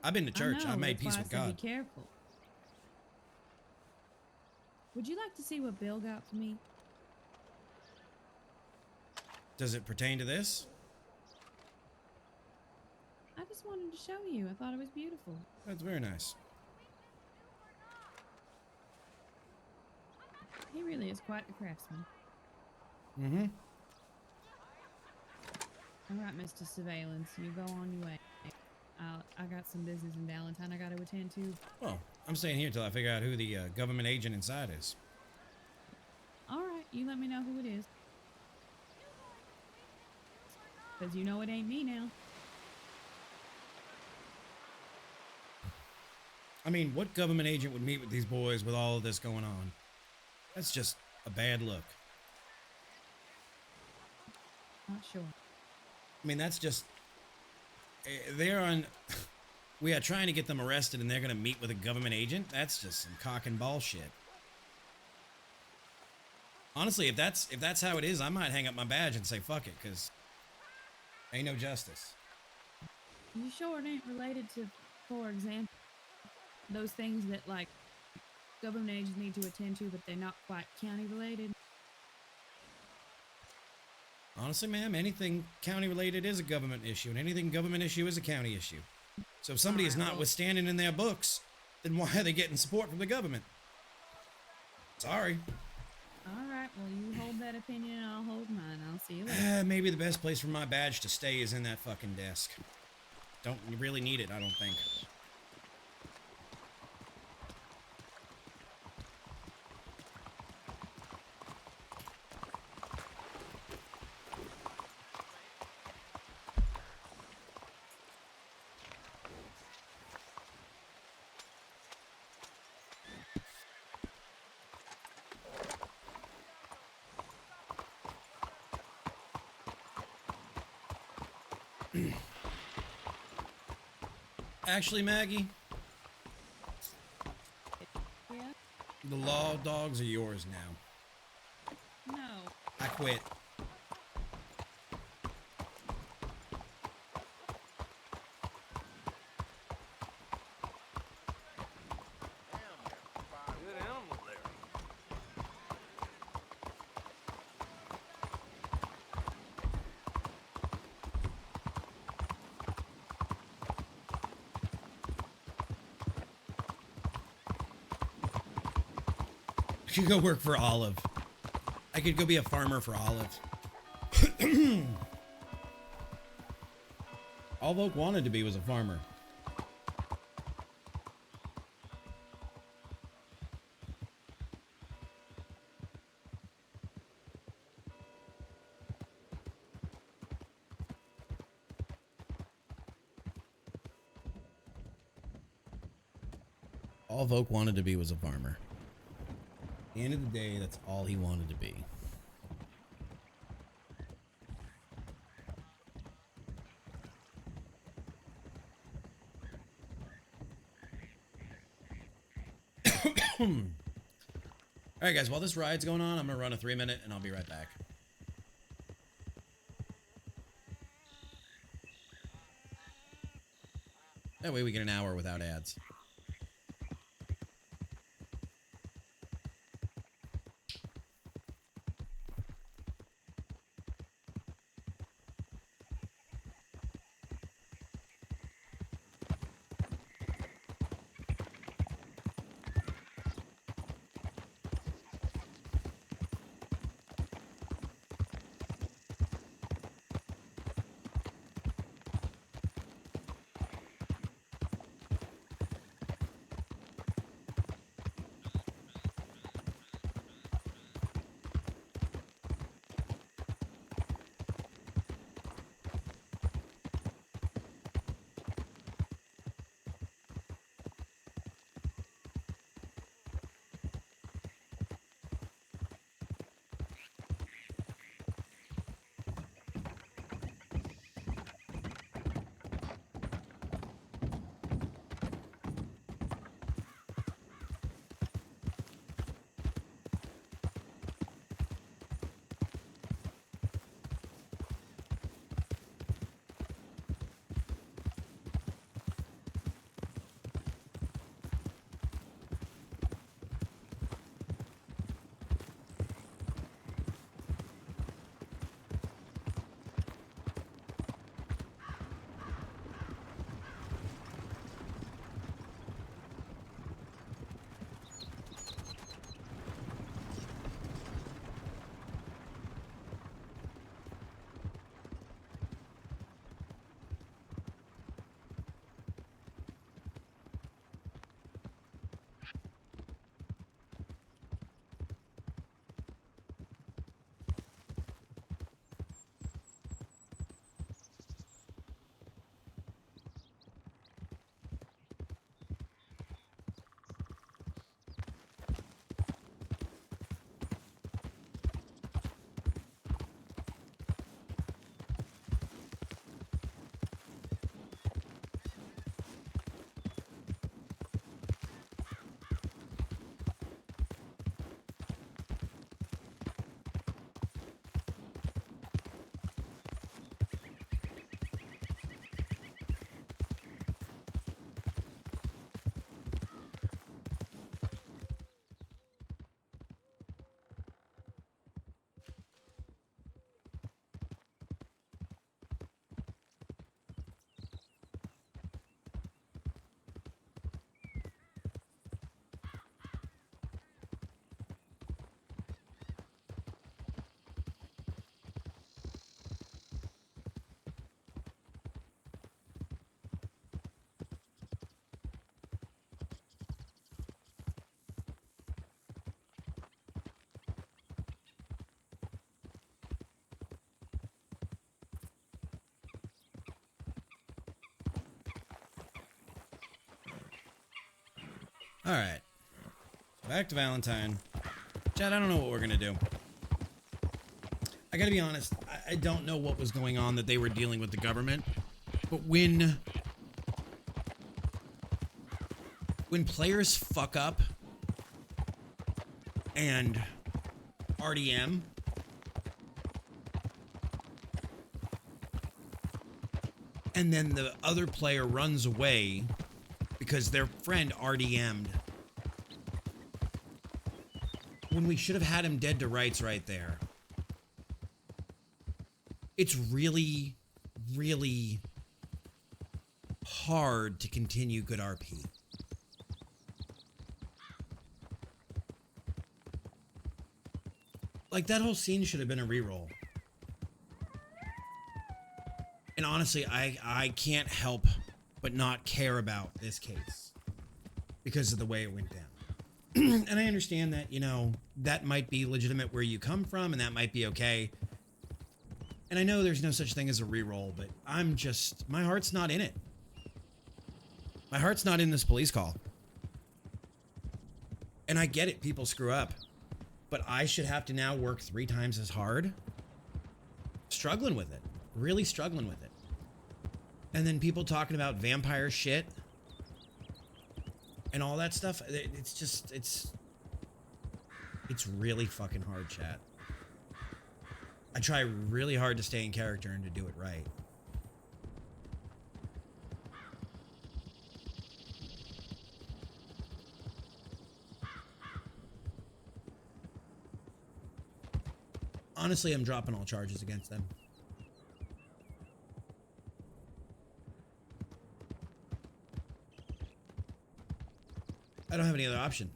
I've been to church. I made peace with God. Be careful. Would you like to see what Bill got for me? Does it pertain to this? I just wanted to show you. I thought it was beautiful. That's very nice. He really is quite the craftsman. Mm-hmm. All right, Mr. Surveillance, you go on your way. I got some business in Valentine I got to attend to. Well, I'm staying here till I figure out who the government agent inside is. All right, you let me know who it is. Because you know it ain't me now. I mean, what government agent would meet with these boys with all of this going on? That's just a bad look. Not sure. I mean, that's just... They're on... We are trying to get them arrested and they're going to meet with a government agent? That's just some cock and ball shit. Honestly, if that's how it is, I might hang up my badge and say fuck it, because ain't no justice. You sure it ain't related to, for example, those things that, like, government agents need to attend to, but they're not quite county related? Honestly, ma'am, anything county related is a government issue, and anything government issue is a county issue. So if somebody is not withstanding in their books, then why are they getting support from the government? Sorry. All right, well, you hold that opinion and I'll hold mine. I'll see you later. Maybe the best place for my badge to stay is in that fucking desk. Don't really need it, I don't think. Actually, Maggie, Yeah? the law dogs are yours now. No. I quit. Good animal there. I could go work for Olive. I could go be a farmer for Olive. All Volk wanted to be was a farmer. All Volk wanted to be was a farmer. At the end of the day, that's all he wanted to be. Alright guys, while this ride's going on, I'm gonna run a 3-minute and I'll be right back. That way we get an hour without ads. All right. Back to Valentine. Chad, I don't know what we're going to do. I got to be honest. I don't know what was going on that they were dealing with the government. But when players fuck up and RDM, and then the other player runs away because their friend RDM'd, when we should have had him dead to rights right there, it's really, really hard to continue good RP. Like, that whole scene should have been a reroll. And honestly, I can't help but not care about this case because of the way it went down. And I understand that, you know, that might be legitimate where you come from, and that might be okay. And I know there's no such thing as a reroll, but I'm just, my heart's not in it. My heart's not in this police call. And I get it, people screw up. But I should have to now work 3 times as hard? Struggling with it. Really struggling with it. And then people talking about vampire shit and all that stuff. It's just, it's really fucking hard, chat. I try really hard to stay in character and to do it right. Honestly, I'm dropping all charges against them. I don't have any other option.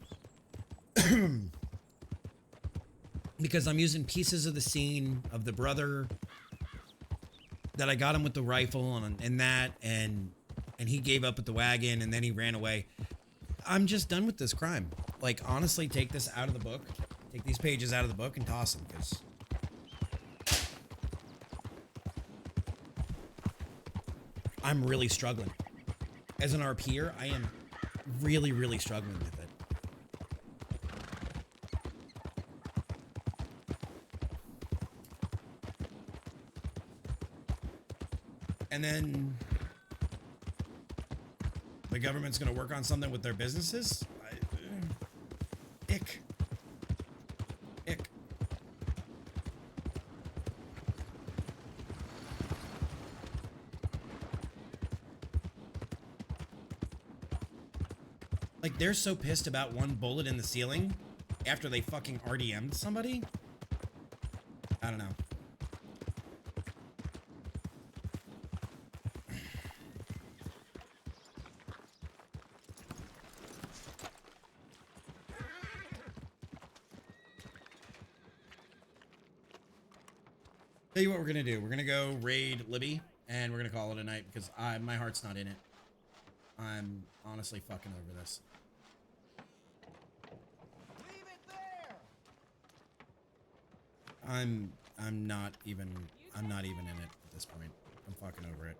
Because I'm using pieces of the scene of the brother that I got him with the rifle and that, and he gave up at the wagon and then he ran away. I'm just done with this crime. Like, honestly, take this out of the book. Take these pages out of the book and toss them, because I'm really struggling. As an RPer, I am really, really struggling with it. And then the government's going to work on something with their businesses? Ick. Ick. Like, they're so pissed about one bullet in the ceiling after they fucking RDM'd somebody? I don't know. Tell you what we're gonna do. We're gonna go raid Libby, and we're gonna call it a night because my heart's not in it. I'm honestly fucking over this. Leave it there. I'm not even in it at this point. I'm fucking over it.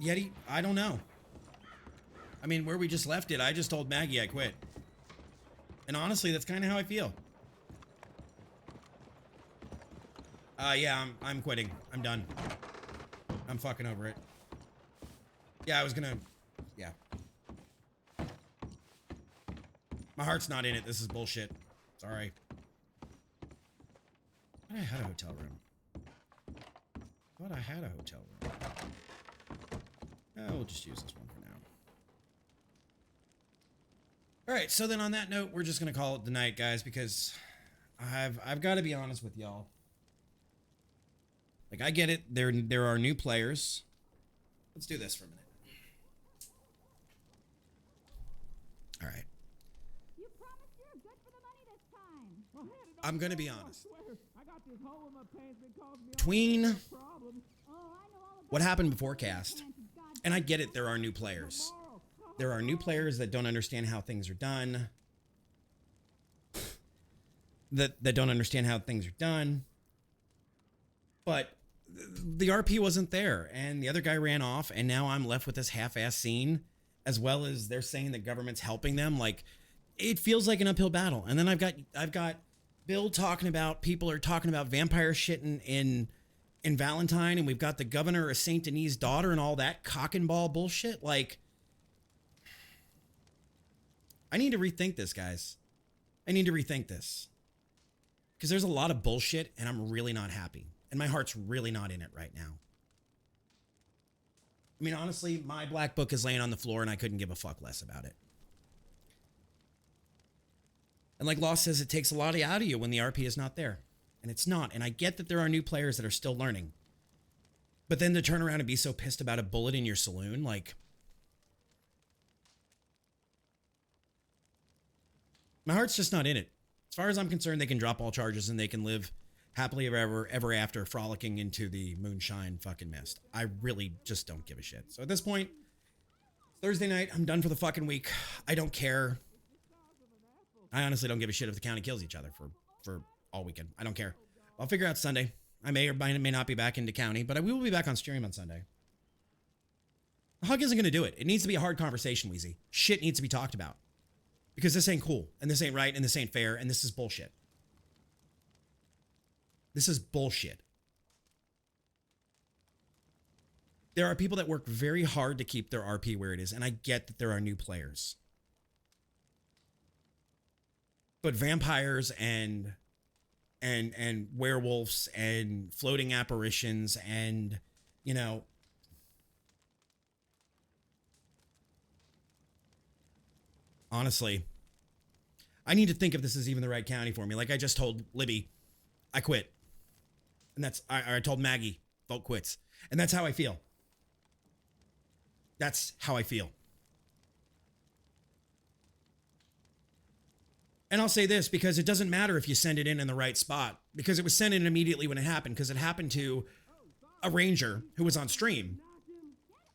Yeti, I don't know. I mean, where we just left it, I just told Maggie I quit. And honestly, that's kind of how I feel. Yeah, I'm quitting. I'm done. I'm fucking over it. Yeah, I was gonna... Yeah. My heart's not in it. This is bullshit. Sorry. I thought I had a hotel room. I thought I had a hotel room. We'll just use this one for now. All right, so then on that note, we're just gonna call it the night, guys, because I've got to be honest with y'all. Like, I get it. There are new players. Let's do this for a minute. All right. You promised you're good for the money this time. I'm gonna be honest. Between what happened before cast, and I get it, there are new players. There are new players that don't understand how things are done. That don't understand how things are done. But the RP wasn't there, and the other guy ran off, and now I'm left with this half-ass scene, as well as they're saying the government's helping them. Like, it feels like an uphill battle. And then I've got Bill talking about, people are talking about vampire shit in Valentine, and we've got the governor of Saint Denis' daughter and all that cock and ball bullshit. Like, I need to rethink this, guys. I need to rethink this. Because there's a lot of bullshit, and I'm really not happy. And my heart's really not in it right now. I mean, honestly, my black book is laying on the floor, and I couldn't give a fuck less about it. And like Law says, it takes a lot out of you when the RP is not there. And it's not. And I get that there are new players that are still learning. But then to turn around and be so pissed about a bullet in your saloon, like... my heart's just not in it. As far as I'm concerned, they can drop all charges and they can live happily ever after, frolicking into the moonshine fucking mist. I really just don't give a shit. So at this point, Thursday night, I'm done for the fucking week. I don't care. I honestly don't give a shit if the county kills each other for all weekend. I don't care. I'll figure out Sunday. I may or may not be back into county, but we will be back on stream on Sunday. The hug isn't going to do it. It needs to be a hard conversation, Wheezy. Shit needs to be talked about. Because this ain't cool, and this ain't right, and this ain't fair, and this is bullshit. This is bullshit. There are people that work very hard to keep their RP where it is, and I get that there are new players. But vampires and werewolves and floating apparitions and, you know, honestly, I need to think if this is even the right county for me. Like I just told Libby, I quit. And I told Maggie, Volk quits. And that's how I feel. That's how I feel. And I'll say this, because it doesn't matter if you send it in the right spot, because it was sent in immediately when it happened, because it happened to a ranger who was on stream.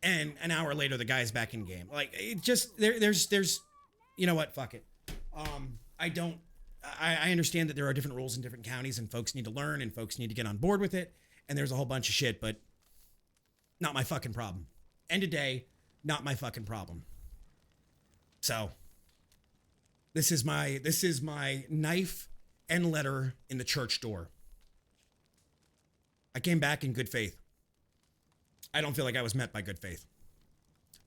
And an hour later, the guy's back in game. Like, it just, there's, you know what? Fuck it. I understand that there are different rules in different counties and folks need to learn and folks need to get on board with it. And there's a whole bunch of shit, but not my fucking problem. End of day, not my fucking problem. So this is my knife and letter in the church door. I came back in good faith. I don't feel like I was met by good faith.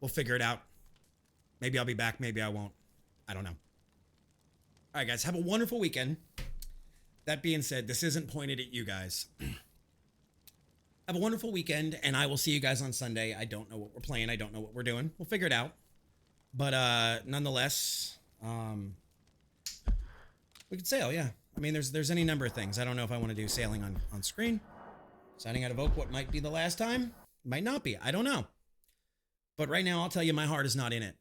We'll figure it out. Maybe I'll be back. Maybe I won't. I don't know. All right, guys, have a wonderful weekend. That being said, this isn't pointed at you guys. Have a wonderful weekend, and I will see you guys on Sunday. I don't know what we're playing. I don't know what we're doing. We'll figure it out. But nonetheless, we could sail, yeah. I mean, there's any number of things. I don't know if I want to do sailing on screen. Signing out of Volk, what might be the last time? Might not be. I don't know. But right now, I'll tell you, my heart is not in it.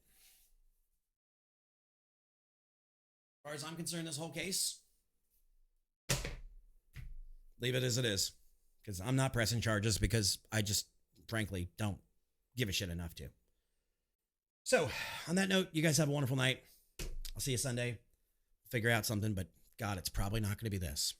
As far as I'm concerned, this whole case, leave it as it is. Because I'm not pressing charges because I just, frankly, don't give a shit enough to. So, on that note, you guys have a wonderful night. I'll see you Sunday. Figure out something, but God, it's probably not going to be this.